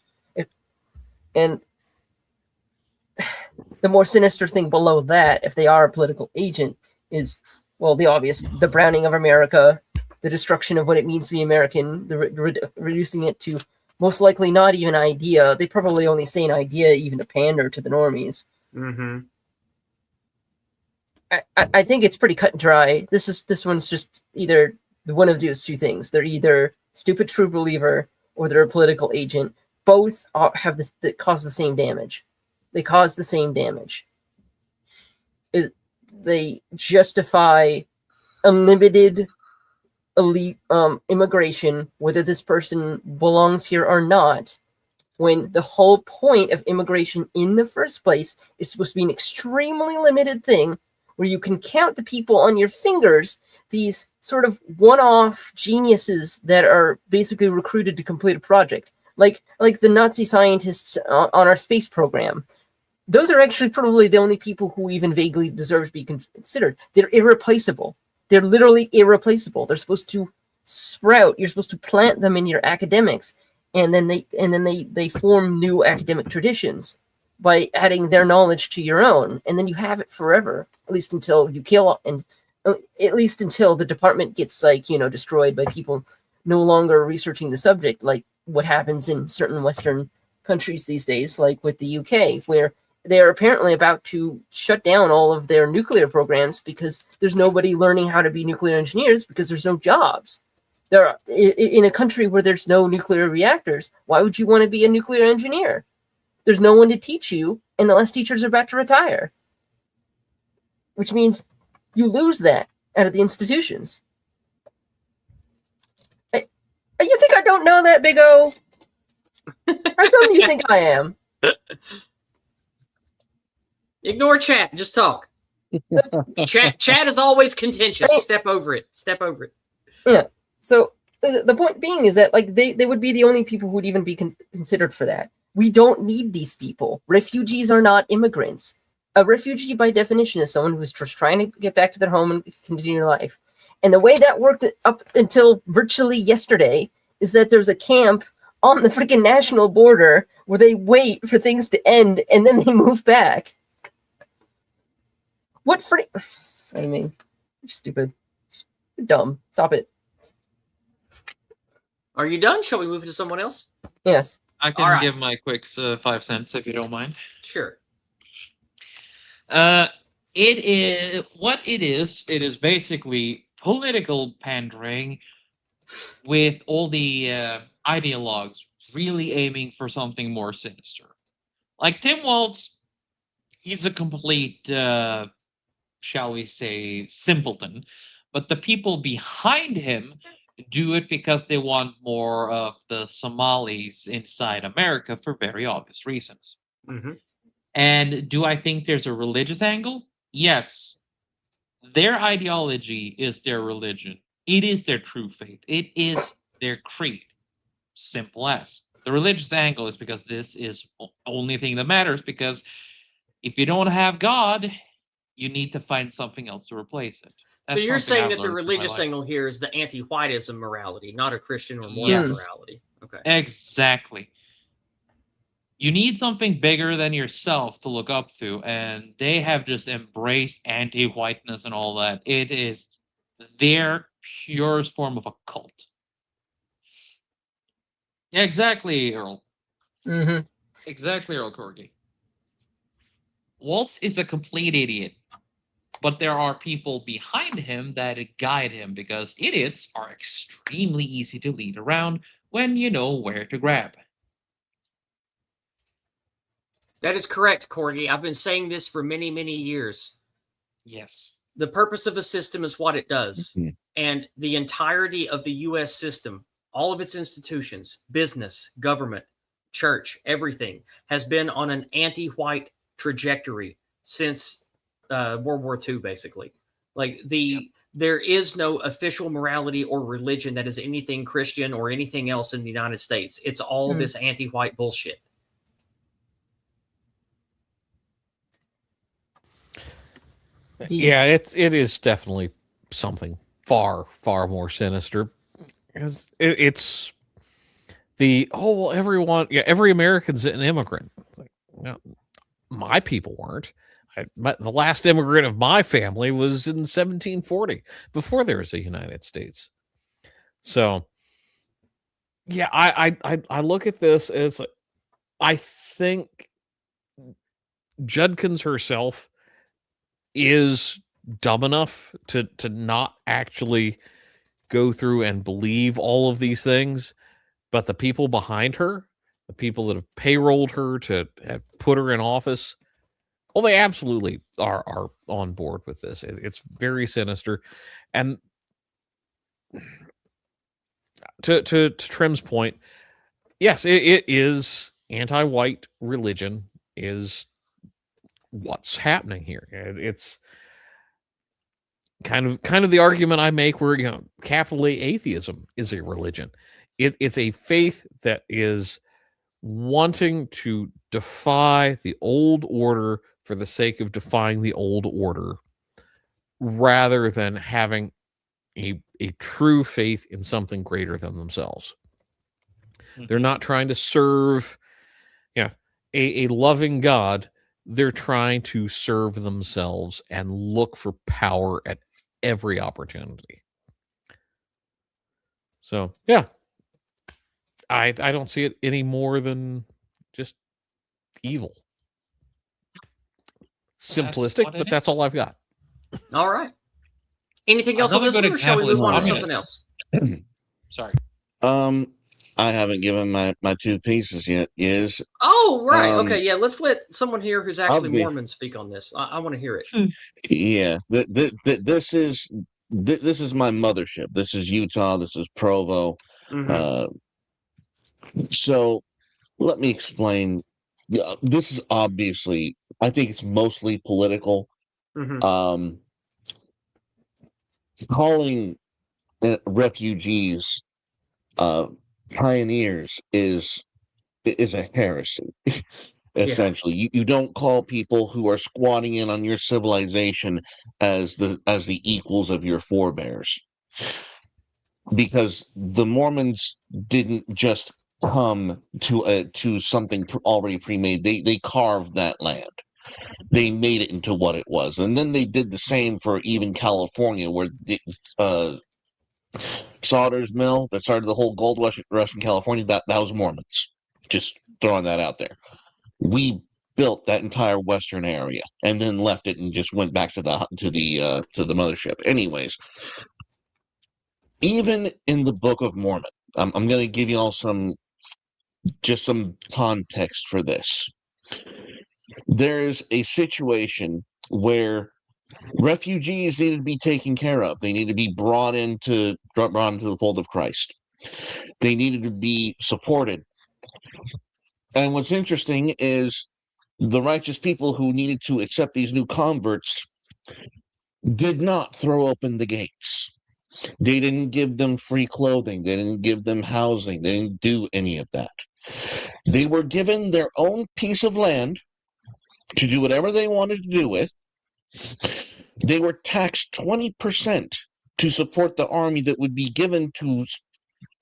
And the more sinister thing below that, if they are a political agent, is, well, the obvious, the browning of America, the destruction of what it means to be American, reducing it to most likely not even an idea. They probably only say an idea even to pander to the normies. I think it's pretty cut and dry. This one's just either one of those two things. They're either stupid true believer or they're a political agent. Both have this that cause the same damage. They cause the same damage. They justify unlimited elite immigration, whether this person belongs here or not, when the whole point of immigration in the first place is supposed to be an extremely limited thing where you can count the people on your fingers, these sort of one-off geniuses that are basically recruited to complete a project, like the Nazi scientists on our space program. Those are actually probably the only people who even vaguely deserve to be considered. They're irreplaceable. They're literally irreplaceable. They're supposed to sprout. You're supposed to plant them in your academics, and then they form new academic traditions by adding their knowledge to your own, and then you have it forever, at least until you kill, and at least until the department gets destroyed by people no longer researching the subject, like what happens in certain Western countries these days, like with the UK, where they are apparently about to shut down all of their nuclear programs because there's nobody learning how to be nuclear engineers because there's no jobs. In a country where there's no nuclear reactors, why would you want to be a nuclear engineer? There's no one to teach you, and the last teachers are about to retire. Which means you lose that out of the institutions. You think I don't know that, Big O? How come you think I am? Ignore chat. Just talk. Chat is always contentious. Step over it. Yeah. So the point being is that they would be the only people who would even be considered for that. We don't need these people. Refugees are not immigrants. A refugee, by definition, is someone who's just trying to get back to their home and continue their life. And the way that worked up until virtually yesterday is that there's a camp on the freaking national border where they wait for things to end and then they move back. You're stupid. You're dumb. Stop it. Are you done? Shall we move to someone else? Yes. I can give my quick 5 cents if you don't mind. Sure. It is basically political pandering with all the ideologues really aiming for something more sinister. Like Tim Waltz, he's a complete, shall we say, simpleton. But the people behind him do it because they want more of the Somalis inside America for very obvious reasons. And do I think there's a religious angle? Yes. Their ideology is their religion. It is their true faith. It is their creed. Simple as. The religious angle is because this is the only thing that matters, because if you don't have God, you need to find something else to replace it. So you're saying that the religious angle here is the anti-whiteism morality, not a Christian or moral morality. Okay. Exactly. You need something bigger than yourself to look up to, and they have just embraced anti-whiteness and all that. It is their purest form of a cult. Exactly, Earl. Mm-hmm. Exactly, Earl Corgi. Waltz is a complete idiot, but there are people behind him that guide him because idiots are extremely easy to lead around when you know where to grab. That is correct, Corgi. I've been saying this for many, many years. Yes. The purpose of a system is what it does. And the entirety of the U.S. system, all of its institutions, business, government, church, everything, has been on an anti-white trajectory since World War II, basically. Like there is no official morality or religion that is anything Christian or anything else in the United States. It's all this anti-white bullshit. Yeah, it is definitely something far more sinister. It's the everyone, every American's an immigrant. It's like, no, my people weren't. The last immigrant of my family was in 1740, before there was a United States. So, yeah, I look at this as, I think Judkins herself is dumb enough to not actually go through and believe all of these things, but the people behind her, the people that have payrolled her to have put her in office, well, they absolutely are on board with this. It's very sinister. And to Trym's point, yes, it is anti-white religion is what's happening here. It's kind of the argument I make where, capital A atheism is a religion. It's a faith that is wanting to defy the old order for the sake of defying the old order, rather than having a true faith in something greater than themselves. They're not trying to serve a loving God. They're trying to serve themselves and look for power at every opportunity. So, yeah, I don't see it any more than just evil. Simplistic, but that's all I've got. All right. Anything else on this one, or shall we move on to something else? Sorry. I haven't given my 2 pieces yet. Oh, right. Okay, yeah. Let's let someone here who's actually be- Mormon speak on this. I want to hear it. Yeah, this is my mothership. This is Utah. This is Provo. So let me explain. This is obviously, I think it's mostly political. Calling refugees pioneers is a heresy. Essentially, you don't call people who are squatting in on your civilization as the equals of your forebears, because the Mormons didn't just come to something already pre-made. They carved that land. They made it into what it was, and then they did the same for even California, where the Sauter's Mill that started the whole gold rush in California, that was Mormons. Just throwing that out there. We built that entire western area and then left it and just went back to the mothership. Anyways, even in the Book of Mormon, I'm going to give you all some context for this. There's a situation where refugees need to be taken care of. They need to be brought into the fold of Christ. They needed to be supported. And what's interesting is the righteous people who needed to accept these new converts did not throw open the gates. They didn't give them free clothing. They didn't give them housing. They didn't do any of that. They were given their own piece of land to do whatever they wanted to do with. They were taxed 20% to support the army that would be given to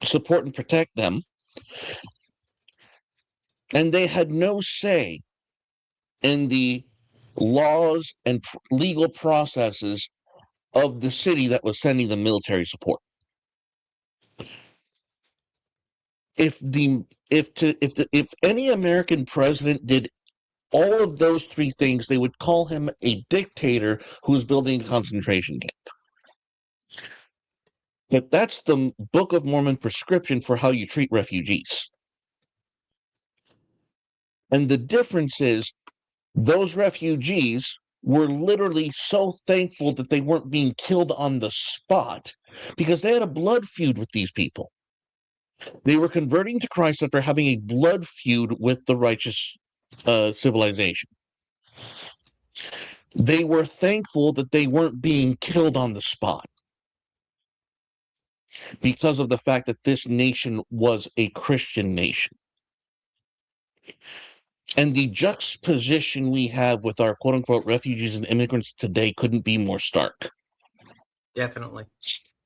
support and protect them. And they had no say in the laws and legal processes of the city that was sending them military support. If any American president did all of those three things, they would call him a dictator who was building a concentration camp. But that's the Book of Mormon prescription for how you treat refugees. And the difference is those refugees were literally so thankful that they weren't being killed on the spot because they had a blood feud with these people. They were converting to Christ after having a blood feud with the righteous civilization. They were thankful that they weren't being killed on the spot because of the fact that this nation was a Christian nation. And the juxtaposition we have with our quote-unquote refugees and immigrants today couldn't be more stark. Definitely.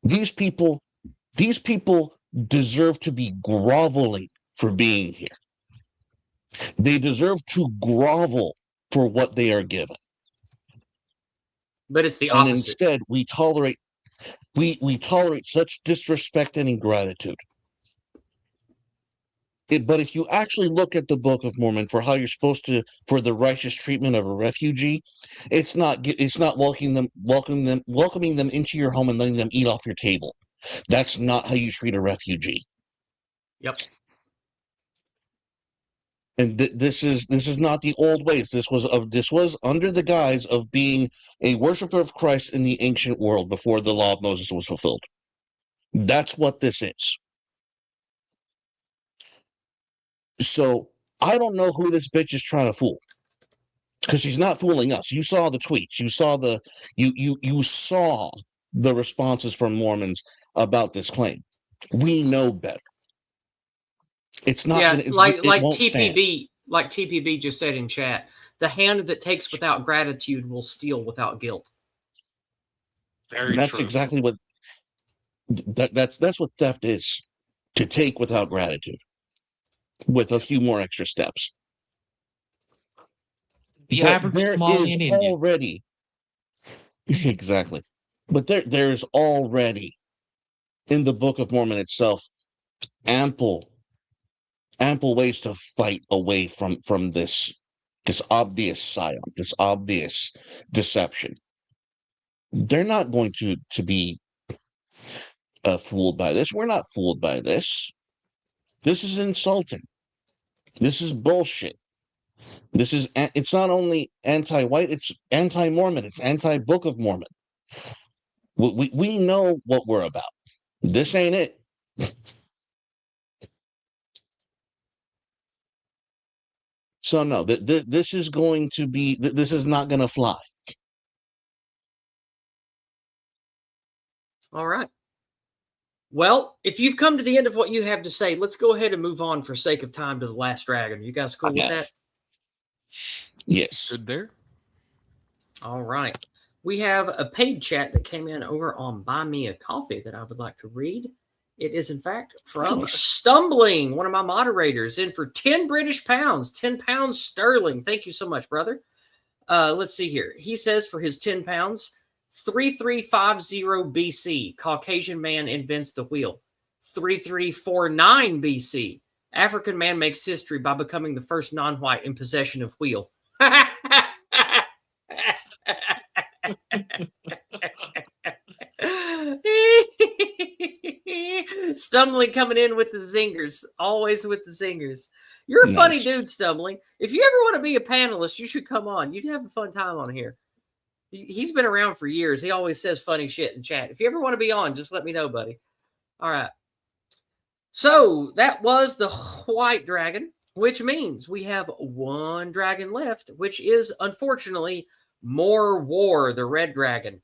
These people deserve to be groveling for being here. They deserve to grovel for what they are given. But it's the And opposite. instead, we tolerate such disrespect and ingratitude. But if you actually look at the Book of Mormon for how you're supposed to, for the righteous treatment of a refugee, it's not welcoming them into your home and letting them eat off your table. That's not how you treat a refugee. Yep. And this is not the old ways. This was under the guise of being a worshiper of Christ in the ancient world before the law of Moses was fulfilled. That's what this is. So I don't know who this bitch is trying to fool, because she's not fooling us. You saw the tweets. You saw you saw the responses from Mormons about this claim. We know better. It's not. Yeah, gonna, it's, like it won't TPB, stand. like TPB just said in chat. The hand that takes without gratitude will steal without guilt. Very That's true. exactly what. That's what theft is. To take without gratitude, with a few more extra steps. The But average there Somali is in India. already exactly. But there's already in the Book of Mormon itself ample ways to fight away from this obvious psyop, this obvious deception. They're not going to be fooled by this. We're not fooled by this. This is insulting. This is bullshit. It's not only anti-white, it's anti-Mormon, it's anti-Book of Mormon. We know what we're about. This ain't it. So no, this is going to be, this is not going to fly. All right. Well, if you've come to the end of what you have to say, let's go ahead and move on for sake of time to the last dragon. You guys cool with that? Yes. Good there. All right. We have a paid chat that came in over on Buy Me a Coffee that I would like to read. It is, in fact, from Stumbling, one of my moderators, in for 10 British pounds, 10 pounds sterling. Thank you so much, brother. Let's see here. He says for his 10 pounds, 3350 BC, Caucasian man invents the wheel. 3349 BC, African man makes history by becoming the first non-white in possession of wheel. Stumbling coming in with the zingers, always with the zingers. You're a funny dude, Stumbling. If you ever want to be a panelist, you should come on. You'd have a fun time on here. He's been around for years. He always says funny shit in chat. If you ever want to be on, just let me know, buddy. All right. So that was the white dragon, which means we have one dragon left, which is unfortunately More War, the red dragon.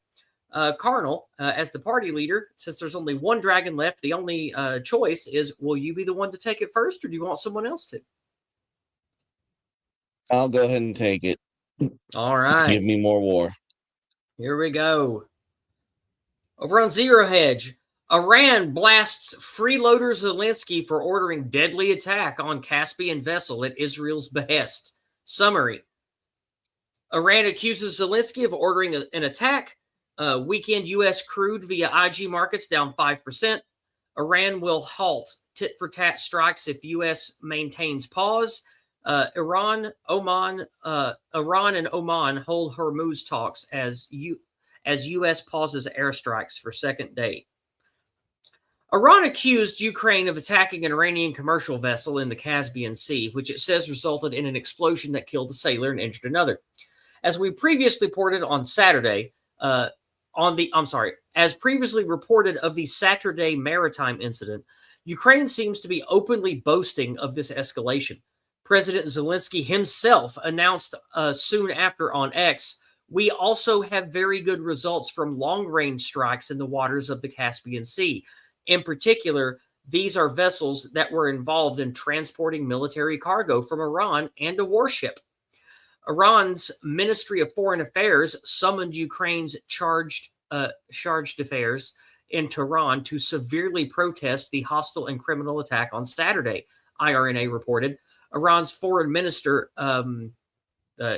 Carnal, as the party leader, since there's only one dragon left, the only choice is, will you be the one to take it first, or do you want someone else to? I'll go ahead and take it. All right. Give me more war. Here we go. Over on Zero Hedge, Iran blasts freeloader Zelensky for ordering deadly attack on Caspian vessel at Israel's behest. Summary. Iran accuses Zelensky of ordering an attack. Weekend U.S. crude via IG markets down 5%. Iran will halt tit-for-tat strikes if U.S. maintains pause. Iran and Oman hold Hormuz talks as U.S. pauses airstrikes for second day. Iran accused Ukraine of attacking an Iranian commercial vessel in the Caspian Sea, which it says resulted in an explosion that killed a sailor and injured another. As we previously reported on Saturday, as previously reported of the Saturday maritime incident, Ukraine seems to be openly boasting of this escalation. President Zelensky himself announced soon after on X, "We also have very good results from long-range strikes in the waters of the Caspian Sea. In particular, these are vessels that were involved in transporting military cargo from Iran and a warship." Iran's Ministry of Foreign Affairs summoned Ukraine's charged affairs in Tehran to severely protest the hostile and criminal attack on Saturday, IRNA reported. Iran's foreign minister,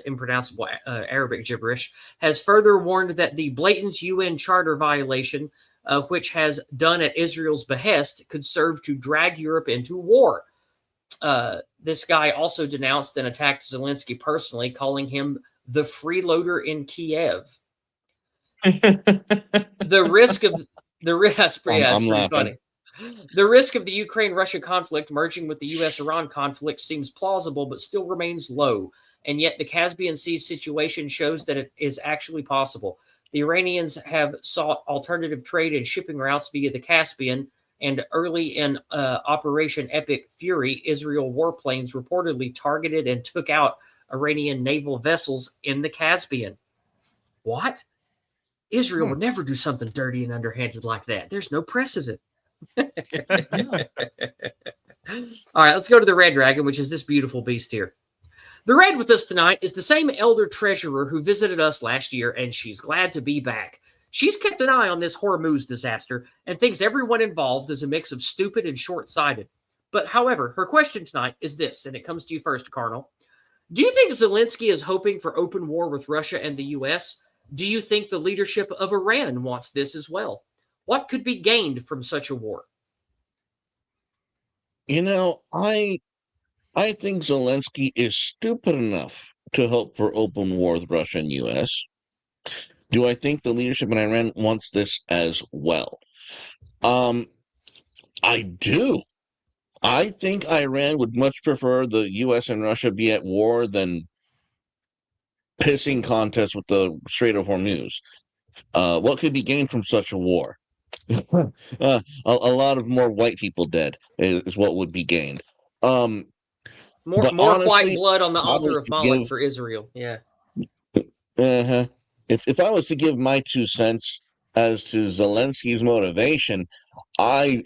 impronounceable Arabic gibberish, has further warned that the blatant UN charter violation, which has done at Israel's behest, could serve to drag Europe into war. This guy also denounced and attacked Zelensky personally, calling him the freeloader in Kiev. The risk of that's pretty funny. The risk of the Ukraine-Russia conflict merging with the U.S.-Iran conflict seems plausible, but still remains low. And yet the Caspian Sea situation shows that it is actually possible. The Iranians have sought alternative trade and shipping routes via the Caspian, and early in Operation Epic Fury, Israel warplanes reportedly targeted and took out Iranian naval vessels in the Caspian. What? Israel would never do something dirty and underhanded like that. There's no precedent. All right, let's go to the Red Dragon, which is this beautiful beast here. The Red with us tonight is the same elder treasurer who visited us last year, and she's glad to be back. She's kept an eye on this Hormuz disaster and thinks everyone involved is a mix of stupid and short-sighted. But however, her question tonight is this, and it comes to you first, Cardinal. Do you think Zelensky is hoping for open war with Russia and the U.S.? Do you think the leadership of Iran wants this as well? What could be gained from such a war? You know, I think Zelensky is stupid enough to hope for open war with Russia and U.S. Do I think the leadership in Iran wants this as well? I do. I think Iran would much prefer the U.S. and Russia be at war than pissing contests with the Strait of Hormuz. What could be gained from such a war? A lot of more white people dead is what would be gained. More honestly, white blood on the altar of Moloch for Israel. Yeah. If I was to give my 2 cents as to Zelensky's motivation, I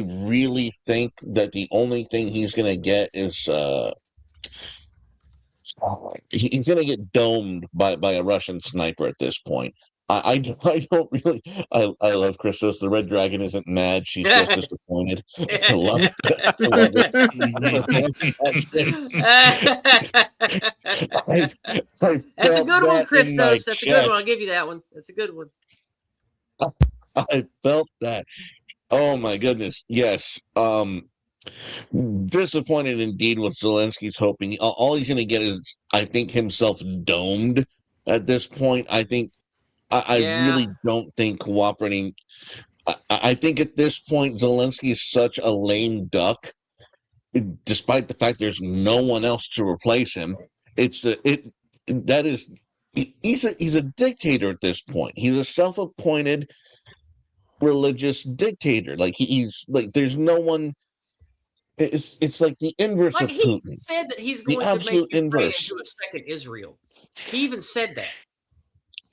really think that the only thing he's going to get is he's going to get domed by a Russian sniper at this point. I don't really. I love Christos. The Red Dragon isn't mad. She's just disappointed. I love it. That's a good one, Christos. That's a good one. I'll give you that one. That's a good one. I felt that. Oh my goodness. Yes. Disappointed indeed with Zelensky's hoping. All he's going to get is, I think, himself domed at this point. I think. I really don't think cooperating. I think at this point, Zelensky is such a lame duck, despite the fact there's no one else to replace him. He's a dictator at this point. He's a self-appointed religious dictator. Like he's like there's no one. It's like the inverse of Putin. He said that he's going to make Ukraine into a second Israel. He even said that.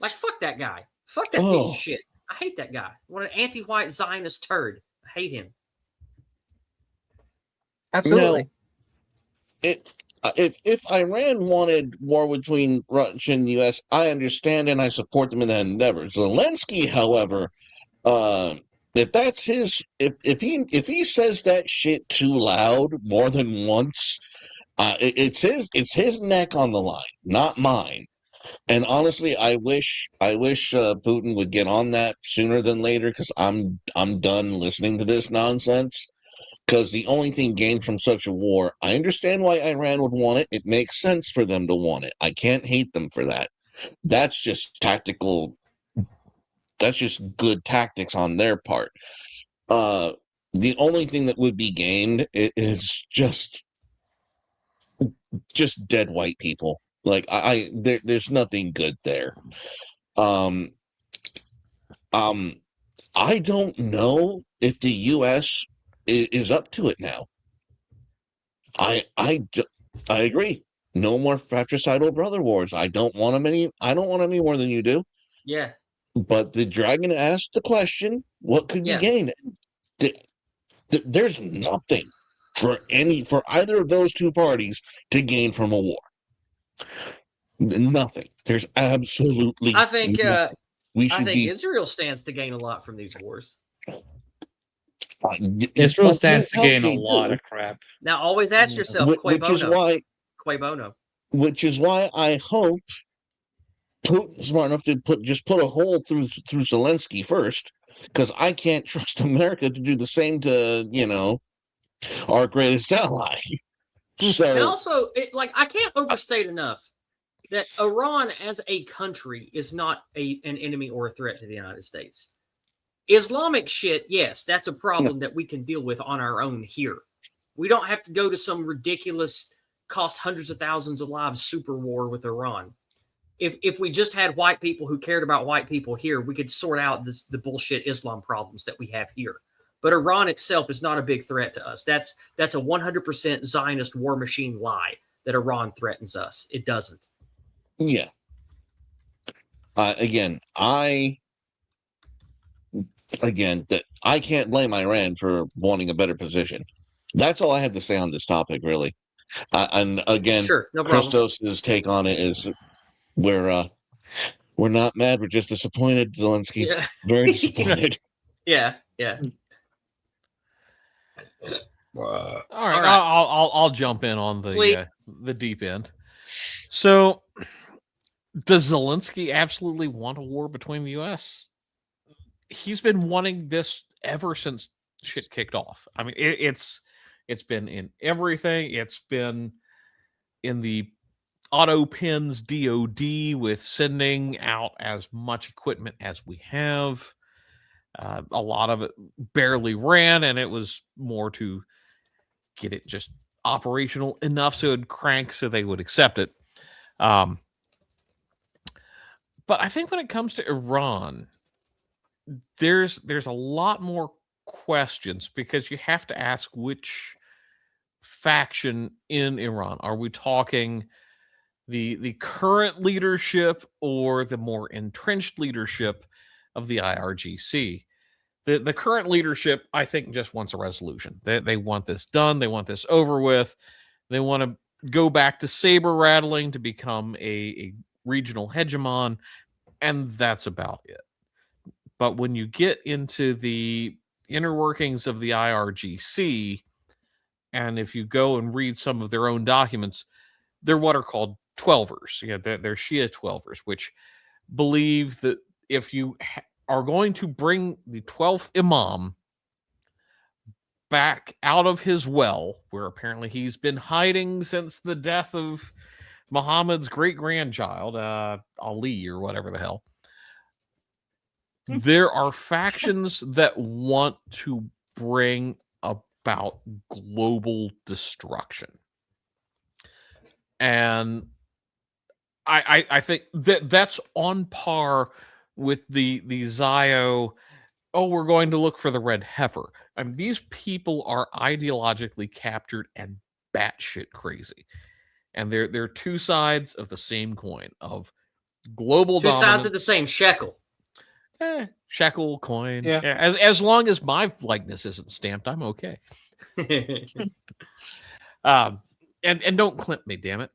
Like, fuck that guy. Fuck that piece of shit. I hate that guy. What an anti-white Zionist turd. I hate him. Absolutely. Now, if Iran wanted war between Russia and the U.S., I understand and I support them in that endeavor. Zelensky, however, if that's his, if he says that shit too loud more than once, it's his neck on the line, not mine. And honestly, I wish Putin would get on that sooner than later, because I'm done listening to this nonsense. Because the only thing gained from such a war, I understand why Iran would want it. It makes sense for them to want it. I can't hate them for that. That's just tactical. That's just good tactics on their part. The only thing that would be gained is just dead white people. Like there's nothing good there. Um, I don't know if the U.S. is up to it now. I agree. No more fratricidal brother wars. I don't want them any. I don't want any more than you do. Yeah. But the dragon asked the question: what could we gain? There's nothing for either of those two parties to gain from a war. Nothing. There's absolutely. I think. Nothing. I think Israel stands to gain a lot from these wars. Israel stands to gain a lot of crap. Now, always ask yourself, which is why I hope Putin's smart enough to put a hole through Zelensky first, because I can't trust America to do the same to our greatest ally. So, and also, I can't overstate enough that Iran as a country is not an enemy or a threat to the United States. Islamic shit, yes, that's a problem that we can deal with on our own here. We don't have to go to some ridiculous, cost hundreds of thousands of lives super war with Iran. If we just had white people who cared about white people here, we could sort out the bullshit Islam problems that we have here. But Iran itself is not a big threat to us. That's a 100% Zionist war machine lie that Iran threatens us. It doesn't. Yeah. Again, I can't blame Iran for wanting a better position. That's all I have to say on this topic, really. And again, sure, no problem. Christos's take on it is we're not mad, we're just disappointed, Zelensky. Yeah. Very disappointed. Yeah. All right. I'll jump in on the deep end. So, does Zelensky absolutely want a war between the U.S.? He's been wanting this ever since shit kicked off. I mean, it's been in everything. It's been in the auto pins DOD with sending out as much equipment as we have. A lot of it barely ran, and it was more to get it just operational enough so it'd crank so they would accept it. But I think when it comes to Iran, there's a lot more questions, because you have to ask which faction in Iran. Are we talking the current leadership or the more entrenched leadership of the IRGC? The current leadership, I think, just wants a resolution. They want this done. They want this over with. They want to go back to saber rattling to become a regional hegemon, and that's about it. But when you get into the inner workings of the IRGC, and if you go and read some of their own documents, they're what are called 12ers. They're Shia 12ers, which believe that if you are going to bring the 12th Imam back out of his well, where apparently he's been hiding since the death of Muhammad's great-grandchild, Ali or whatever the hell, there are factions that want to bring about global destruction. And I think that's on par with the Zio, we're going to look for the red heifer. I mean, these people are ideologically captured and batshit crazy. And they're two sides of the same coin of global dominance. Two sides of the same shekel. Shekel coin. Yeah. As long as my likeness isn't stamped, I'm okay. And don't clip me, damn it.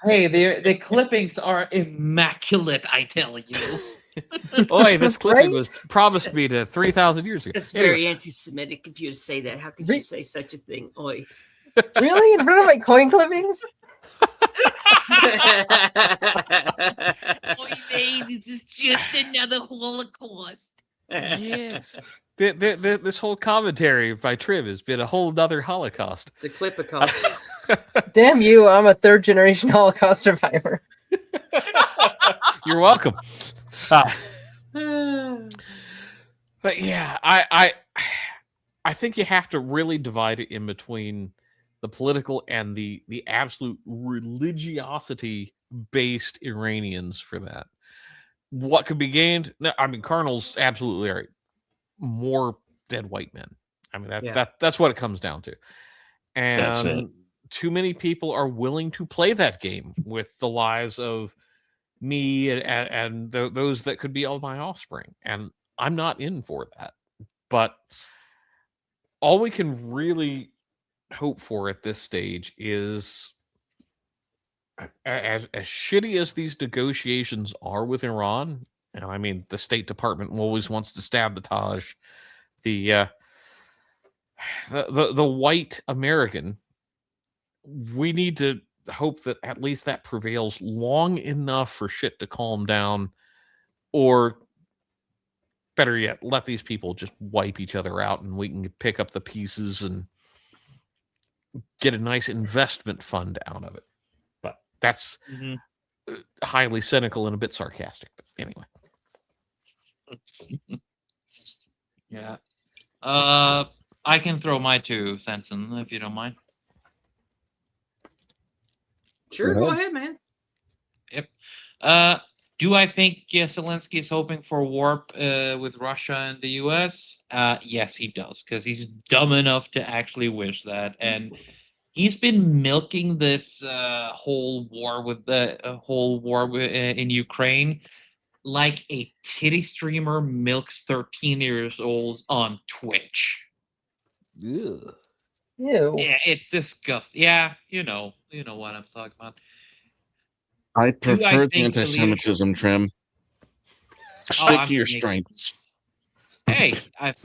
Hey, the clippings are immaculate, I tell you. Boy, this clipping Right? was promised me to 3,000 years ago. It's Anyway, very anti-Semitic of you to say that. How could you say such a thing? Oi. Really? In front of my coin clippings? This is just another Holocaust. yes. This whole commentary by Trym has been a whole nother Holocaust. It's a clip-a-cost. Damn you, I'm a third generation Holocaust survivor. You're welcome. But yeah, I think you have to really divide it in between the political and the absolute religiosity-based Iranians for that. What could be gained? No, I mean, Colonel's absolutely right. More dead white men. I mean, that's what it comes down to. That's it. And too many people are willing to play that game with the lives of me and those that could be all my offspring. And I'm not in for that. But all we can really hope for at this stage is, as shitty as these negotiations are with Iran, and I mean the State Department always wants to sabotage the white American. We need to hope that at least that prevails long enough for shit to calm down, or better yet, let these people just wipe each other out and we can pick up the pieces and get a nice investment fund out of it. But that's highly cynical and a bit sarcastic. But anyway. Yeah. I can throw my 2 cents in if you don't mind. Sure, go ahead, man. Yep. Do I think Zelensky is hoping for warp with Russia and the US? Yes, he does, because he's dumb enough to actually wish that. And he's been milking this whole war in Ukraine like a titty streamer milks 13 years old on Twitch. Ew. Ew. Yeah, it's disgusting. Yeah, you know what I'm talking about. I prefer the think the anti-Semitism, Trym. Stick I'm to your making- strengths. Hey,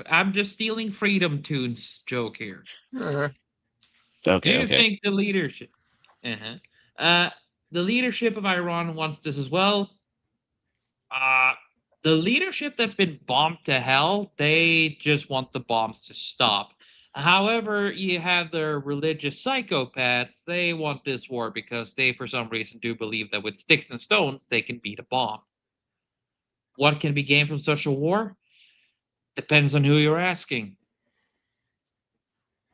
I'm just stealing Freedom Tunes joke here. Uh-huh. Do Okay, you okay. think the leadership? The leadership of Iran wants this as well. The leadership that's been bombed to hell, they just want the bombs to stop. However, you have the religious psychopaths. They want this war because they, for some reason, do believe that with sticks and stones, they can beat a bomb. What can be gained from such a war? Depends on who you're asking.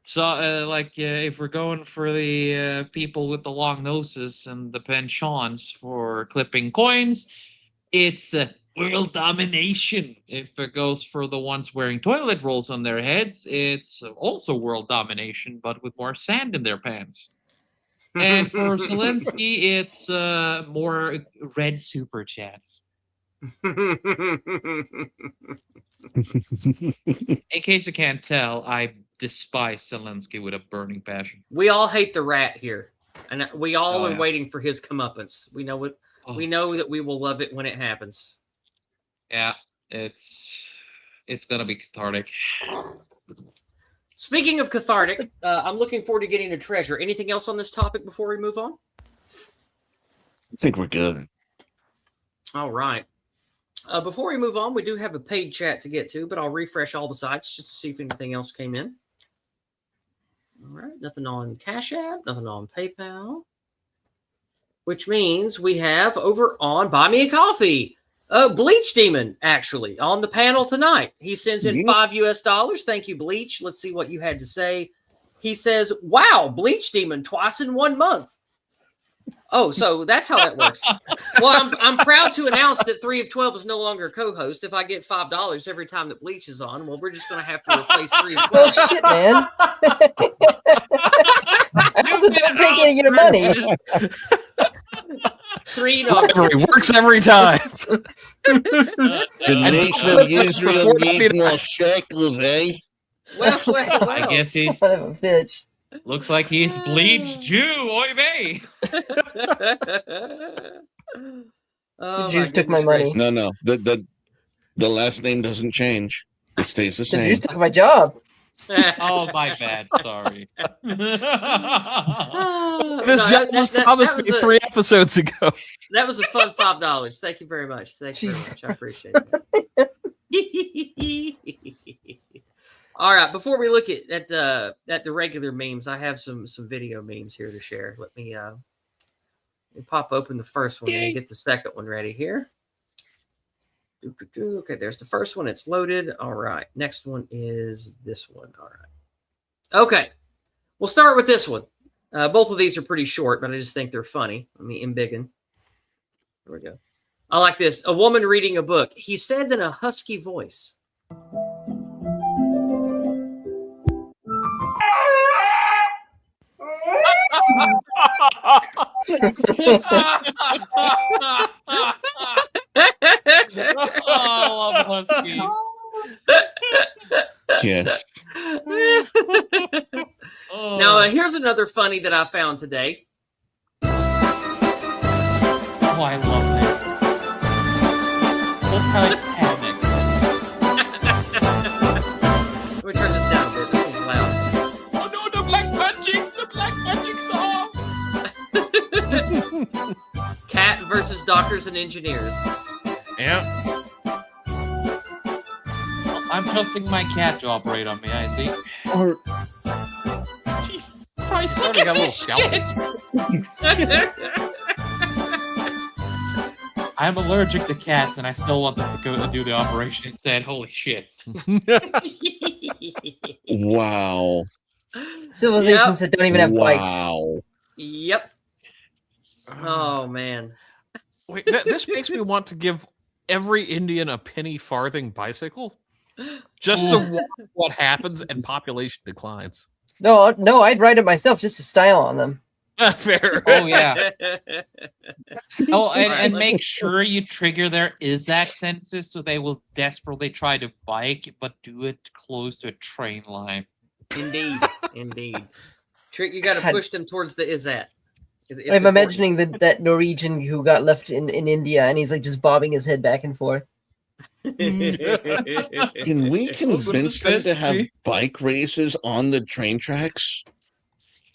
So, if we're going for the people with the long noses and the penchants for clipping coins, it's world domination. If it goes for the ones wearing toilet rolls on their heads, it's also world domination, but with more sand in their pants. And for Zelensky, it's more red super chats. In case you can't tell, I despise Zelensky with a burning passion. We all hate the rat here, and we all are yeah. waiting for his comeuppance. We know it. We know that we will love it when it happens. Yeah, it's gonna be cathartic. Speaking of cathartic, I'm looking forward to getting a treasure. Anything else on this topic before we move on? I think we're good. All right. Before we move on, we do have a paid chat to get to, but I'll refresh all the sites just to see if anything else came in. All right. Nothing on Cash App, nothing on PayPal. Which means we have over on Buy Me a Coffee, Bleach Demon, actually, on the panel tonight. He sends in $5 US. Thank you, Bleach. Let's see what you had to say. He says, wow, Bleach Demon twice in 1 month. Oh, so that's how that works. Well, I'm proud to announce that 3 of 12 is no longer a co-host. If I get $5 every time that Bleach is on, well, we're just going to have to replace 3 of 12. Well, shit, man. I also don't take any of your money. 3 Works every time. The nation of Israel needs more shekels, eh? Well. I guess he's Son of a bitch. looks like he's Bleach Jew. Oy vey. The Oh, Jews took my goodness money. gracious. No. The last name doesn't change. It stays the The same. Jews took my job. Oh, my bad. Sorry. This No, job was promised me 3 episodes ago. that was a fun $5. Thank you very much. Thank you very Jesus much. I appreciate it. All right, before we look at the regular memes, I have some video memes here to share. Let me pop open the first one and get the second one ready here. Okay, there's the first one. It's loaded. All right, next one is this one. All right. Okay, we'll start with this one. Both of these are pretty short, but I just think they're funny. Let me embiggen. There we go. I like this. A woman reading a book. He said in a husky voice. Oh, I love Husky. Yes. Now, here's another funny that I found today. Oh, I love it. Look how it panics. Let me turn this down a bit. This one's loud. Oh no, the black magic! The black magic song! Cat versus doctors and engineers. Yeah. I'm trusting my cat to operate on me, I see. Or Jesus Christ, look Already at got little this scalpels. shit! I'm allergic to cats, and I still want them to go and do the operation instead. Holy shit. wow. Civilizations that don't even have bikes. Wow. Yep. Oh, man. Wait, this makes me want to give every Indian a penny farthing bicycle just to watch what happens and population declines. No, I'd ride it myself just to style on them. Fair. Oh, yeah. Oh, and Alright, make sure you trigger their ISAC census so they will desperately try to bike, but do it close to a train line. Indeed. Indeed. Trick, you got to God. push them towards the ISAT. It's I'm important. imagining that Norwegian who got left in India and he's like just bobbing his head back and forth. Can we convince them to have bike races on the train tracks?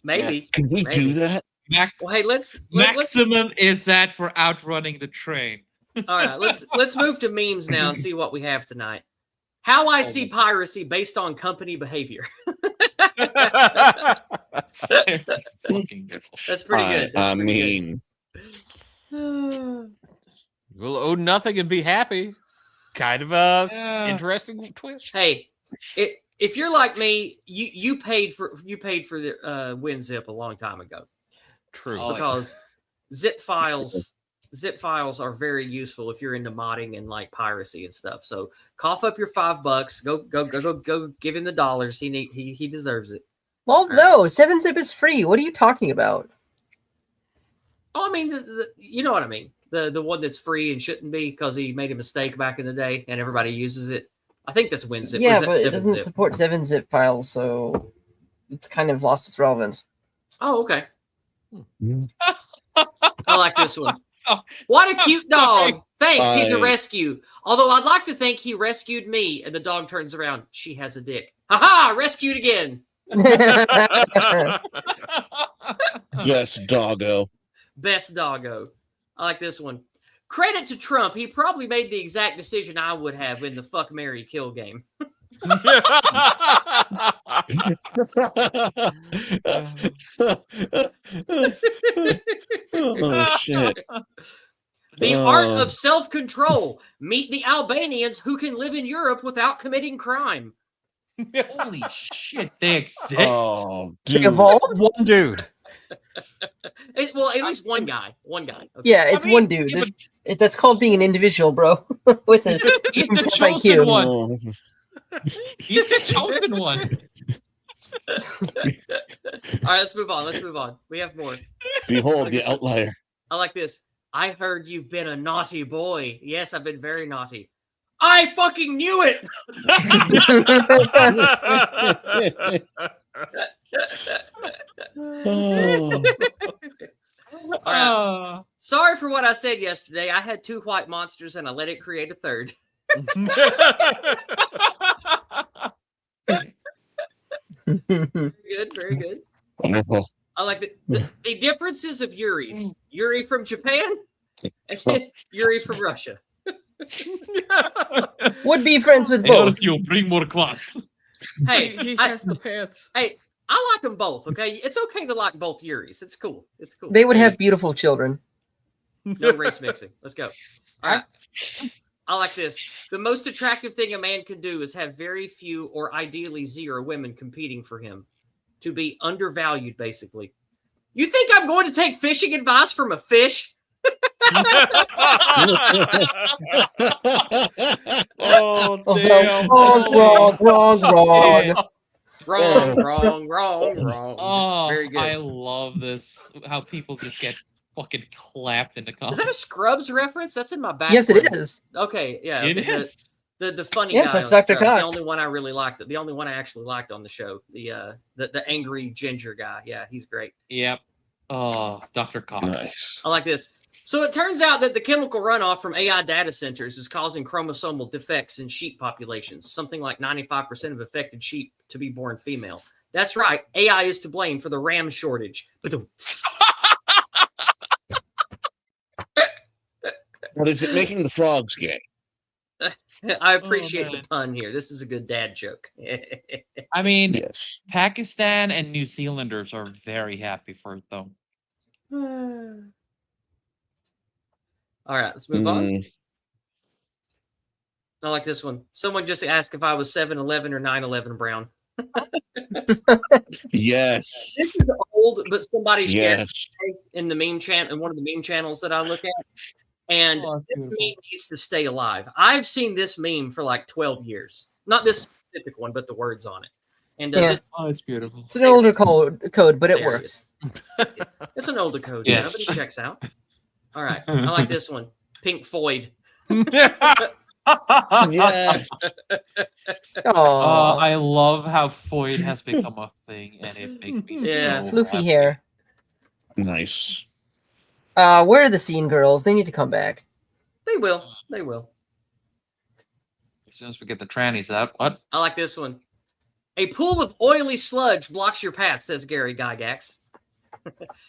Maybe. Yes. Can we Maybe. do that? Well, hey, let's Maximum ISAT for outrunning the train. all right. Let's move to memes now and see what we have tonight. How I see piracy based on company behavior. Fucking good. That's pretty good. I mean, good. We'll owe nothing and be happy. Kind of a Yeah. interesting twist. Hey, if you're like me, you paid for the WinZip a long time ago True. Oh, because zip files are very useful if you're into modding and like piracy and stuff. So cough up your $5. Go give him the dollars. He deserves it. Well, no, 7-Zip is free. What are you talking about? Oh, I mean, you know what I mean. The one that's free and shouldn't be because he made a mistake back in the day and everybody uses it. I think that's WinZip. Yeah, Or is that but it doesn't 7-Zip? support 7-Zip files, so it's kind of lost its relevance. Oh, okay. Hmm. I like this one. So- What a cute dog. Thanks. He's a I- rescue. Although I'd like to think he rescued me and the dog turns around. She has a dick. Ha! Rescued again. yes, doggo. Best doggo. I like this one. Credit to Trump. He probably made the exact decision I would have in the fuck, marry, kill game. oh shit. The art of self-control. Meet the Albanians who can live in Europe without committing crime. Holy shit, they exist. Oh, They dude. evolved? One dude. Well, at least one guy. One guy. Okay. Yeah, it's I mean, one dude. yeah, That's called being an individual, bro. With a He's the top chosen IQ. one. Oh, He's the chosen one. All right, let's move on. We have more. behold the outlier. I like this. I heard you've been a naughty boy. Yes, I've been very naughty. I fucking knew it. oh, right. Sorry for what I said yesterday. I had 2 white monsters and I let it create a third. Good, very good. Wonderful. I like the differences of Yuri's. Yuri from Japan and Yuri from Russia. Would be friends with Hey, both. you bring more class. Hey, he has the pants. Hey, I like them both. Okay, it's okay to like both Yuris. It's cool. It's cool. They would have beautiful children. No race mixing. Let's go. All right. I like this. The most attractive thing a man can do is have very few or ideally 0 women competing for him. To be undervalued, basically. You think I'm going to take fishing advice from a fish? Oh, Also, damn. Wrong. Oh, Very good. I love this. How people just get fucking clapped in the Is comments. that a Scrubs reference? That's in my back. Yes, it is. Okay, yeah. It is. The funny Yes, guy. that's on Dr. Scrubs, Cox. The only one I really liked. The only one I actually liked on the show. The angry ginger guy. Yeah, he's great. Yep. Oh, Dr. Cox. Nice. I like this. So it turns out that the chemical runoff from AI data centers is causing chromosomal defects in sheep populations. Something like 95% of affected sheep to be born female. That's right. AI is to blame for the ram shortage. But is it making the frogs gay? I appreciate the man. pun here. This is a good dad joke. I mean, Yes. Pakistan and New Zealanders are very happy for it, though. All right, let's move on. Mm, I like this one. Someone just asked if I was 7-Eleven or 9/11 brown. yes. This is old, but somebody shared Yes. in the meme channel, in one of the meme channels that I look at. And Oh, that's this beautiful. meme needs to stay alive. I've seen this meme for like 12 years. Not this specific one, but the words on it. And Yeah. this, Oh, it's beautiful. It's an older code, but it There it works. it's an older code, Yes. but it checks out. All right. I like this one. Pink Floyd. Yes. Oh, I love how Foyd has become a thing, and it makes me Yeah. so floofy happy. hair. Nice. Where are the scene girls? They need to come back. They will. They will. As soon as we get the trannies out, what? I like this one. A pool of oily sludge blocks your path, says Gary Gygax.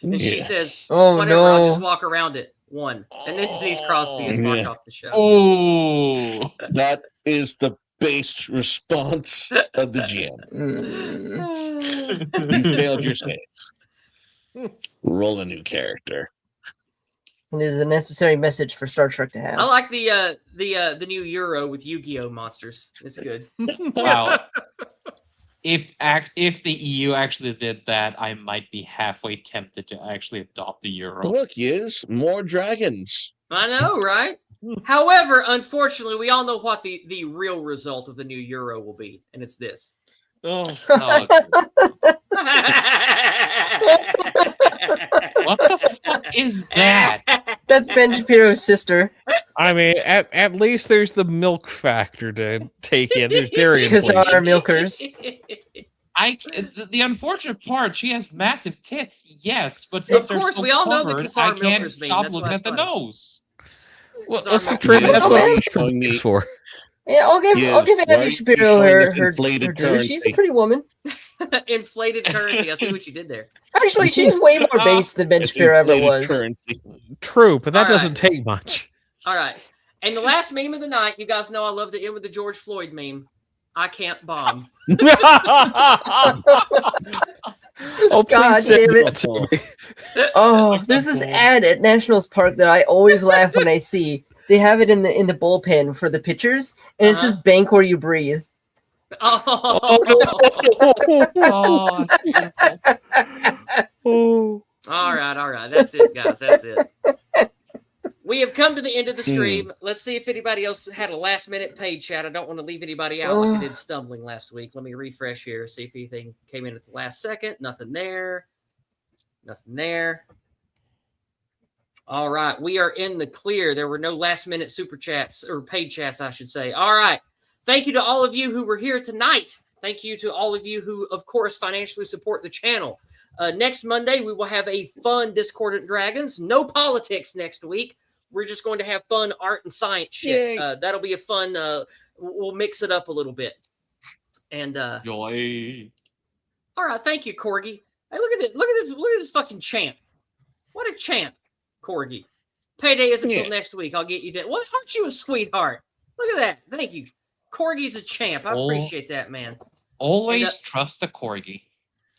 And she Yes. says, Oh whatever, I'll just no! walk around it. 1. And then Denise Crosby is walked Yeah. off the show. Oh, That is the base response of the GM. Mm. You failed your save. Roll a new character. It is a necessary message for Star Trek to have. I like the new Euro with Yu-Gi-Oh monsters. It's good. wow. If the EU actually did that, I might be halfway tempted to actually adopt the euro. Look, yes, more dragons. I know, right? However, unfortunately, we all know what the real result of the new Euro will be, and it's this. Oh, Oh, what the fuck is that? That's Ben Shapiro's sister. I mean, at least there's the milk factor to take in. There's dairy Because inflation. our milkers. The unfortunate part, she has massive tits, yes, but Of since they're course, so we all know the covered, Khazar I can't milkers meme. stop That's why looking it's at the funny. nose. Well, Sorry, what's the Mark. trim? Yes, That's why what are you showing me- it's for. Yeah, I'll give Yes, Abby why are you Shapiro showing her us her inflated due. She's a currency? pretty woman. Inflated currency. I see what you did there. Actually, she's way more base than Ben It's Shapiro ever inflated was. currency. True, but that All right. doesn't take much. All right. And the last meme of the night, you guys know I love the end with the George Floyd meme. I can't bomb. Oh, please God send damn it. that to me. Oh, there's this ad at Nationals Park that I always laugh when I see. They have it in the bullpen for the pitchers, and it says "Bank where you breathe." Oh, Oh, that's beautiful. Oh. All right. That's it, guys. That's it. We have come to the end of the stream. Let's see if anybody else had a last minute paid chat. I don't want to leave anybody out like I did stumbling last week. Let me refresh here, see if anything came in at the last second. Nothing there. Nothing there. All right. We are in the clear. There were no last minute super chats or paid chats, I should say. All right. Thank you to all of you who were here tonight. Thank you to all of you who, of course, financially support the channel. Next Monday, we will have a fun Discordant Dragons. No politics next week. We're just going to have fun art and science shit. That'll be a fun. We'll mix it up a little bit. And Joy. all right, thank you, Corgi. Hey, look at this! Look at this fucking champ. What a champ, Corgi. Payday isn't until next week. I'll get you that. Well, aren't you a sweetheart? Look at that. Thank you. Corgi's a champ. I appreciate that, man. Always trust the corgi.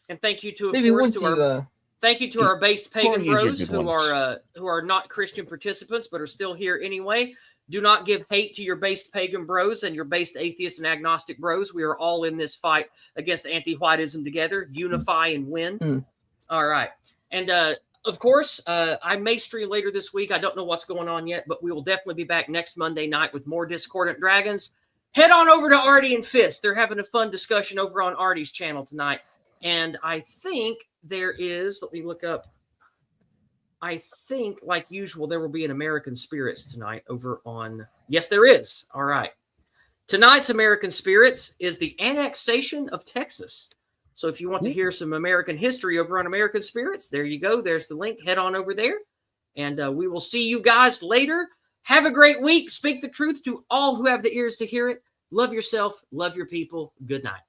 And thank you to, of Maybe course, once you thank you to our based pagan Corgis are bros good who are not Christian participants but are still here anyway. Do not give hate to your based pagan bros and your based atheist and agnostic bros. We are all in this fight against anti-whiteism together. Unify and win. All right. And of course, I may stream later this week. I don't know what's going on yet, but we will definitely be back next Monday night with more Discordant Dragons. Head on over to Artie and Fist. They're having a fun discussion over on Artie's channel tonight. And I think there is, let me look up. I think, like usual, there will be an American Spirits tonight over on, yes, there is. All right. Tonight's American Spirits is the annexation of Texas. So if you want to hear some American history over on American Spirits, there you go. There's the link. Head on over there. And we will see you guys later. Have a great week. Speak the truth to all who have the ears to hear it. Love yourself. Love your people. Good night.